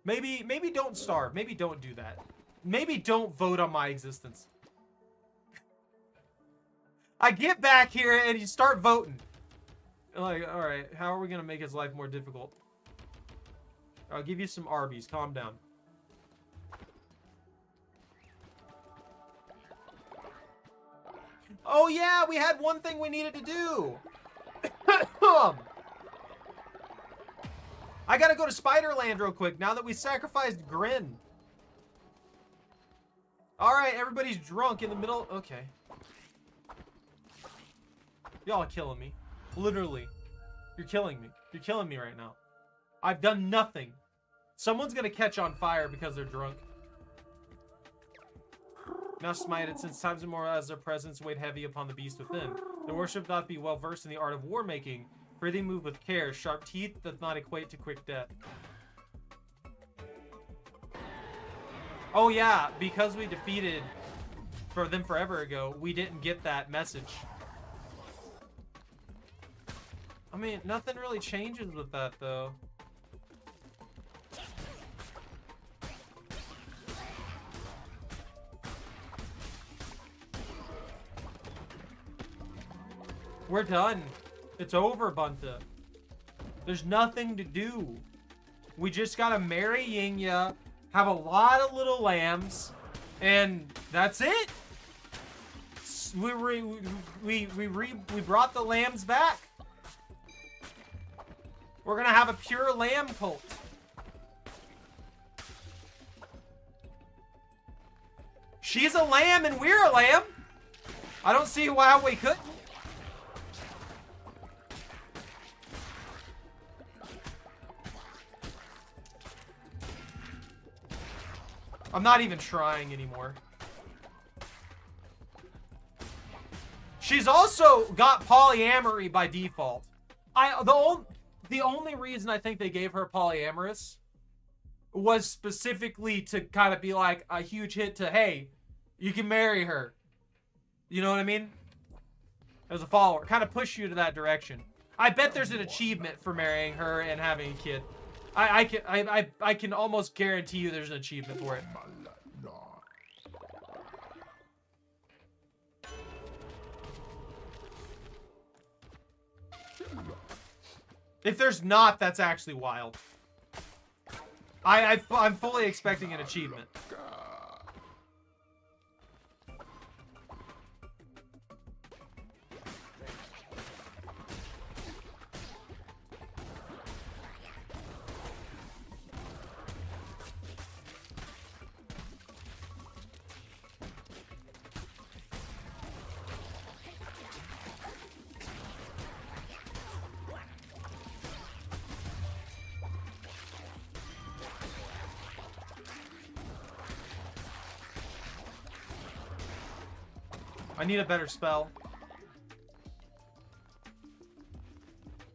Maybe don't starve. Maybe don't do that. Maybe don't vote on my existence. I get back here and you start voting. Like, alright, how are we gonna make his life more difficult? I'll give you some Arby's. Calm down. Oh yeah, we had one thing we needed to do. I gotta go to Spiderland real quick now that we sacrificed Grin. Alright, everybody's drunk in the middle. Okay. Y'all are killing me. Literally. You're killing me. You're killing me right now. I've done nothing. Someone's gonna catch on fire because they're drunk. Now smite it, since times immortal as their presence weighed heavy upon the beast within. The worship doth be well versed in the art of war making, for they move with care. Sharp teeth doth not equate to quick death. Oh yeah, because we defeated them forever ago, we didn't get that message. I mean, nothing really changes with that, though. We're done. It's over, Bunta. There's nothing to do. We just gotta marry Yinya, have a lot of little lambs, and that's it. We brought the lambs back. We're gonna have a pure lamb cult. She's a lamb and we're a lamb. I don't see why we couldn't. I'm not even trying anymore. She's also got polyamory by default. The only reason I think they gave her polyamorous was specifically to kind of be like a huge hit to, hey, you can marry her. You know what I mean? As a follower. Kind of push you to that direction. I bet there's an achievement for marrying her and having a kid. I can almost guarantee you there's an achievement for it. If there's not, that's actually wild. I'm fully expecting an achievement. I need a better spell.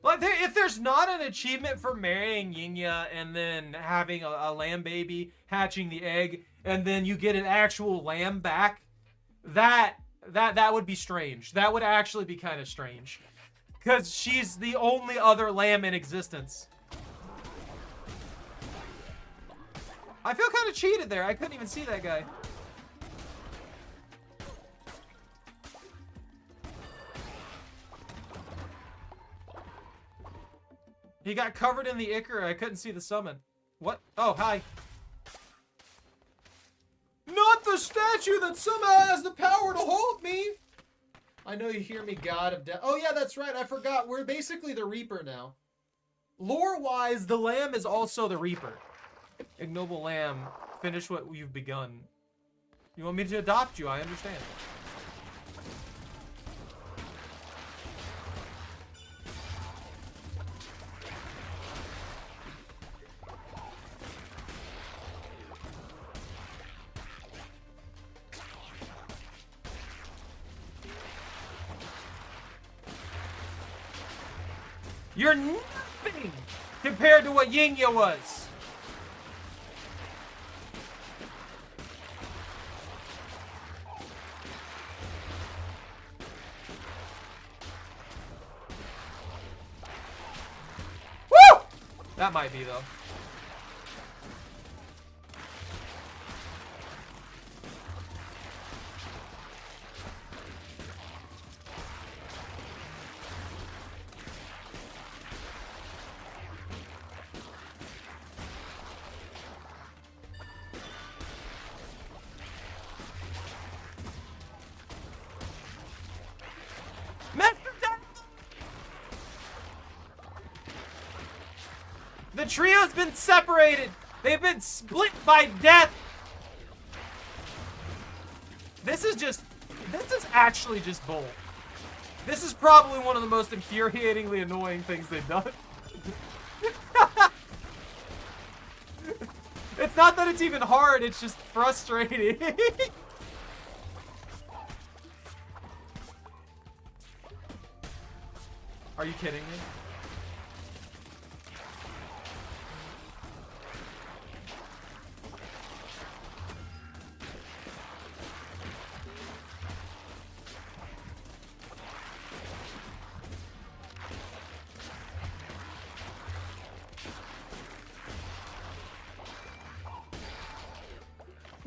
Like, if there's not an achievement for marrying Yinya and then having a lamb baby, hatching the egg, and then you get an actual lamb back, that would be strange. That would actually be kind of strange. Because she's the only other lamb in existence. I feel kind of cheated there. I couldn't even see that guy. He got covered in the ichor. I couldn't see the summon. What? Oh, hi. Not the statue that somehow has the power to hold me. I know you hear me, God of Death. Oh, yeah, that's right. I forgot. We're basically the Reaper now. Lore-wise, the Lamb is also the Reaper. Ignoble Lamb, finish what you've begun. You want me to adopt you? I understand. You're nothing compared to what Yinya was. Woo! That might be, though. The trio's been separated. They've been split by death. This is actually just bull. This is probably one of the most infuriatingly annoying things they've done. It's not that it's even hard, it's just frustrating. Are you kidding me?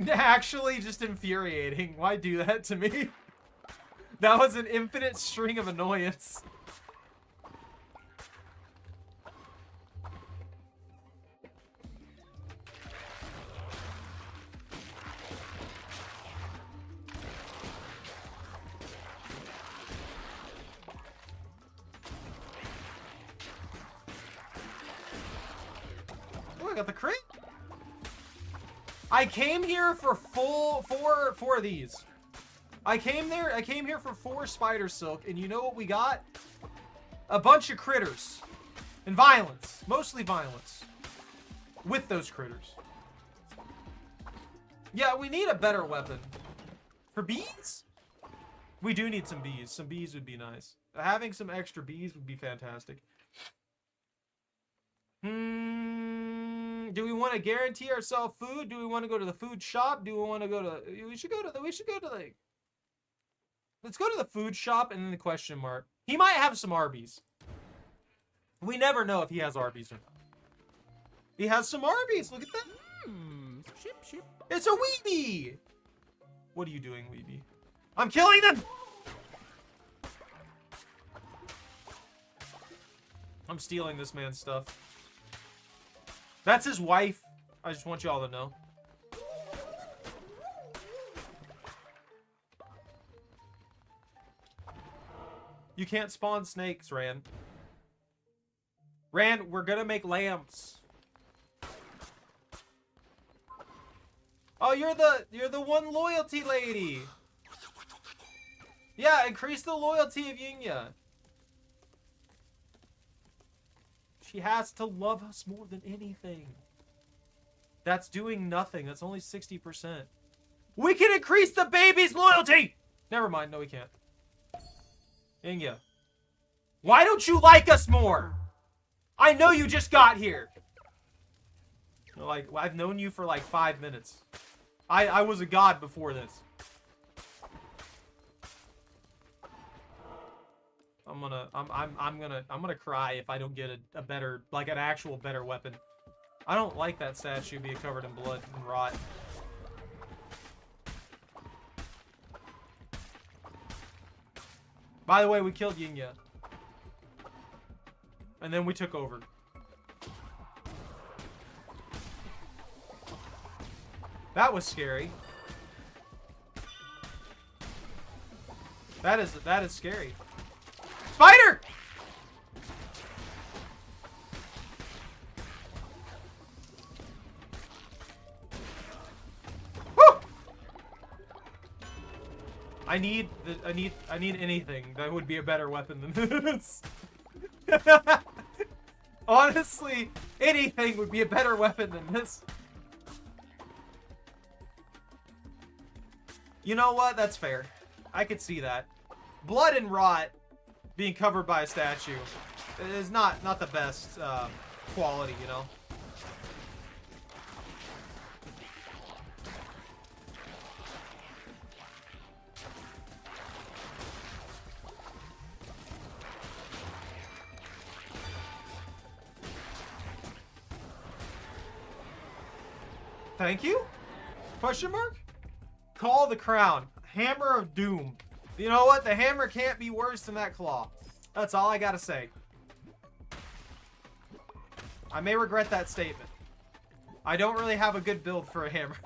Actually just infuriating. Why do that to me? That was an infinite string of annoyance. Oh, I got the crit. I came here for four of these. I came here for 4 spider silk, and you know what we got? A bunch of critters. And violence. Mostly violence. With those critters. Yeah, we need a better weapon. For bees? We do need some bees. Some bees would be nice. Having some extra bees would be fantastic. Do we want to guarantee ourselves food? Do we want to go to the food shop? Do we want to go to... We should go to the... Let's go to the food shop and then the question mark. He might have some Arby's. We never know if he has Arby's or not. He has some Arby's. Look at that. Ship, ship. It's a Weeby. What are you doing, Weeby? I'm killing them. I'm stealing this man's stuff. That's his wife. I just want you all to know. You can't spawn snakes, Rand. Rand, we're gonna make lambs. Oh, you're the one loyalty lady. Yeah, increase the loyalty of Yinya. She has to love us more than anything. That's doing nothing. That's only 60%. We can increase the baby's loyalty! Never mind. No, we can't. Yinya. Why don't you like us more? I know you just got here. Like, I've known you for like 5 minutes. I was a god before this. I'm gonna cry if I don't get a better, like an actual better weapon. I don't like that statue being covered in blood and rot. By the way, we killed Yinya. And then we took over. That was scary. That is scary. Spider! Woo! I need anything that would be a better weapon than this. Honestly, anything would be a better weapon than this. You know what? That's fair. I could see that. Blood and rot being covered by a statue is not the best quality, you know? Thank you? Question mark? Call the crown. Hammer of Doom. You know what? The hammer can't be worse than that claw. That's all I gotta say. I may regret that statement. I don't really have a good build for a hammer.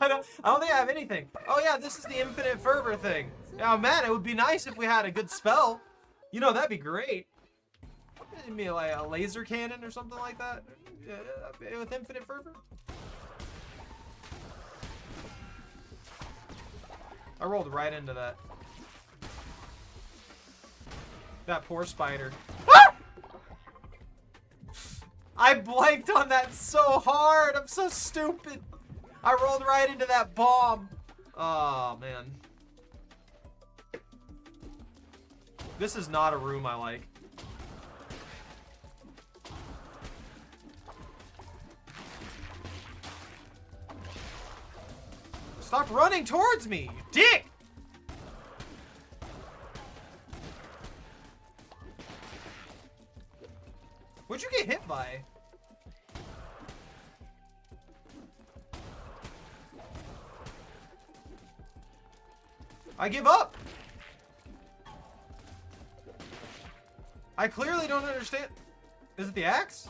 I don't think I have anything. Oh yeah, this is the infinite fervor thing. Oh man, it would be nice if we had a good spell. You know, that'd be great. Maybe like a laser cannon or something like that. With infinite fervor. I rolled right into that. That poor spider. Ah! I blanked on that so hard. I'm so stupid. I rolled right into that bomb. Oh, man. This is not a room I like. Stop running towards me, you dick! What'd you get hit by? I give up. I clearly don't understand. Is it the axe?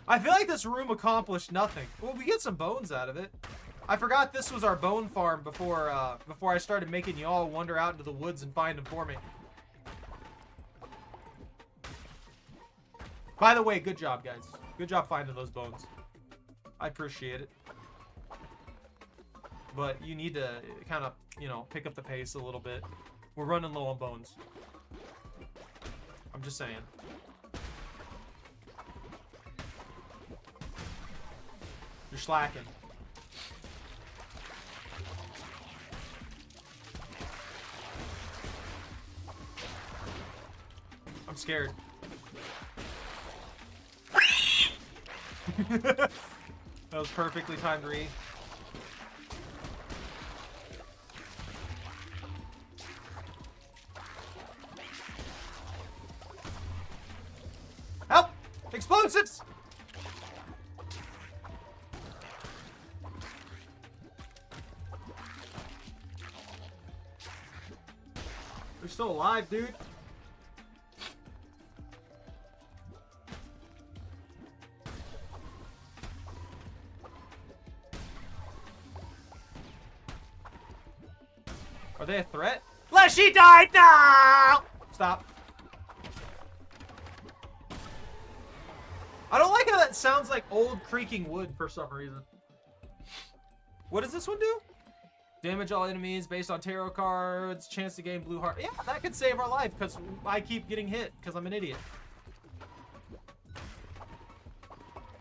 I feel like this room accomplished nothing. Well, we get some bones out of it. I forgot this was our bone farm before I started making you all wander out into the woods and find them for me. By the way, good job, guys. Good job finding those bones. I appreciate it. but you need to kind of, you know, pick up the pace a little bit. We're running low on bones. I'm just saying. You're slacking. I'm scared. That was perfectly timed re. Help! Explosives! They're still alive, dude. Are they a threat? Leshy died now! Stop. I don't like how that sounds like old creaking wood for some reason. What does this one do? Damage all enemies based on tarot cards. Chance to gain blue heart. Yeah, that could save our life because I keep getting hit because I'm an idiot.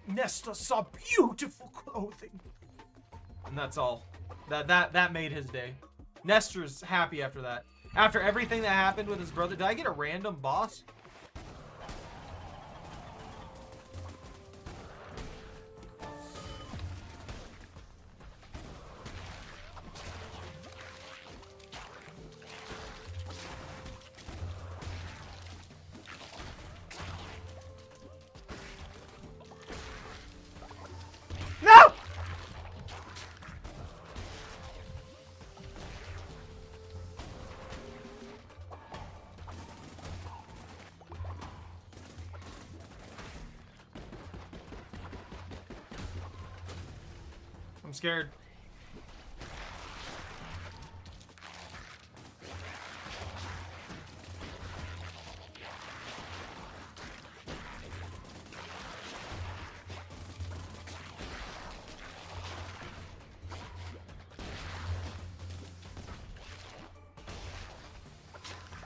Nesta saw beautiful clothing. And that's all. That made his day. Nestor's happy after that. After everything that happened with his brother. Did I get a random boss? No! I'm scared.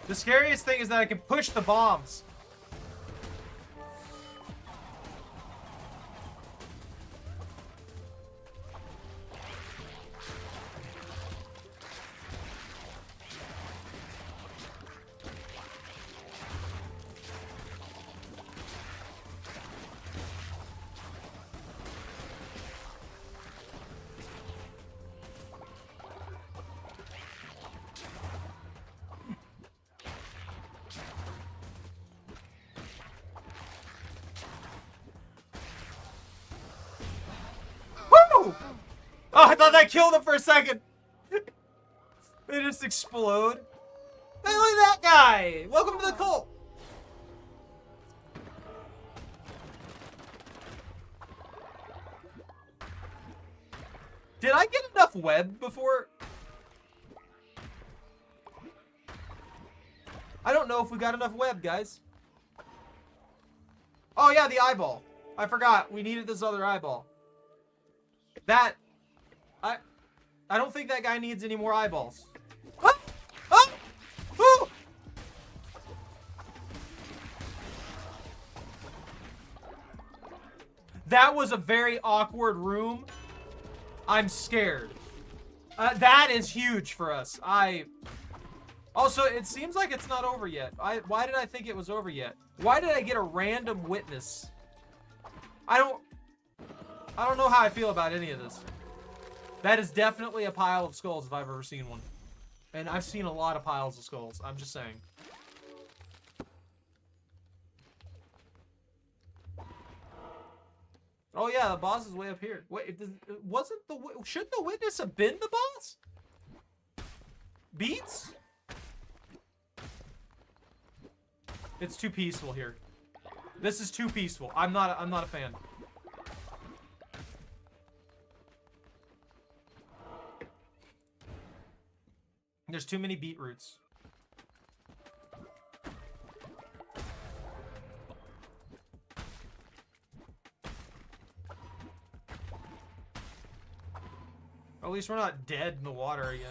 The scariest thing is that I can push the bombs. Oh, I thought that killed him for a second. They just explode. Hey, look at that guy. Welcome to the cult. Did I get enough web before? I don't know if we got enough web, guys. Oh, yeah, the eyeball. I forgot. We needed this other eyeball. I don't think that guy needs any more eyeballs. Ah! Ah! Ooh! That was a very awkward room. I'm scared. That is huge for us. Also, it seems like it's not over yet. Why did I think it was over yet? Why did I get a random witness? I don't know how I feel about any of this. That is definitely a pile of skulls if I've ever seen one. And I've seen a lot of piles of skulls. I'm just saying. Oh yeah, the boss is way up here. Wait, shouldn't the witness have been the boss? Beats? It's too peaceful here. This is too peaceful. I'm not a fan. There's too many beetroots. At least we're not dead in the water again.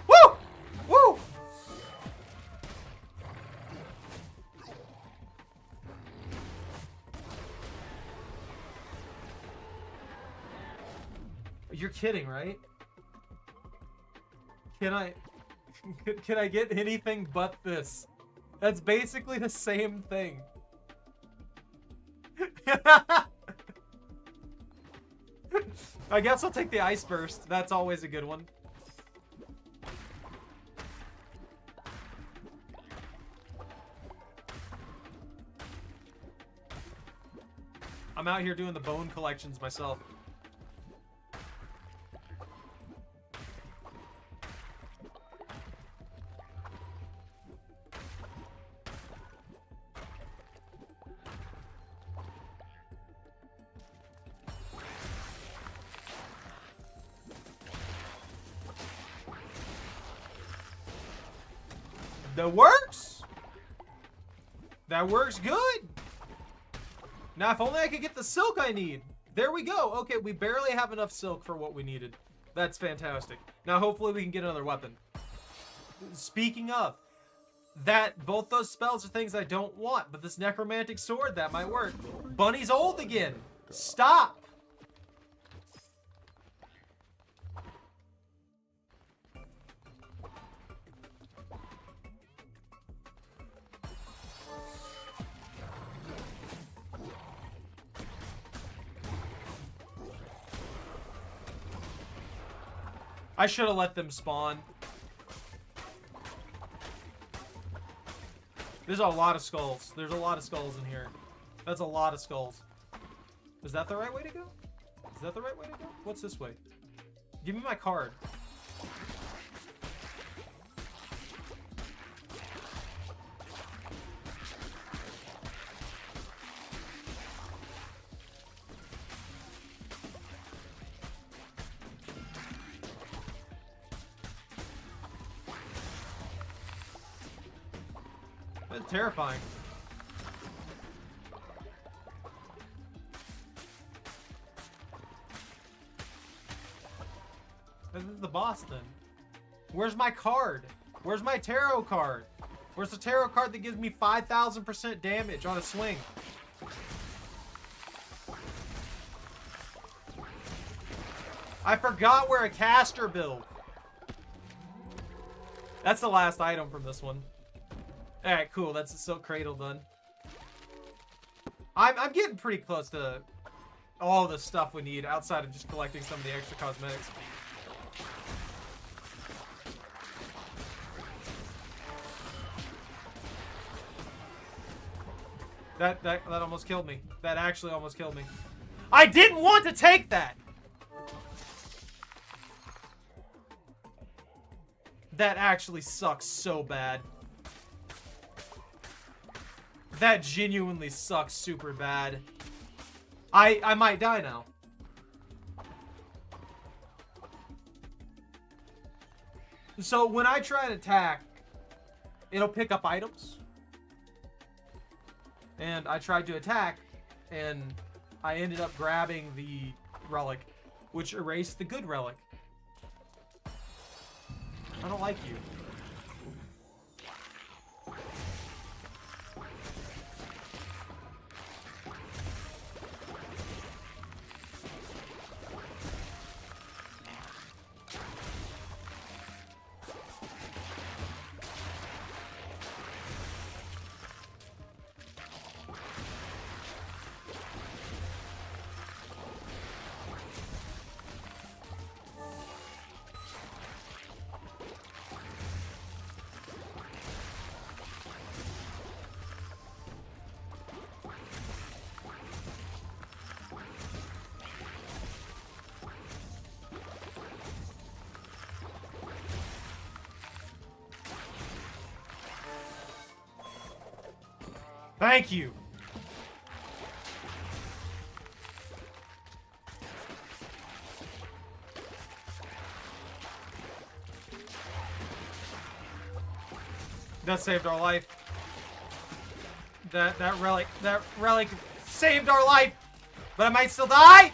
Woo! Woo! You're kidding, right? Can I get anything but this? That's basically the same thing. I guess I'll take the ice burst. That's always a good one. I'm out here doing the bone collections myself. That works. That works good. Now, if only I could get the silk I need. There we go. Okay, we barely have enough silk for what we needed. That's fantastic. Now, hopefully we can get another weapon. Speaking of, both those spells are things I don't want, but this necromantic sword, that might work. Bunny's old again. Stop. I should have let them spawn. There's a lot of skulls. There's a lot of skulls in here. That's a lot of skulls. Is that the right way to go? Is that the right way to go? What's this way? Give me my card. That's terrifying. This is the boss then. Where's my card? Where's my tarot card? Where's the tarot card that gives me 5,000% damage on a swing? I forgot we're a caster build. That's the last item from this one. Alright, cool. That's the silk cradle done. I'm getting pretty close to all the stuff we need outside of just collecting some of the extra cosmetics. That almost killed me. That actually almost killed me. I didn't want to take that! That actually sucks so bad. That genuinely sucks super bad. I might die now. So when I try and attack, it'll pick up items. And I tried to attack, and I ended up grabbing the relic, which erased the good relic. I don't like you. Thank you. That saved our life. That relic saved our life. But I might still die.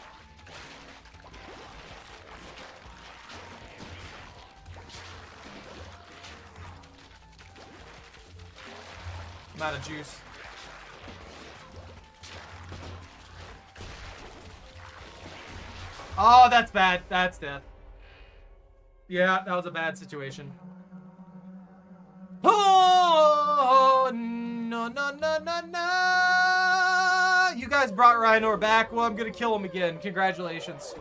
I'm out of juice. Oh, that's bad. That's death. Yeah, that was a bad situation. Oh, no, no, no, no, no. You guys brought Rhino back. Well, I'm going to kill him again. Congratulations.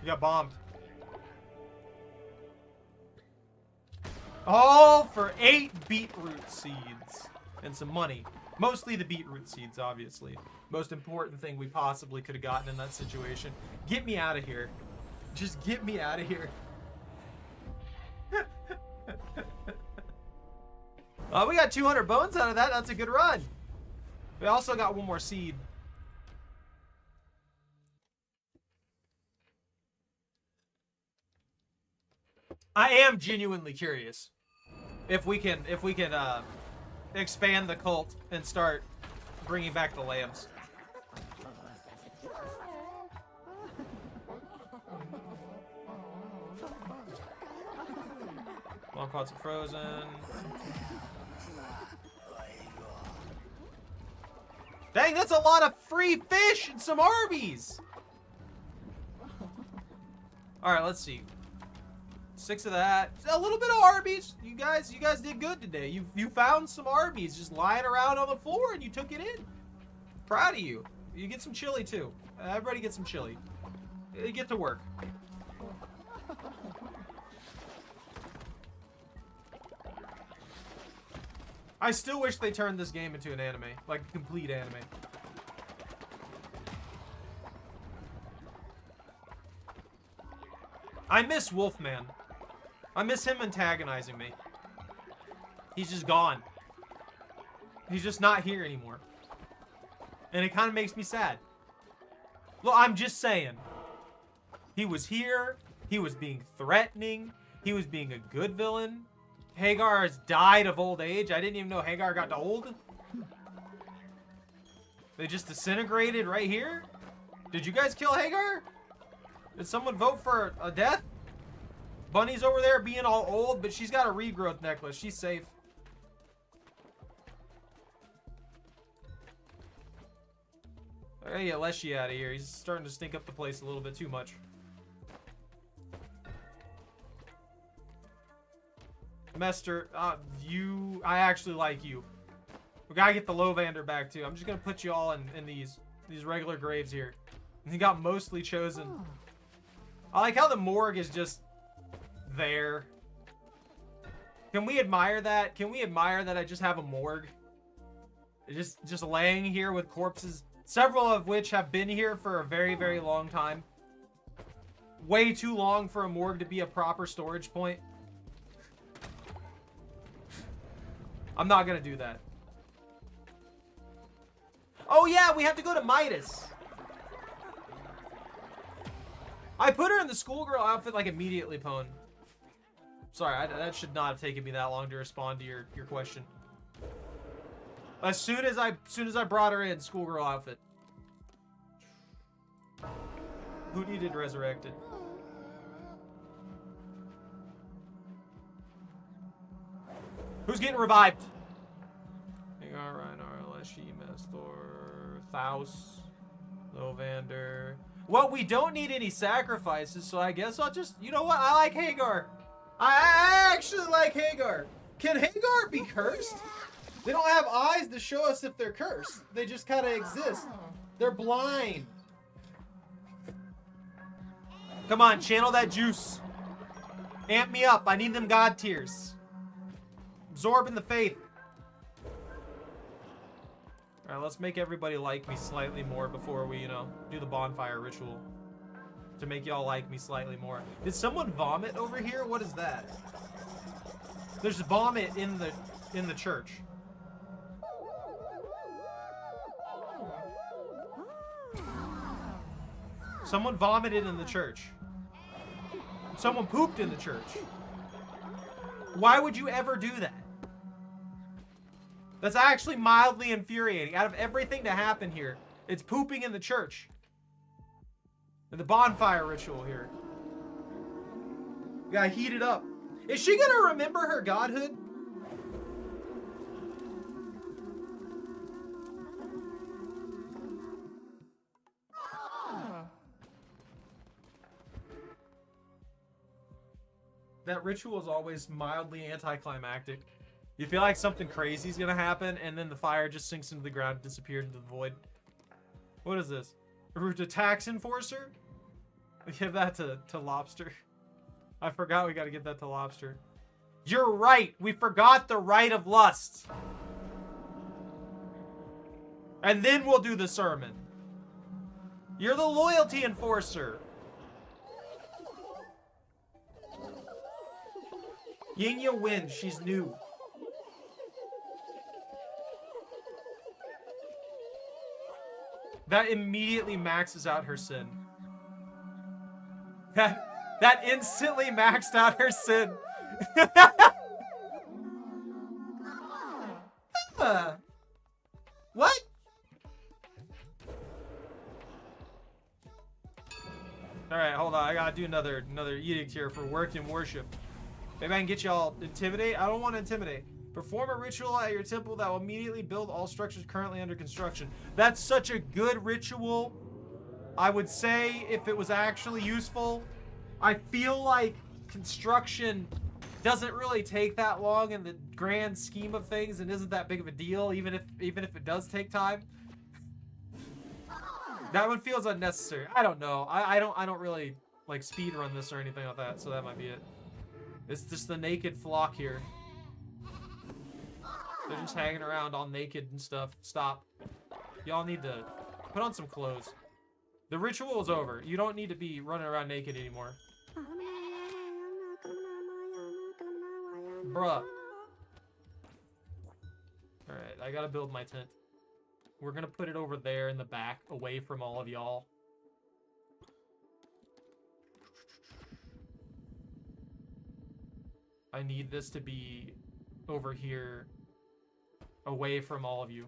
You got bombed. Oh, for 8 beetroot seeds. And some money. Mostly the beetroot seeds, obviously. Most important thing we possibly could have gotten in that situation. Get me out of here. Just get me out of here. We got 200 bones out of that. That's a good run. We also got one more seed. I am genuinely curious if we can expand the cult and start bringing back the lambs. Long pots of frozen. Dang, that's a lot of free fish and some Arby's. All right, let's see. 6 of that. A little bit of Arby's. You guys did good today. You found some Arby's just lying around on the floor and you took it in. Proud of you. You get some chili too. Everybody get some chili. You get to work. I still wish they turned this game into an anime, like a complete anime. I miss Wolfman. I miss him antagonizing me. He's just gone. He's just not here anymore. And it kind of makes me sad. Well, I'm just saying. He was here. He was being threatening. He was being a good villain. Hagar has died of old age. I didn't even know Hagar got to old. They just disintegrated right here? Did you guys kill Hagar? Did someone vote for a death? Bunny's over there being all old, but she's got a regrowth necklace. She's safe. I gotta get Leshy out of here. He's starting to stink up the place a little bit too much. Mester, I actually like you. We gotta get the Lovander back too. I'm just gonna put you all in these regular graves here. And he got mostly chosen. I like how the morgue is just there. Can we admire that? Can we admire that I just have a morgue? Just laying here with corpses, several of which have been here for a very, very long time. Way too long for a morgue to be a proper storage point. I'm not gonna do that. Oh yeah, we have to go to Midas. I put her in the schoolgirl outfit like immediately, Pwn. Sorry, that should not have taken me that long to respond to your question. As soon as I brought her in, schoolgirl outfit. Who needed resurrected? Who's getting revived? Hagar, Reinar, Leshy, Mestor, Thaus, Lovander. Well, we don't need any sacrifices, so I guess I'll just... You know what? I like Hagar. I actually like Hagar. Can Hagar be cursed? They don't have eyes to show us if they're cursed. They just kind of exist. They're blind. Come on, channel that juice. Amp me up. I need them God tears. Absorb in the faith. Alright, let's make everybody like me slightly more before we, do the bonfire ritual. To make y'all like me slightly more. Did someone vomit over here? What is that? There's vomit in the church. Someone vomited in the church. Someone pooped in the church. Why would you ever do that? That's actually mildly infuriating. Out of everything to happen here, it's pooping in the church. And the bonfire ritual here. You gotta heat it up. Is she gonna remember her godhood? That ritual is always mildly anticlimactic. You feel like something crazy is gonna happen, and then the fire just sinks into the ground and disappears into the void. What is this? A tax enforcer? Give that to Lobster. I forgot we gotta give that to Lobster. You're right! We forgot the right of lust! And then we'll do the sermon. You're the loyalty enforcer! Yinya wins. She's new. That immediately maxes out her sin. That instantly maxed out her sin. What? Alright, hold on. I gotta do another edict here for work and worship. Maybe I can get y'all intimidate. I don't want to intimidate. Perform a ritual at your temple that will immediately build all structures currently under construction. That's such a good ritual. I would say if it was actually useful. I feel like construction doesn't really take that long in the grand scheme of things and isn't that big of a deal, even if it does take time. That one feels unnecessary. I don't know. I don't really like speed run this or anything like that, so that might be it. It's just the naked flock here. They're just hanging around all naked and stuff. Stop. Y'all need to put on some clothes. The ritual is over. You don't need to be running around naked anymore. Bruh. Alright, I gotta build my tent. We're gonna put it over there in the back, away from all of y'all. I need this to be over here, away from all of you.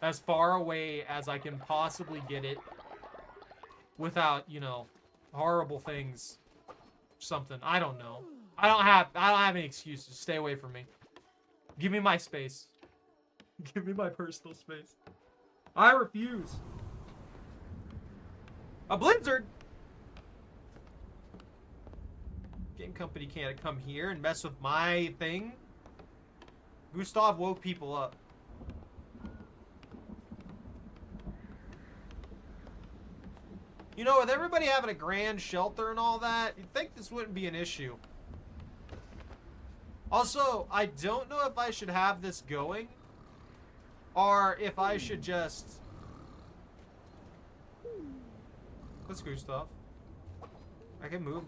As far away as I can possibly get it without, you know, horrible things. Something. I don't know. I don't have any excuses. Stay away from me. Give me my space. Give me my personal space. I refuse. A blizzard? Game company can't come here and mess with my thing. Gustav woke people up. You know, with everybody having a grand shelter and all that, you'd think this wouldn't be an issue. Also, I don't know if I should have this going, or if I should just... Let's Gustav. I can move.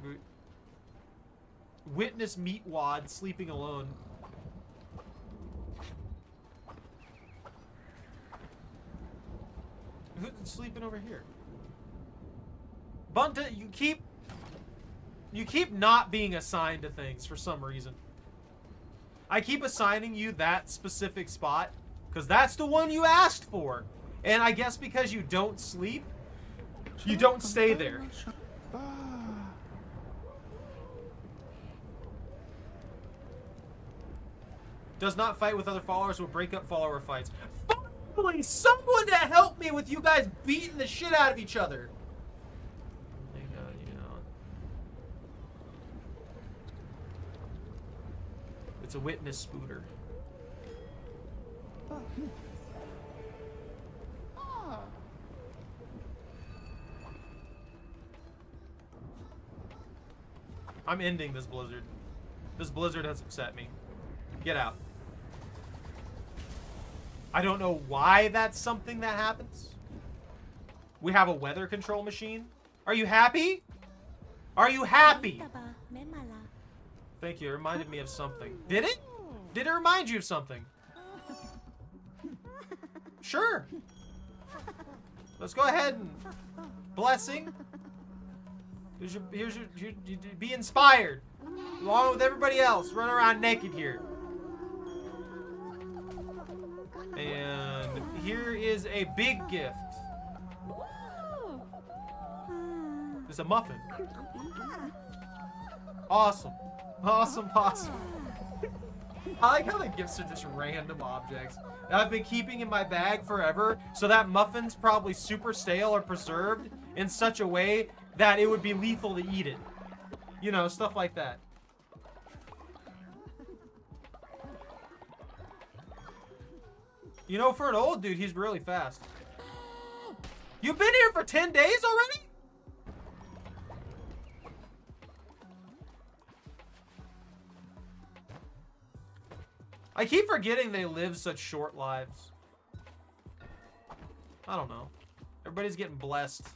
Witness Meatwad sleeping alone. Who's sleeping over here? Bunta, you keep not being assigned to things for some reason. I keep assigning you that specific spot because that's the one you asked for. And I guess because you don't sleep, you don't stay there. Does not fight with other followers, will break up follower fights. Finally, someone to help me with you guys beating the shit out of each other. It's a witness spooter. I'm ending this blizzard. This blizzard has upset me. Get out. I don't know why that's something that happens. We have a weather control machine. Are you happy? Are you happy? Thank you. It reminded me of something. Did it? Did it remind you of something? Sure. Let's go ahead and... Blessing. Be inspired. Along with everybody else. Run around naked here. And here is a big gift. There's a muffin. Awesome. Awesome possum. I like how the gifts are just random objects that I've been keeping in my bag forever, so that muffin's probably super stale or preserved in such a way that it would be lethal to eat it. You know, stuff like that. You know, for an old dude, he's really fast. You've been here for 10 days already? I keep forgetting they live such short lives. I don't know. Everybody's getting blessed.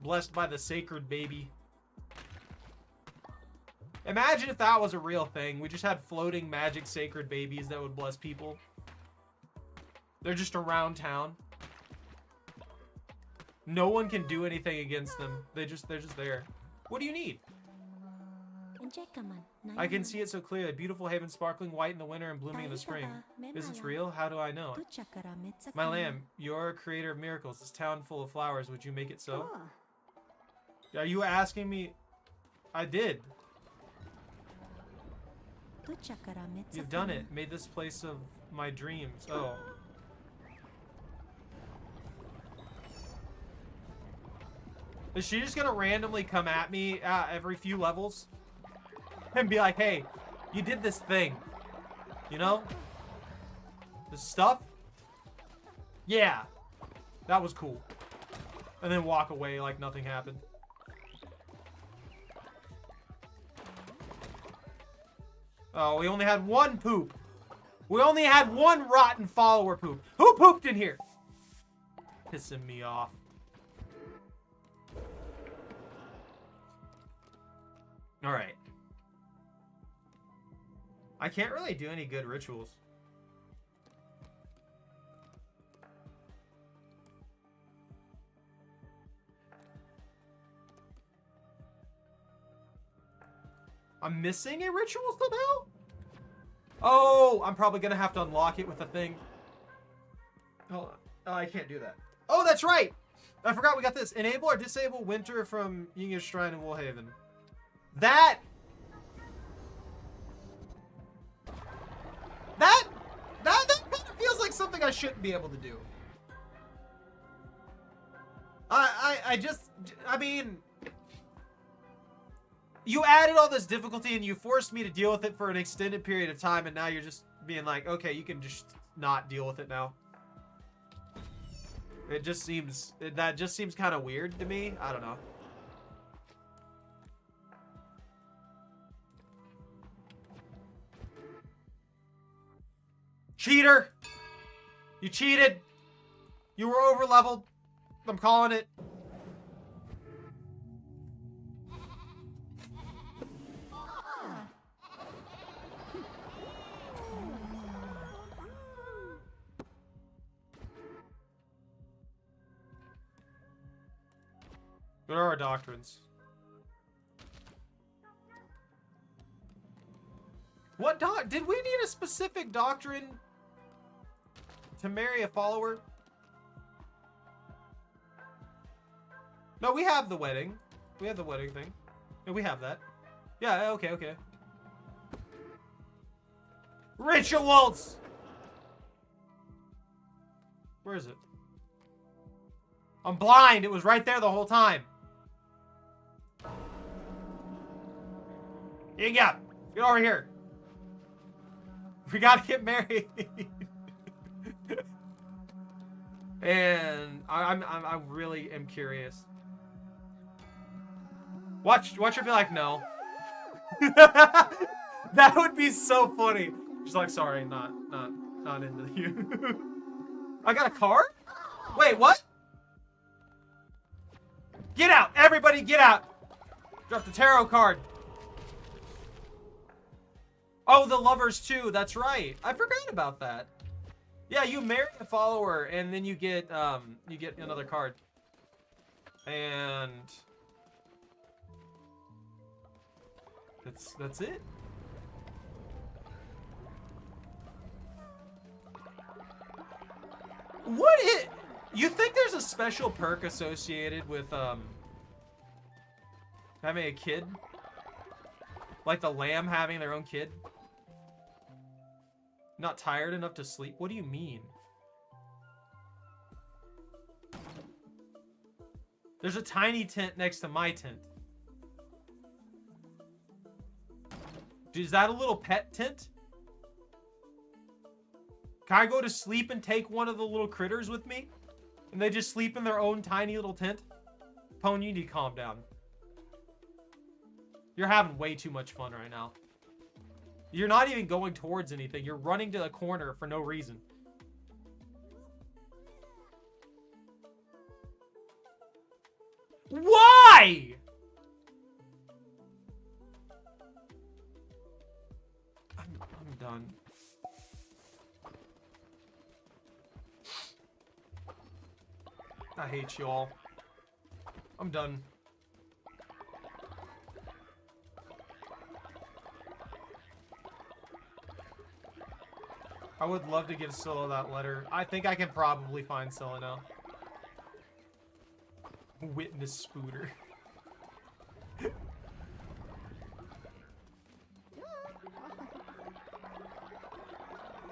Blessed by the sacred baby. Imagine if that was a real thing. We just had floating magic sacred babies that would bless people. They're just around town. No one can do anything against them. They're just there. What do you need? I can see it so clearly. Beautiful haven, sparkling white in the winter and blooming in the spring. Is this real? How do I know it? My lamb, you're a creator of miracles. This town full of flowers. Would you make it so? Are you asking me? I did. You've done it. Made this place of my dreams. Oh. Is she just gonna randomly come at me every few levels? And be like, hey, you did this thing. You know? This stuff? Yeah. That was cool. And then walk away like nothing happened. Oh, we only had one poop. We only had one rotten follower poop. Who pooped in here? Pissing me off. Alright. I can't really do any good rituals. I'm missing a ritual somehow? Oh, I'm probably gonna have to unlock it with a thing. Hold on. Oh, I can't do that. Oh, that's right! I forgot we got this. Enable or disable winter from Yinga's Shrine in Woolhaven. That kind of feels like something I shouldn't be able to do. I mean, you added all this difficulty and you forced me to deal with it for an extended period of time, and now you're just being like, okay, you can just not deal with it now. That just seems kind of weird to me. I don't know. Cheater! You cheated! You were over leveled. I'm calling it. What are our doctrines? What did we need a specific doctrine to marry a follower? No, we have the wedding. We have the wedding thing. Yeah, we have that. Yeah, okay, okay. Rituals! Where is it? I'm blind. It was right there the whole time. Here you go. Get over here. We gotta get married. And I really am curious. Watch her be like, no. That would be so funny. She's like, sorry, not into you. I got a card? Wait, what? Get out! Everybody get out! Drop the tarot card. Oh, the lovers too. That's right. I forgot about that. Yeah, you marry a follower and then you get another card. And That's it. You think there's a special perk associated with having a kid? Like the lamb having their own kid? Not tired enough to sleep? What do you mean? There's a tiny tent next to my tent. Dude, is that a little pet tent? Can I go to sleep and take one of the little critters with me? And they just sleep in their own tiny little tent? Pone, you need to calm down. You're having way too much fun right now. You're not even going towards anything. You're running to the corner for no reason. Why? I'm done. I hate y'all. I'm done. I would love to give Scylla that letter. I think I can probably find Scylla now. Witness Spooter.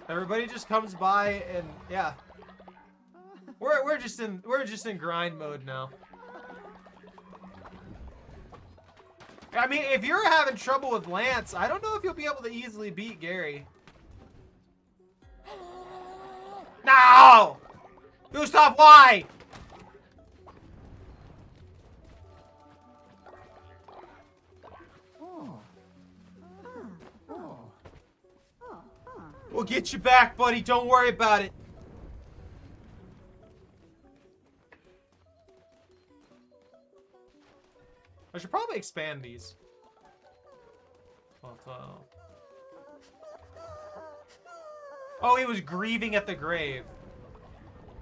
Everybody just comes by and yeah. We're just in grind mode now. I mean, if you're having trouble with Lance, I don't know if you'll be able to easily beat Gary. No! Gustav, why? We'll get you back, buddy. Don't worry about it. I should probably expand these. Oh, he was grieving at the grave.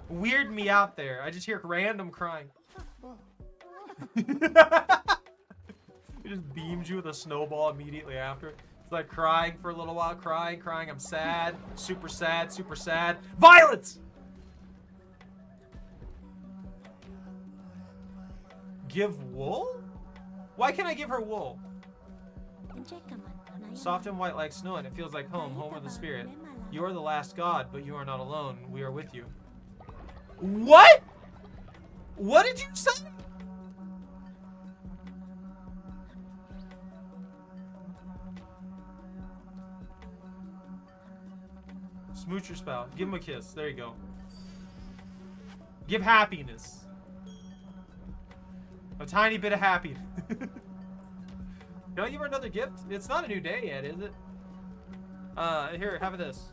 Weird me out there. I just hear random crying. He just beams you with a snowball immediately after. It's like crying for a little while. Crying. I'm sad. Super sad. Violence! Give wool? Why can't I give her wool? Soft and white like snow, and it feels like home of the spirit. You are the last god, but you are not alone. We are with you. What? What did you say? Smooch your spouse. Give him a kiss. There you go. Give happiness. A tiny bit of happiness. Can I give her another gift? It's not a new day yet, is it? Here, have this.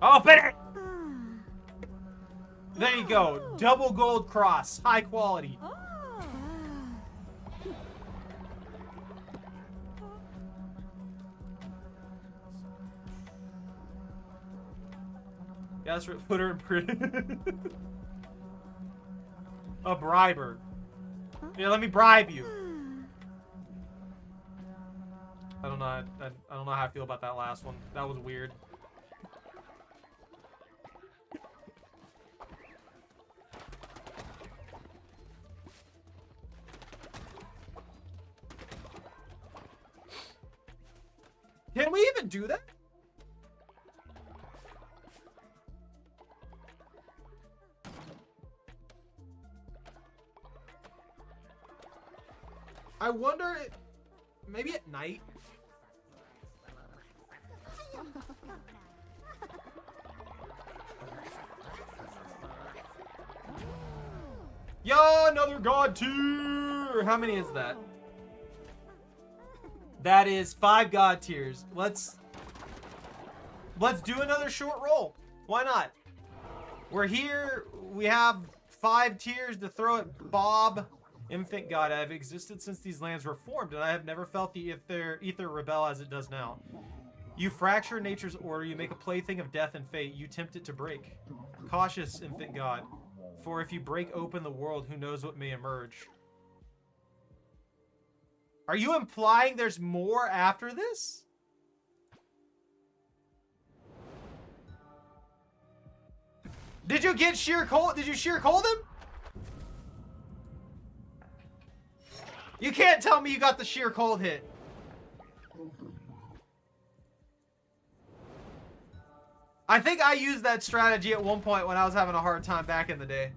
Oh, better! There you go. Double gold cross. High quality. Yeah, that's right. Put her in prison. A briber. Yeah, let me bribe you. I don't know. I don't know how I feel about that last one. That was weird. Can we even do that? I wonder, maybe at night. Yo, another god tier. How many is that? That is 5 god tiers. Let's do another short roll. Why not? We're here. We have 5 tiers to throw at Bob. Infant god, I have existed since these lands were formed, and I have never felt the ether rebel as it does now. You fracture nature's order, you make a plaything of death and fate, you tempt it to break. Cautious, infant god, for if you break open the world, who knows what may emerge. Are you implying there's more after this? Did you get sheer cold? Did you sheer cold him? You can't tell me you got the sheer cold hit. I think I used that strategy at one point when I was having a hard time back in the day.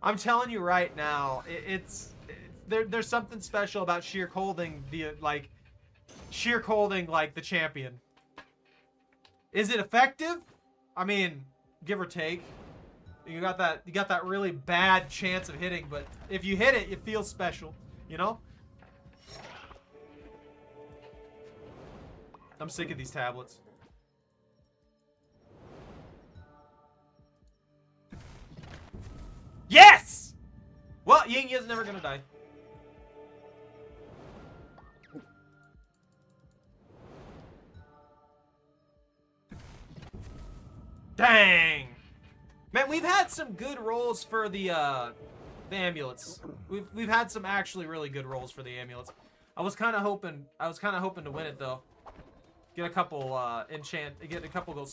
I'm telling you right now, there's something special about sheer colding the the champion. Is it effective? I mean, give or take. You got that really bad chance of hitting, but if you hit it, it feels special, you know? I'm sick of these tablets. Yes! Well, Ying is never gonna die. Dang! Man, we've had some good rolls for the amulets. We've had some actually really good rolls for the amulets. I was kind of hoping to win it though. Get a couple get a couple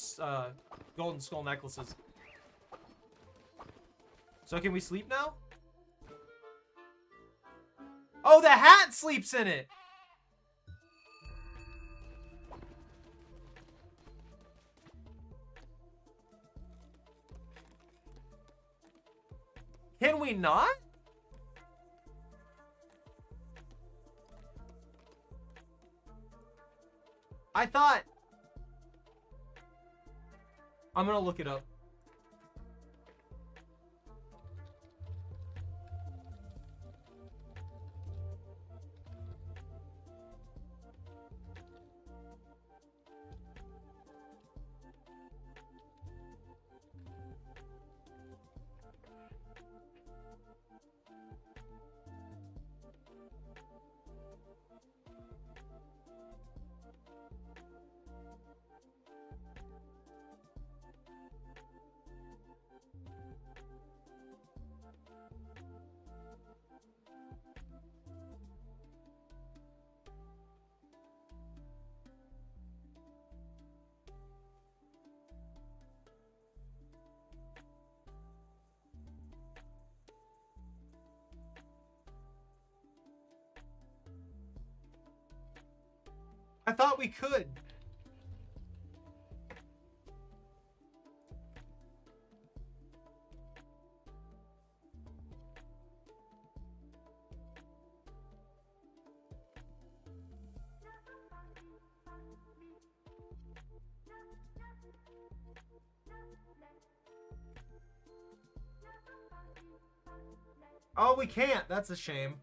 golden skull necklaces. So can we sleep now? Oh, the hat sleeps in it. Can we not? I thought... I'm gonna look it up. I thought we could. Oh, we can't. That's a shame.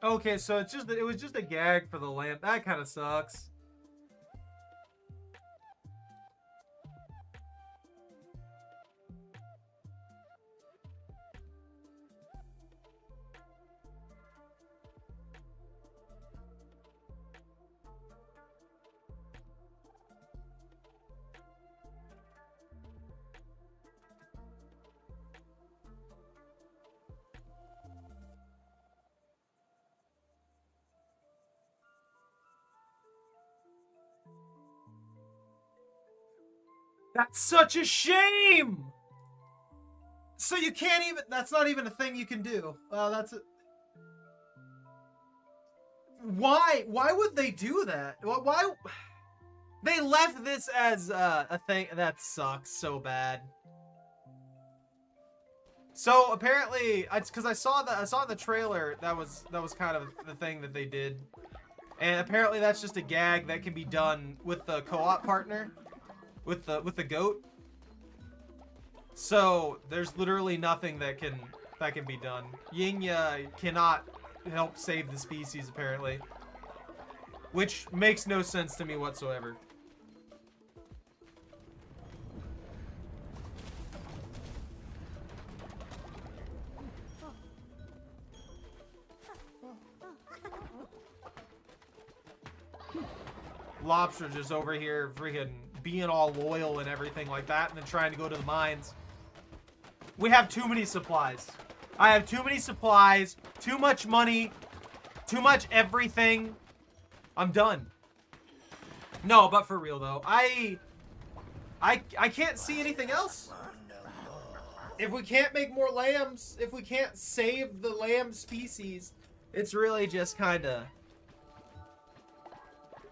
Okay, so it was just a gag for the lamp. That kind of sucks. That's such a shame! So you can't even... That's not even a thing you can do. That's... Why? Why would they do that? Why? They left this as a thing. That sucks so bad. So apparently, it's because I saw in the trailer that was kind of the thing that they did, and apparently that's just a gag that can be done with the co-op partner, with the goat. So there's literally nothing that can be done. Yinya cannot help save the species apparently, which makes no sense to me whatsoever. Lobster just over here freaking being all loyal and everything like that, and then trying to go to the mines. We have too many supplies. I have too many supplies, too much money, too much everything. I'm done. No, but for real though, I can't see anything else. If we can't make more lambs, if we can't save the lamb species, it's really just kind of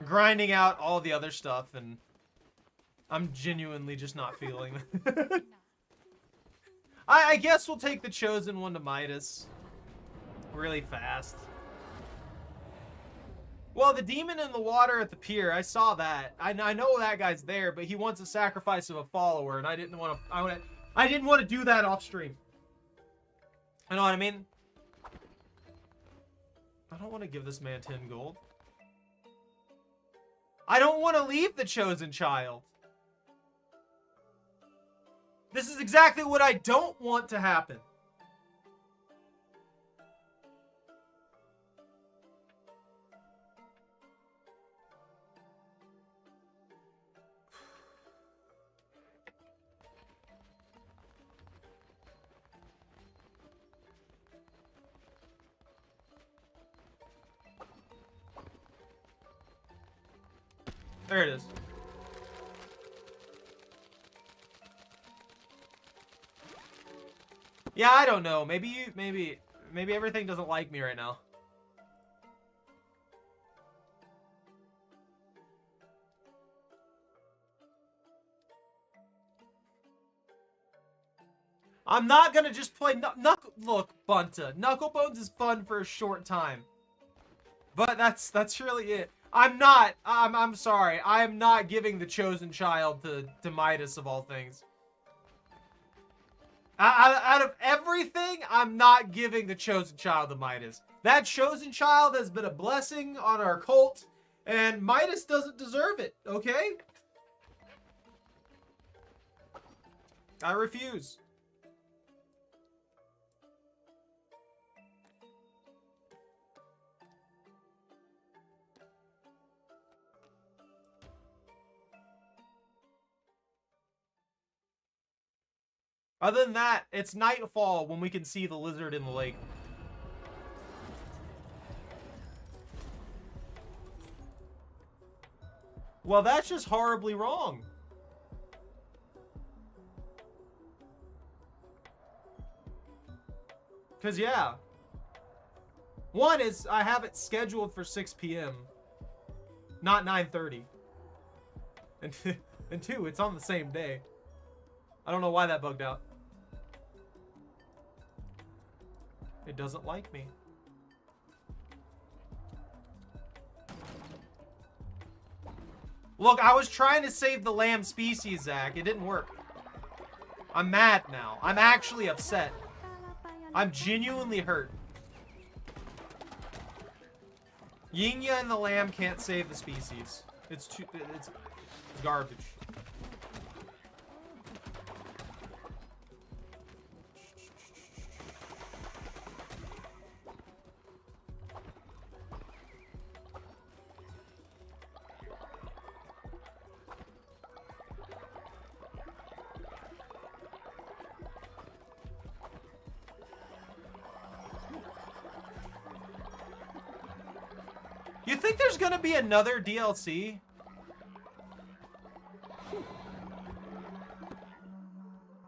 grinding out all the other stuff, and I'm genuinely just not feeling it. I guess we'll take the chosen one to Midas really fast. Well, the demon in the water at the pier, I saw that. I know that guy's there, but he wants a sacrifice of a follower, and I didn't want to do that off stream. You know what I mean? I don't want to give this man 10 gold. I don't want to leave the chosen child. This is exactly what I don't want to happen. There it is. Yeah, I don't know. Maybe everything doesn't like me right now. I'm not gonna just play look, Bunta. Knucklebones is fun for a short time. But that's really it. I'm sorry. I am not giving the chosen child to Midas of all things. Out of everything, I'm not giving the chosen child to Midas. That chosen child has been a blessing on our cult, and Midas doesn't deserve it, okay? I refuse. Other than that, it's nightfall when we can see the lizard in the lake. Well, that's just horribly wrong. Because, yeah. One is, I have it scheduled for 6 p.m. Not 9:30. And two, it's on the same day. I don't know why that bugged out. It doesn't like me. Look, I was trying to save the lamb species, Zach. It didn't work. I'm mad now. I'm actually upset. I'm genuinely hurt. Yinya and the lamb can't save the species. It's garbage. You think there's gonna be another DLC?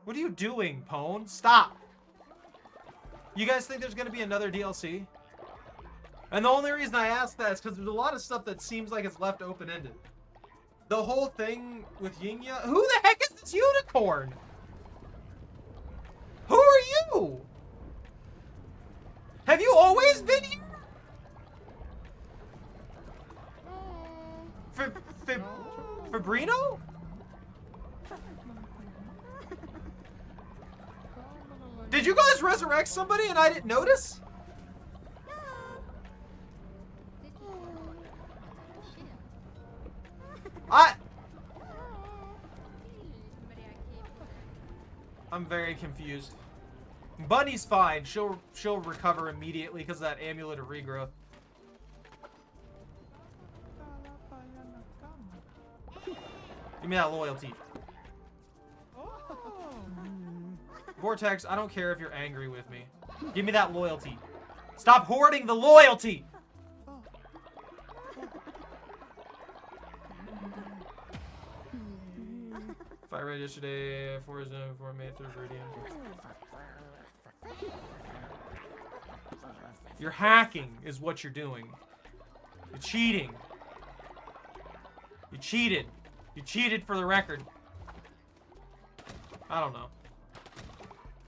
What are you doing, Pwn? Stop. You guys think there's gonna be another DLC? And the only reason I ask that is because there's a lot of stuff that seems like it's left open-ended. The whole thing with Yinya. Who the heck is this unicorn? Who are you? Have you always been here? Fabrino? Did you guys resurrect somebody and I didn't notice? I'm very confused. Bunny's fine. She'll recover immediately because of that amulet of regrowth. Give me that loyalty. Vortex, I don't care if you're angry with me. Give me that loyalty. Stop hoarding the loyalty! Fire red yesterday, 4 zone, 4 May, 3rd Viridian. You're hacking is what you're doing. You're cheating. You cheated. You cheated for the record. I don't know.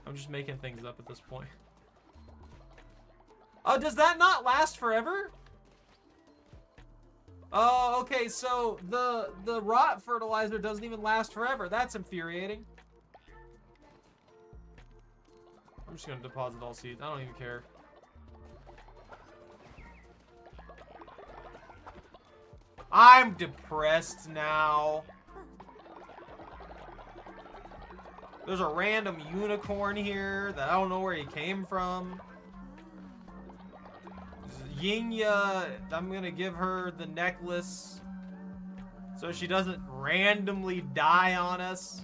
I'm just making things up at this point. Oh, does that not last forever? Oh, okay, so the rot fertilizer doesn't even last forever. That's infuriating. I'm just gonna deposit all seeds. I don't even care. I'm depressed now. There's a random unicorn here that I don't know where he came from. Yinya, I'm gonna give her the necklace so she doesn't randomly die on us.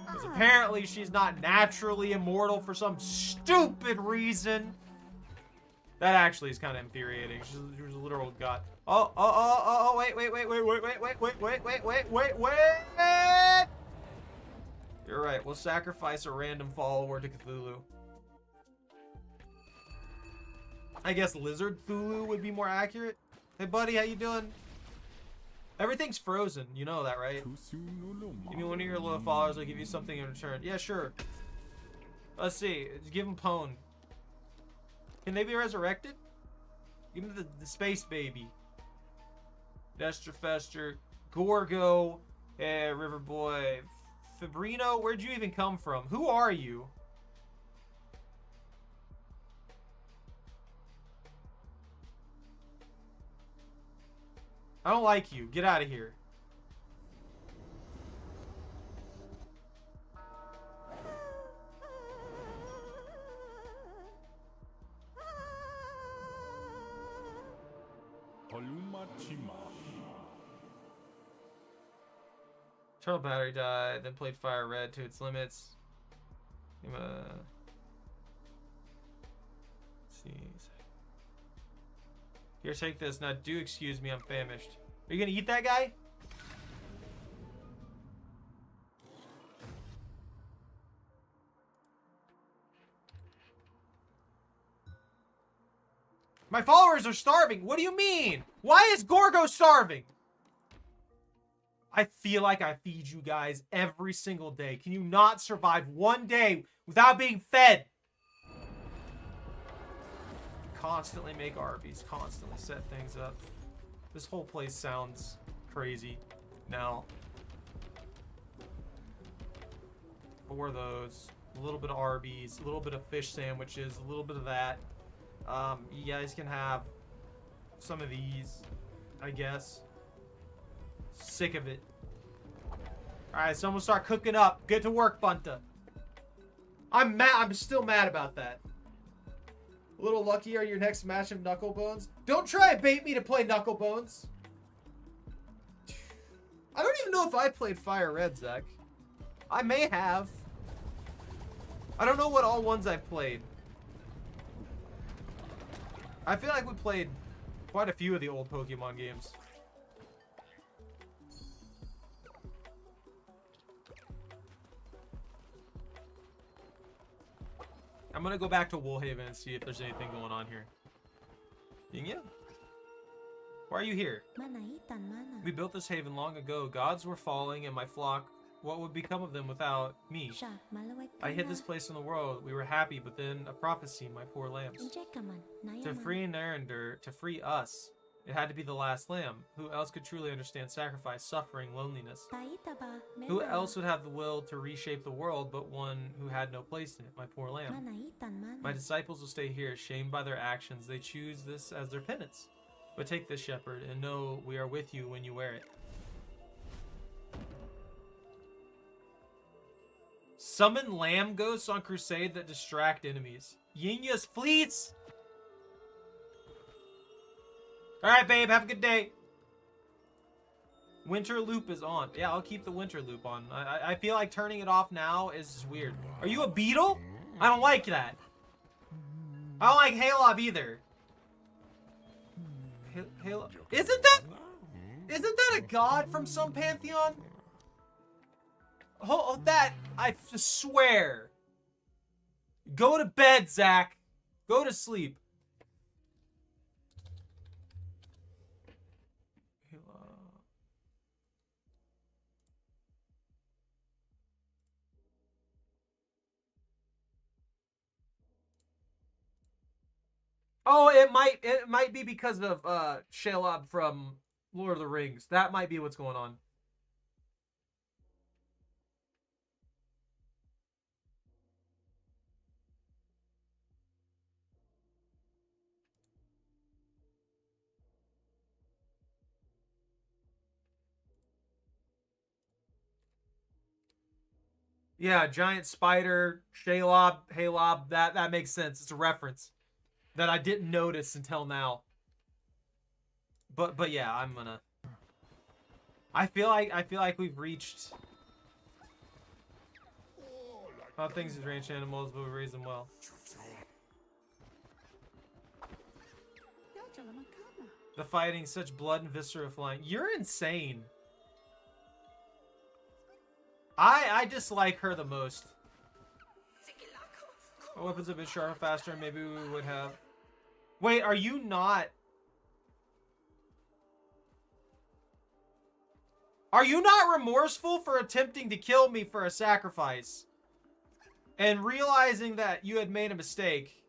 Because apparently she's not naturally immortal for some stupid reason. That actually is kind of infuriating. She's a literal god. Oh, wait. You're right. We'll sacrifice a random follower to Cthulhu. I guess Lizard Cthulhu would be more accurate. Hey, buddy, how you doing? Everything's frozen. You know that, right? Give me one of your little followers. I'll give you something in return. Yeah, sure. Let's see. Give them Pwn. Can they be resurrected? Give me the space baby. Dester Fester. Gorgo. River Boy. Fabrino, where'd you even come from? Who are you? I don't like you. Get out of here. Turtle battery died, then played Fire Red to its limits. Let's see. Here, take this. Now, do excuse me, I'm famished. Are you gonna eat that guy? My followers are starving. What do you mean? Why is Gorgo starving? I feel like I feed you guys every single day. Can you not survive one day without being fed? Constantly make Arby's, constantly set things up. This whole place sounds crazy now. 4 of those, a little bit of Arby's, a little bit of fish sandwiches, a little bit of that. You guys can have some of these, I guess. Sick of it. Alright, someone start cooking up. Get to work, Bunta. I'm mad. I'm still mad about that. A little lucky on your next match of Knucklebones. Don't try and bait me to play Knucklebones. I don't even know if I played Fire Red, Zach. I may have. I don't know what all ones I played. I feel like we played quite a few of the old Pokemon games. I'm gonna go back to Woolhaven and see if there's anything going on here. Yeah. Why are you here? We built this haven long ago. Gods were falling and my flock. What would become of them without me? I hid this place in the world. We were happy, but then a prophecy, my poor lambs. To free Narander, to free us, it had to be the last lamb. Who else could truly understand sacrifice, suffering, loneliness? Who else would have the will to reshape the world but one who had no place in it? My poor lamb. My disciples will stay here, shamed by their actions. They choose this as their penance. But take this, shepherd, and know we are with you when you wear it. Summon lamb ghosts on crusade that distract enemies. Yinya's fleets! Alright, babe, have a good day. Winter loop is on. Yeah, I'll keep the winter loop on. I feel like turning it off now is weird. Are you a beetle? I don't like that. I don't like Halob either. Isn't that a god from some pantheon? Oh, that, I swear. Go to bed, Zach. Go to sleep. Oh, it might be because of Shelob from Lord of the Rings. That might be what's going on. Yeah, giant spider, Shelob, Halob, that makes sense. It's a reference that I didn't notice until now. But yeah, I'm gonna. I feel like we've reached how things as ranch animals, but we raise them well. The fighting, such blood and viscera flying. You're insane. I dislike her the most. Our weapon's a bit sharper, faster, maybe we would have. Wait, are you not? Are you not remorseful for attempting to kill me for a sacrifice? And realizing that you had made a mistake.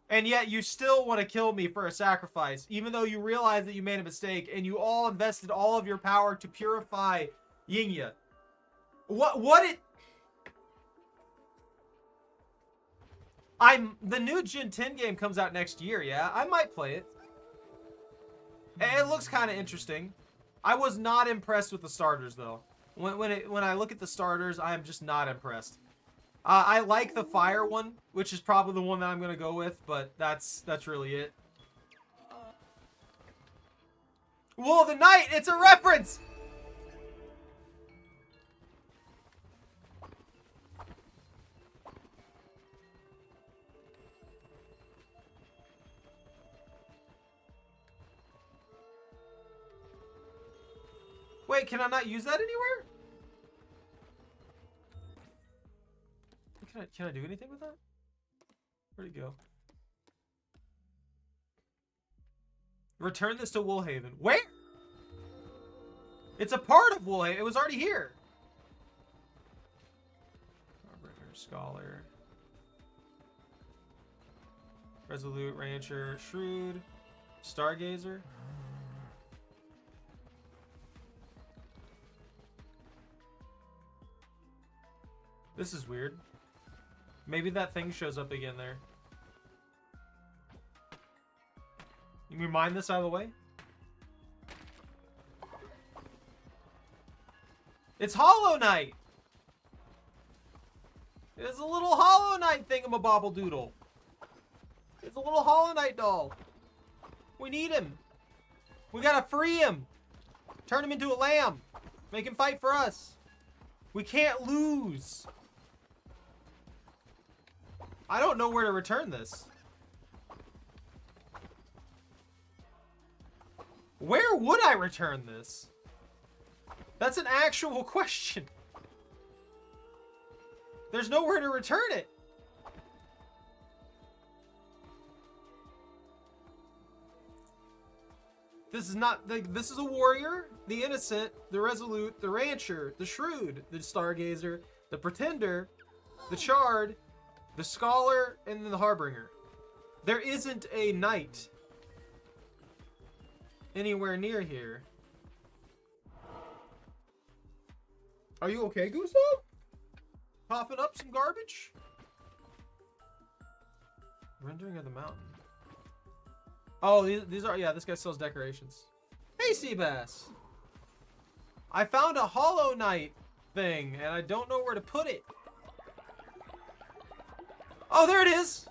And yet you still want to kill me for a sacrifice. Even though you realize that you made a mistake. And you all invested all of your power to purify Yinya. The new Gen 10 game comes out next year, yeah? I might play it. It looks kind of interesting. I was not impressed with the starters, though. When I look at the starters, I am just not impressed. I like the fire one, which is probably the one that I'm going to go with, but that's really it. Wool of the Night! It's a reference! Wait, can I not use that anywhere? Can I do anything with that? Where'd it go? Return this to Woolhaven. Where? It's a part of Woolhaven. It was already here. Arbiter, Scholar. Resolute, Rancher, Shrewd. Stargazer. This is weird. Maybe that thing shows up again there. You can mine this out of the way? It's Hollow Knight! It's a little Hollow Knight thingamabobble doodle. It's a little Hollow Knight doll. We need him. We gotta free him. Turn him into a lamb. Make him fight for us. We can't lose. I don't know where to return this. Where would I return this? That's an actual question. There's nowhere to return it. This is not, this is a warrior, the innocent, the resolute, the rancher, the shrewd, the stargazer, the pretender, the charred, the scholar, and then the harbinger. There isn't a knight anywhere near here. Are you okay, Gustav? Popping up some garbage? Rendering of the mountain. Oh, these are, yeah, this guy sells decorations. Hey, Seabass. I found a Hollow Knight thing, and I don't know where to put it. Oh, there it is.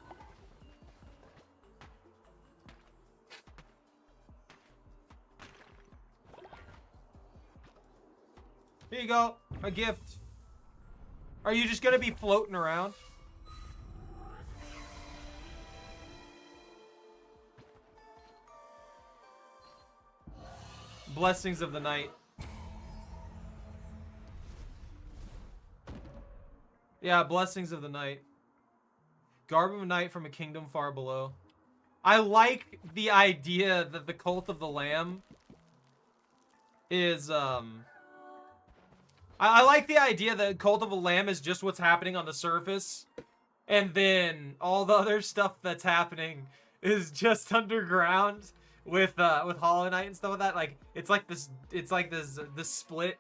Here you go, a gift. Are you just gonna be floating around? Blessings of the night. Yeah, blessings of the night. Garb of a knight from a kingdom far below. I like the idea that the cult of the lamb is, I like the idea that cult of a lamb is just what's happening on the surface. And then all the other stuff that's happening is just underground. With Hollow Knight and stuff like that, like it's like this split,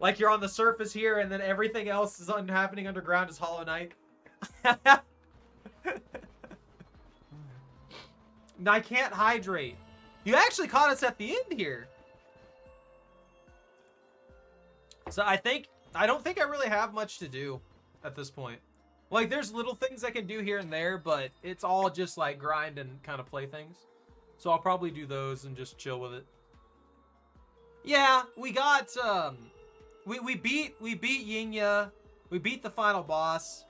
like you're on the surface here, and then everything else is happening underground is Hollow Knight. I can't hydrate. You actually caught us at the end here. So I don't think I really have much to do at this point. Like there's little things I can do here and there, but it's all just like grind and kind of play things. So I'll probably do those and just chill with it. Yeah, we got we beat Yinya. We beat the final boss.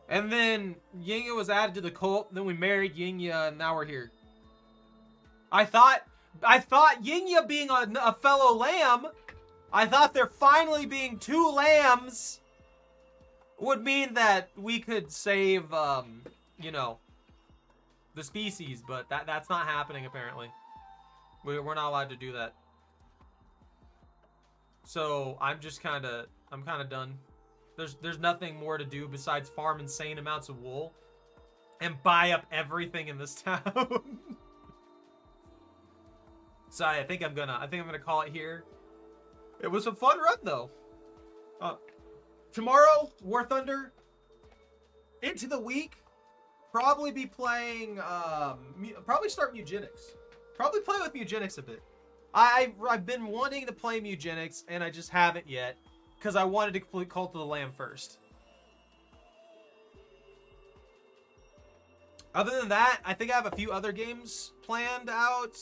And then Yinya was added to the cult, then we married Yinya, and now we're here. I thought Yinya being a fellow lamb, I thought there finally being 2 lambs would mean that we could save you know, the species, but that's not happening apparently. We're not allowed to do that. So I'm kind of done. There's nothing more to do besides farm insane amounts of wool and buy up everything in this town. So I think I'm gonna call it here. It was a fun run though. Tomorrow, War Thunder. Into the week. Probably be playing, probably start Mugenics. Probably play with Mugenics a bit. I've been wanting to play Mugenics, and I just haven't yet, because I wanted to complete Cult of the Lamb first. Other than that, I think I have a few other games planned out.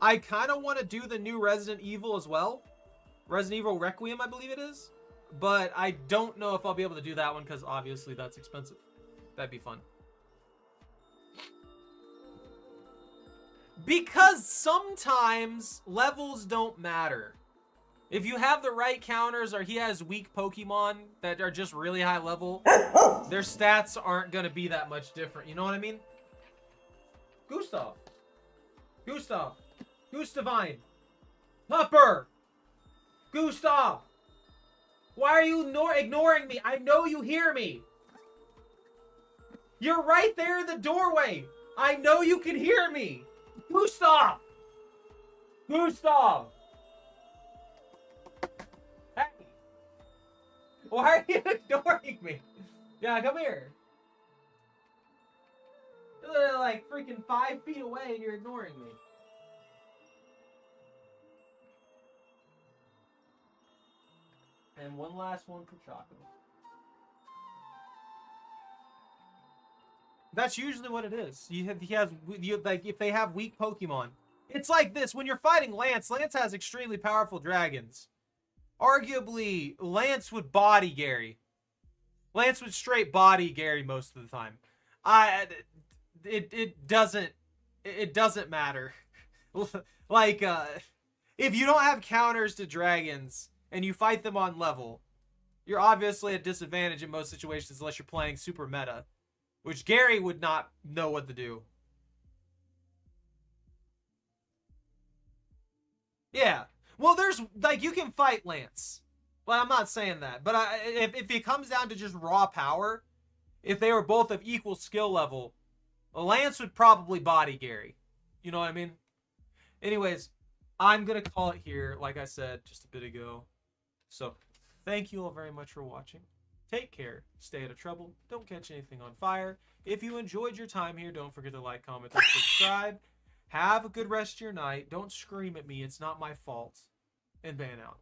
I kind of want to do the new Resident Evil as well. Resident Evil Requiem, I believe it is. But I don't know if I'll be able to do that one, because obviously that's expensive. That'd be fun. Because sometimes levels don't matter. If you have the right counters or he has weak Pokemon that are just really high level, their stats aren't going to be that much different. You know what I mean? Gustav. Gustavine. Pupper. Gustav. Why are you ignoring me? I know you hear me. You're right there in the doorway. I know you can hear me. Gustav! Gustav! Hey! Why are you ignoring me? Yeah, come here. You're like freaking 5 feet away and you're ignoring me. And one last one for Choco. That's usually what it is. Like if they have weak Pokemon. It's like this, when you're fighting Lance, Lance has extremely powerful dragons. Arguably, Lance would body Gary. Lance would straight body Gary most of the time. It doesn't matter. Like, if you don't have counters to dragons and you fight them on level, you're obviously at a disadvantage in most situations unless you're playing super meta. Which Gary would not know what to do. Yeah. Well, there's like you can fight Lance. Well, I'm not saying that, but if it comes down to just raw power, if they were both of equal skill level, Lance would probably body Gary. You know what I mean? Anyways, I'm gonna call it here. Like I said just a bit ago. So, thank you all very much for watching. Take care. Stay out of trouble. Don't catch anything on fire. If you enjoyed your time here, don't forget to like, comment, and subscribe. Have a good rest of your night. Don't scream at me. It's not my fault. And ban out.